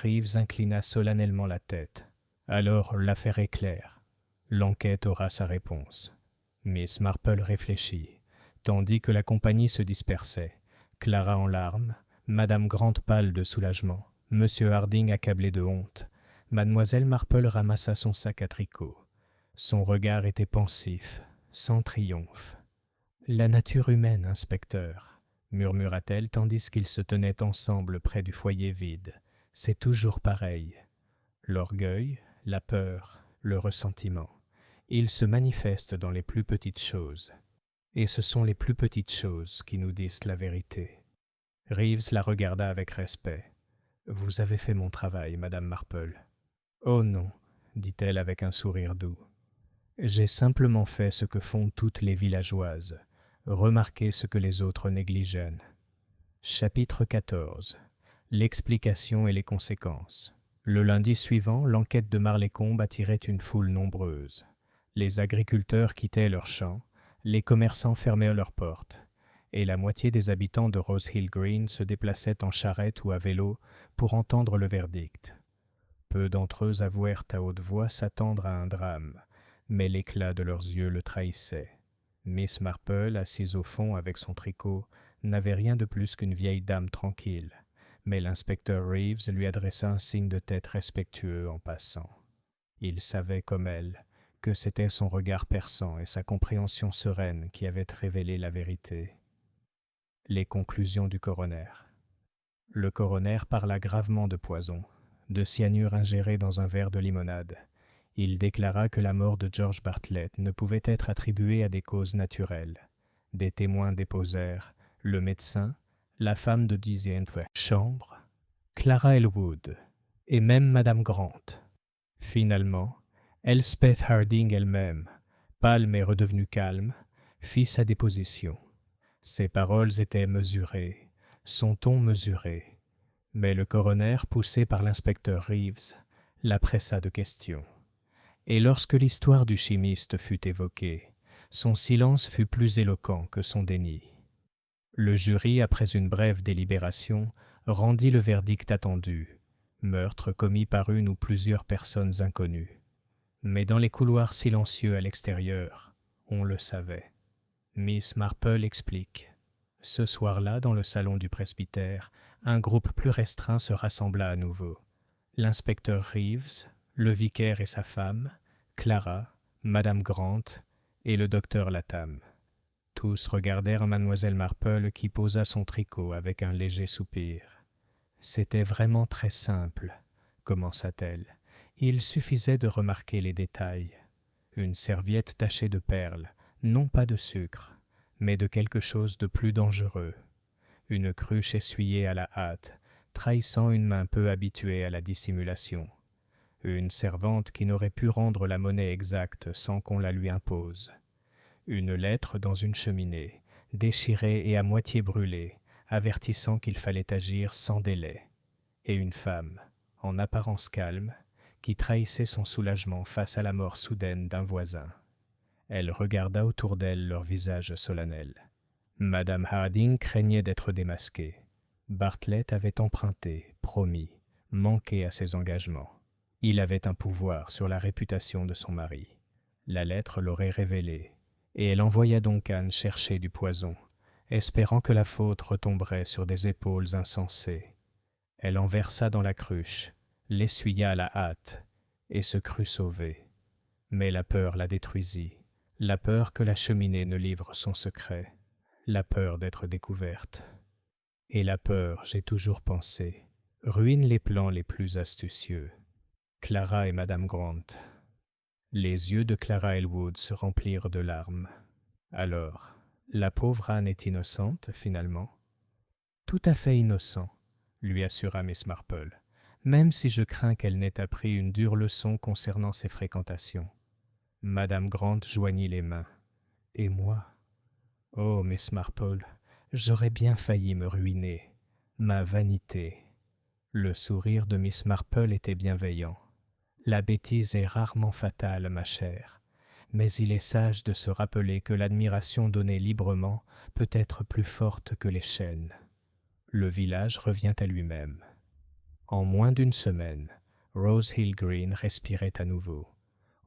[SPEAKER 1] Reeves inclina solennellement la tête. « Alors l'affaire est claire. L'enquête aura sa réponse. » Miss Marple réfléchit, tandis que la compagnie se dispersait. Clara en larmes, Madame Grant pâle de soulagement, Monsieur Harding accablé de honte. Mademoiselle Marple ramassa son sac à tricot. Son regard était pensif, sans triomphe. « La nature humaine, inspecteur, » murmura-t-elle tandis qu'ils se tenaient ensemble près du foyer vide. « C'est toujours pareil. L'orgueil, la peur, le ressentiment. Ils se manifestent dans les plus petites choses. Et ce sont les plus petites choses qui nous disent la vérité. » Reeves la regarda avec respect. « Vous avez fait mon travail, Madame Marple. »« Oh non, » dit-elle avec un sourire doux. « J'ai simplement fait ce que font toutes les villageoises, remarquer ce que les autres négligent. » Chapitre 14. L'explication et les conséquences. Le lundi suivant, l'enquête de Marleycombe attirait une foule nombreuse. Les agriculteurs quittaient leurs champs, les commerçants fermaient leurs portes, et la moitié des habitants de Rose Hill Green se déplaçaient en charrette ou à vélo pour entendre le verdict. Peu d'entre eux avouèrent à haute voix s'attendre à un drame, mais l'éclat de leurs yeux le trahissait. Miss Marple, assise au fond avec son tricot, n'avait rien de plus qu'une vieille dame tranquille, mais l'inspecteur Reeves lui adressa un signe de tête respectueux en passant. Il savait, comme elle, que c'était son regard perçant et sa compréhension sereine qui avaient révélé la vérité. Les conclusions du coroner. Le coroner parla gravement de poison, de cyanure ingéré dans un verre de limonade. Il déclara que la mort de George Bartlett ne pouvait être attribuée à des causes naturelles. Des témoins déposèrent le médecin, la femme de 10e chambre, Clara Elwood, et même Madame Grant. Finalement, Elspeth Harding elle-même, pâle mais redevenue calme, fit sa déposition. Ses paroles étaient mesurées, son ton mesuré, mais le coroner, poussé par l'inspecteur Reeves, la pressa de questions. Et lorsque l'histoire du chimiste fut évoquée, son silence fut plus éloquent que son déni. Le jury, après une brève délibération, rendit le verdict attendu, meurtre commis par une ou plusieurs personnes inconnues. Mais dans les couloirs silencieux à l'extérieur, on le savait. Miss Marple explique. Ce soir-là, dans le salon du presbytère, un groupe plus restreint se rassembla à nouveau. L'inspecteur Reeves, le vicaire et sa femme, Clara, Madame Grant et le docteur Latham. Tous regardèrent mademoiselle Marple qui posa son tricot avec un léger soupir. « C'était vraiment très simple, » commença-t-elle. « Il suffisait de remarquer les détails. Une serviette tachée de perles, non pas de sucre, mais de quelque chose de plus dangereux. Une cruche essuyée à la hâte, trahissant une main peu habituée à la dissimulation. Une servante qui n'aurait pu rendre la monnaie exacte sans qu'on la lui impose. Une lettre dans une cheminée, déchirée et à moitié brûlée, avertissant qu'il fallait agir sans délai. Et une femme, en apparence calme, qui trahissait son soulagement face à la mort soudaine d'un voisin. Elle regarda autour d'elle leurs visages solennels. Madame Harding craignait d'être démasquée. Bartlett avait emprunté, promis, manqué à ses engagements. Il avait un pouvoir sur la réputation de son mari. La lettre l'aurait révélé, et elle envoya donc Anne chercher du poison, espérant que la faute retomberait sur des épaules insensées. Elle en versa dans la cruche, l'essuya à la hâte, et se crut sauvée. Mais la peur la détruisit, la peur que la cheminée ne livre son secret, la peur d'être découverte. Et la peur, j'ai toujours pensé, ruine les plans les plus astucieux. Clara et Madame Grant. Les yeux de Clara Elwood se remplirent de larmes. Alors, la pauvre Anne est innocente, finalement? Tout à fait innocent, lui assura Miss Marple, même si je crains qu'elle n'ait appris une dure leçon concernant ses fréquentations. Madame Grant joignit les mains. Et moi? Oh, Miss Marple, j'aurais bien failli me ruiner. Ma vanité. Le sourire de Miss Marple était bienveillant. La bêtise est rarement fatale, ma chère, mais il est sage de se rappeler que l'admiration donnée librement peut être plus forte que les chaînes. Le village revient à lui-même. En moins d'une semaine, Rose Hill Green respirait à nouveau.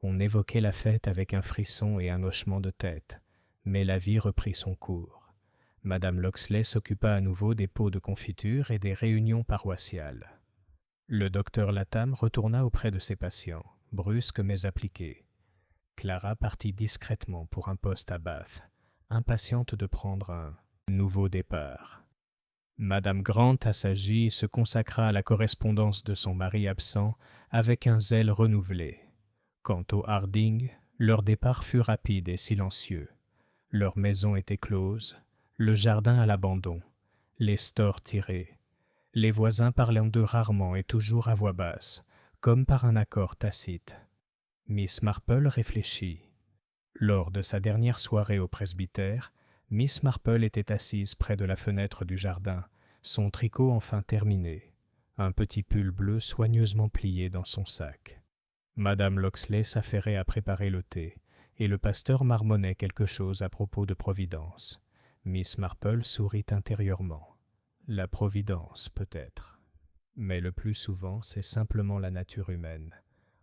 [SPEAKER 1] On évoquait la fête avec un frisson et un hochement de tête, mais la vie reprit son cours. Madame Loxley s'occupa à nouveau des pots de confiture et des réunions paroissiales. Le docteur Latham retourna auprès de ses patients, brusque mais appliqué. Clara partit discrètement pour un poste à Bath, impatiente de prendre un nouveau départ. Madame Grant assagit se consacra à la correspondance de son mari absent avec un zèle renouvelé. Quant aux Harding, leur départ fut rapide et silencieux. Leur maison était close, le jardin à l'abandon, les stores tirés. Les voisins parlant d'eux rarement et toujours à voix basse, comme par un accord tacite. Miss Marple réfléchit. Lors de sa dernière soirée au presbytère, Miss Marple était assise près de la fenêtre du jardin, son tricot enfin terminé, un petit pull bleu soigneusement plié dans son sac. Madame Loxley s'affairait à préparer le thé, et le pasteur marmonnait quelque chose à propos de Providence. Miss Marple sourit intérieurement. La Providence, peut-être. Mais le plus souvent, c'est simplement la nature humaine.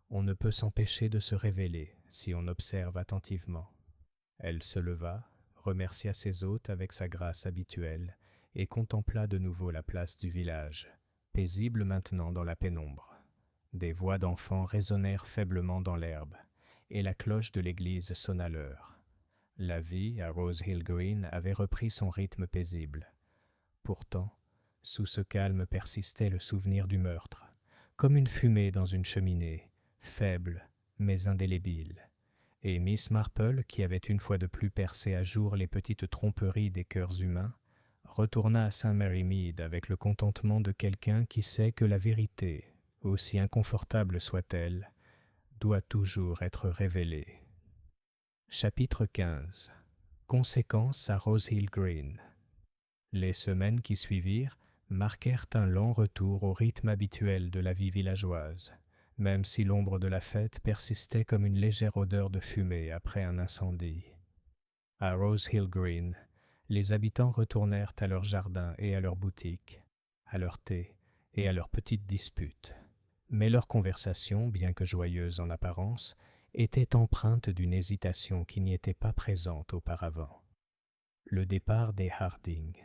[SPEAKER 1] On ne peut s'empêcher de se révéler si on observe attentivement. Elle se leva, remercia ses hôtes avec sa grâce habituelle et contempla de nouveau la place du village, paisible maintenant dans la pénombre. Des voix d'enfants résonnèrent faiblement dans l'herbe, et la cloche de l'église sonna l'heure. La vie, à Rose Hill Green, avait repris son rythme paisible. Pourtant, sous ce calme persistait le souvenir du meurtre, comme une fumée dans une cheminée, faible mais indélébile. Et Miss Marple, qui avait une fois de plus percé à jour les petites tromperies des cœurs humains, retourna à St. Mary Mead avec le contentement de quelqu'un qui sait que la vérité, aussi inconfortable soit-elle, doit toujours être révélée. Chapitre 15. Conséquences à Rose Hill Green. Les semaines qui suivirent marquèrent un lent retour au rythme habituel de la vie villageoise, même si l'ombre de la fête persistait comme une légère odeur de fumée après un incendie. À Rose Hill Green, les habitants retournèrent à leur jardin et à leurs boutiques, à leur thé et à leurs petites disputes. Mais leur conversation, bien que joyeuse en apparence, était empreinte d'une hésitation qui n'y était pas présente auparavant. Le départ des Harding.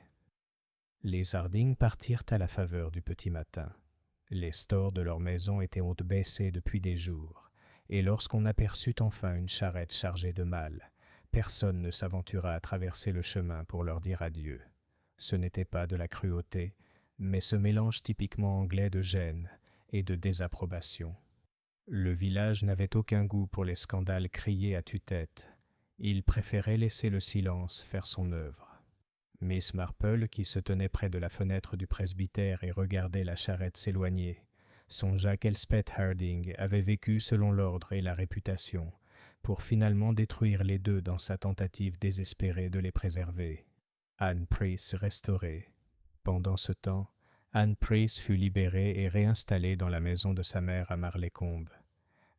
[SPEAKER 1] Les Harding partirent à la faveur du petit matin. Les stores de leur maison étaient haute baissés depuis des jours, et lorsqu'on aperçut enfin une charrette chargée de malles, personne ne s'aventura à traverser le chemin pour leur dire adieu. Ce n'était pas de la cruauté, mais ce mélange typiquement anglais de gêne et de désapprobation. Le village n'avait aucun goût pour les scandales criés à tue-tête. Il préférait laisser le silence faire son œuvre. Miss Marple, qui se tenait près de la fenêtre du presbytère et regardait la charrette s'éloigner, songea qu'Elspeth Harding avait vécu selon l'ordre et la réputation, pour finalement détruire les deux dans sa tentative désespérée de les préserver. Anne Price restaurée. Pendant ce temps, Anne Price fut libérée et réinstallée dans la maison de sa mère à Marlécombe.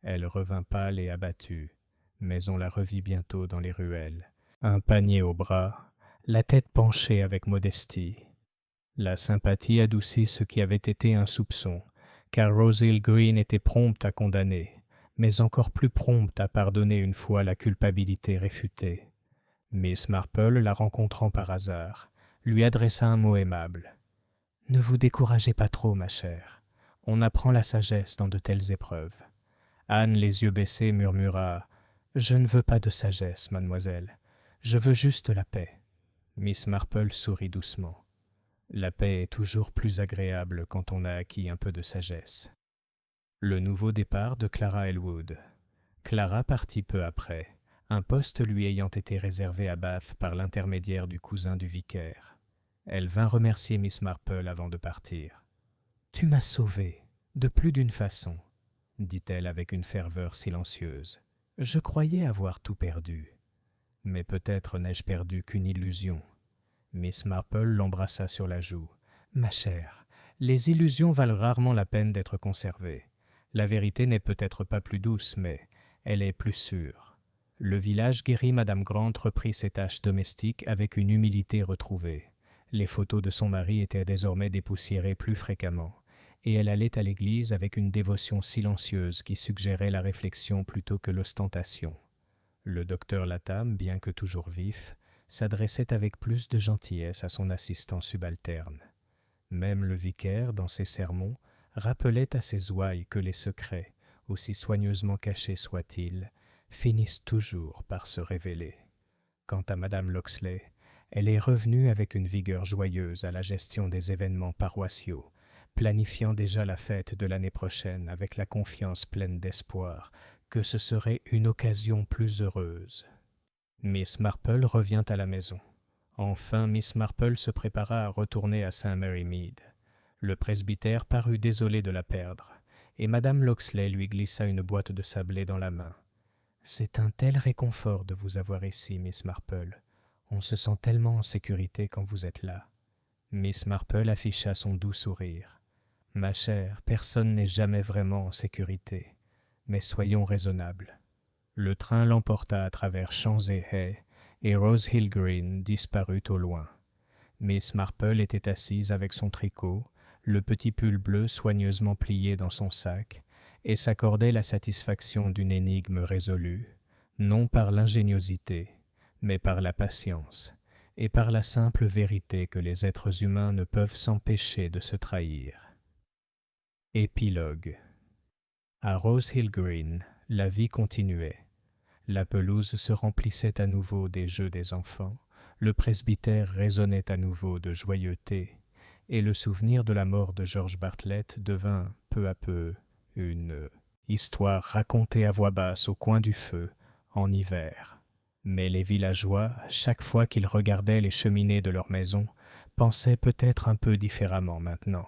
[SPEAKER 1] Elle revint pâle et abattue, mais on la revit bientôt dans les ruelles, un panier au bras, la tête penchée avec modestie. La sympathie adoucit ce qui avait été un soupçon, car Rose Hill Green était prompte à condamner, mais encore plus prompte à pardonner une fois la culpabilité réfutée. Miss Marple, la rencontrant par hasard, lui adressa un mot aimable. « Ne vous découragez pas trop, ma chère. On apprend la sagesse dans de telles épreuves. » Anne, les yeux baissés, murmura « Je ne veux pas de sagesse, mademoiselle. Je veux juste la paix. » Miss Marple sourit doucement. La paix est toujours plus agréable quand on a acquis un peu de sagesse. Le nouveau départ de Clara Elwood. Clara partit peu après, un poste lui ayant été réservé à Bath par l'intermédiaire du cousin du vicaire. Elle vint remercier Miss Marple avant de partir. « Tu m'as sauvée, de plus d'une façon, » dit-elle avec une ferveur silencieuse. « Je croyais avoir tout perdu. Mais peut-être n'ai-je perdu qu'une illusion. » Miss Marple l'embrassa sur la joue. « Ma chère, les illusions valent rarement la peine d'être conservées. La vérité n'est peut-être pas plus douce, mais elle est plus sûre. » Le village guérit, Madame Grant reprit ses tâches domestiques avec une humilité retrouvée. Les photos de son mari étaient désormais dépoussiérées plus fréquemment, et elle allait à l'église avec une dévotion silencieuse qui suggérait la réflexion plutôt que l'ostentation. Le docteur Latham, bien que toujours vif, s'adressait avec plus de gentillesse à son assistant subalterne. Même le vicaire, dans ses sermons, rappelait à ses ouailles que les secrets, aussi soigneusement cachés soient-ils, finissent toujours par se révéler. Quant à Madame Loxley, elle est revenue avec une vigueur joyeuse à la gestion des événements paroissiaux, planifiant déjà la fête de l'année prochaine avec la confiance pleine d'espoir que ce serait une occasion plus heureuse. Miss Marple revint à la maison. Enfin, Miss Marple se prépara à retourner à St. Mary Mead. Le presbytère parut désolé de la perdre, et Madame Loxley lui glissa une boîte de sablés dans la main. « C'est un tel réconfort de vous avoir ici, Miss Marple. On se sent tellement en sécurité quand vous êtes là. » Miss Marple afficha son doux sourire. « Ma chère, personne n'est jamais vraiment en sécurité, mais soyons raisonnables. » Le train l'emporta à travers champs et haies, et Rose Hill Green disparut au loin. Miss Marple était assise avec son tricot, le petit pull bleu soigneusement plié dans son sac, et s'accordait la satisfaction d'une énigme résolue, non par l'ingéniosité, mais par la patience, et par la simple vérité que les êtres humains ne peuvent s'empêcher de se trahir. Épilogue. À Rose Hill Green, la vie continuait. La pelouse se remplissait à nouveau des jeux des enfants, le presbytère résonnait à nouveau de joyeuté, et le souvenir de la mort de George Bartlett devint, peu à peu, une histoire racontée à voix basse au coin du feu, en hiver. Mais les villageois, chaque fois qu'ils regardaient les cheminées de leur maison, pensaient peut-être un peu différemment maintenant,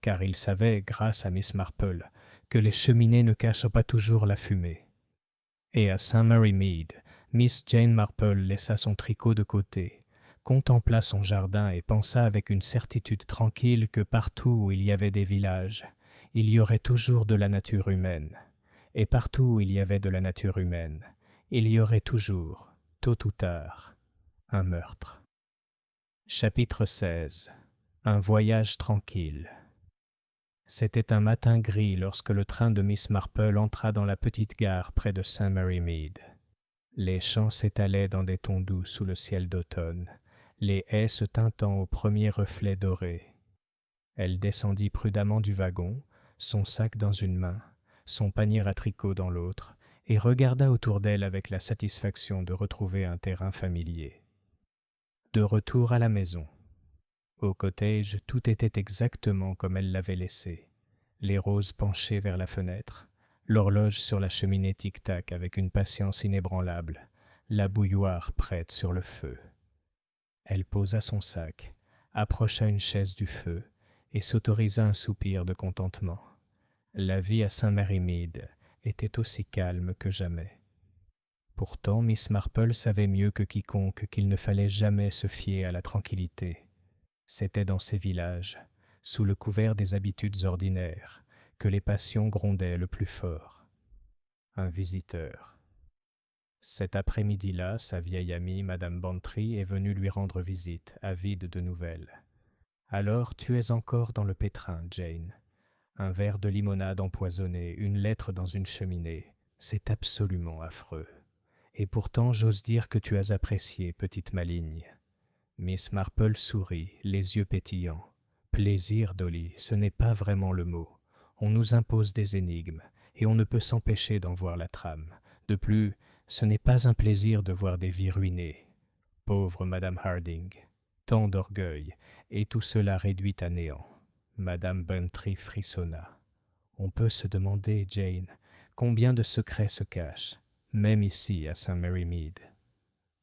[SPEAKER 1] car ils savaient, grâce à Miss Marple, que les cheminées ne cachent pas toujours la fumée. Et à St. Mary Mead, Miss Jane Marple laissa son tricot de côté, contempla son jardin et pensa avec une certitude tranquille que partout où il y avait des villages, il y aurait toujours de la nature humaine. Et partout où il y avait de la nature humaine, il y aurait toujours, tôt ou tard, un meurtre. Chapitre 16. Un voyage tranquille. C'était un matin gris lorsque le train de Miss Marple entra dans la petite gare près de St. Mary Mead. Les champs s'étalaient dans des tons doux sous le ciel d'automne, les haies se teintant aux premiers reflets dorés. Elle descendit prudemment du wagon, son sac dans une main, son panier à tricot dans l'autre, et regarda autour d'elle avec la satisfaction de retrouver un terrain familier. De retour à la maison. Au cottage, tout était exactement comme elle l'avait laissé. Les roses penchées vers la fenêtre, l'horloge sur la cheminée tic-tac avec une patience inébranlable, la bouilloire prête sur le feu. Elle posa son sac, approcha une chaise du feu et s'autorisa un soupir de contentement. La vie à Saint-Mary-Mead était aussi calme que jamais. Pourtant, Miss Marple savait mieux que quiconque qu'il ne fallait jamais se fier à la tranquillité. C'était dans ces villages, sous le couvert des habitudes ordinaires, que les passions grondaient le plus fort. Un visiteur. Cet après-midi-là, sa vieille amie, Madame Bantry, est venue lui rendre visite, avide de nouvelles. « Alors, tu es encore dans le pétrin, Jane. Un verre de limonade empoisonnée, une lettre dans une cheminée, c'est absolument affreux. Et pourtant, j'ose dire que tu as apprécié, petite maligne. » Miss Marple sourit, les yeux pétillants. « Plaisir, Dolly, ce n'est pas vraiment le mot. On nous impose des énigmes, et on ne peut s'empêcher d'en voir la trame. De plus, ce n'est pas un plaisir de voir des vies ruinées. Pauvre Madame Harding, tant d'orgueil, et tout cela réduit à néant. » Madame Bantry frissonna. « On peut se demander, Jane, combien de secrets se cachent, même ici à Saint-Mary-Mead. »«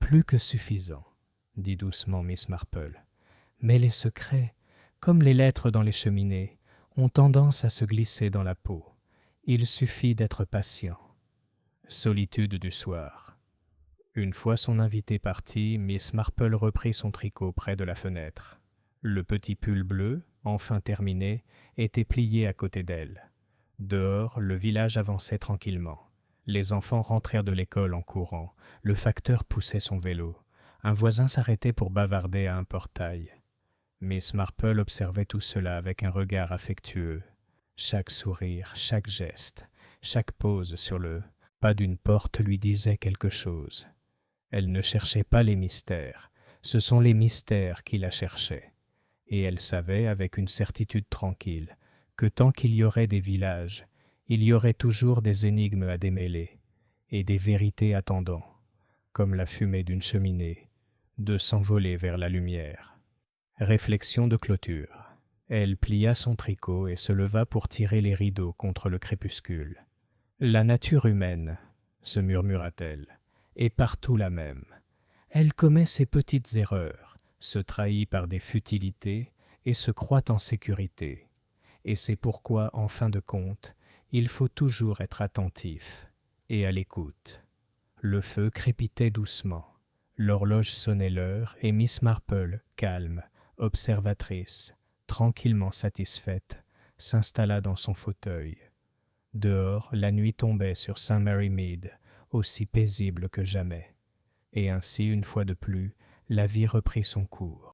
[SPEAKER 1] Plus que suffisant, » dit doucement Miss Marple. « Mais les secrets, comme les lettres dans les cheminées, ont tendance à se glisser dans la peau. Il suffit d'être patient. » Solitude du soir. Une fois son invité parti, Miss Marple reprit son tricot près de la fenêtre. Le petit pull bleu, enfin terminé, était plié à côté d'elle. Dehors, le village avançait tranquillement. Les enfants rentrèrent de l'école en courant. Le facteur poussait son vélo. Un voisin s'arrêtait pour bavarder à un portail. Miss Marple observait tout cela avec un regard affectueux. Chaque sourire, chaque geste, chaque pose sur le pas d'une porte lui disait quelque chose. Elle ne cherchait pas les mystères, ce sont les mystères qui la cherchaient. Et elle savait, avec une certitude tranquille, que tant qu'il y aurait des villages, il y aurait toujours des énigmes à démêler, et des vérités attendant, comme la fumée d'une cheminée, de s'envoler vers la lumière. Réflexion de clôture. Elle plia son tricot et se leva pour tirer les rideaux contre le crépuscule. « La nature humaine, » se murmura-t-elle, « est partout la même. Elle commet ses petites erreurs, se trahit par des futilités et se croit en sécurité. Et c'est pourquoi, en fin de compte, il faut toujours être attentif et à l'écoute. » Le feu crépitait doucement. L'horloge sonnait l'heure et Miss Marple, calme, observatrice, tranquillement satisfaite, s'installa dans son fauteuil. Dehors, la nuit tombait sur Saint-Mary-Mead, aussi paisible que jamais. Et ainsi, une fois de plus, la vie reprit son cours.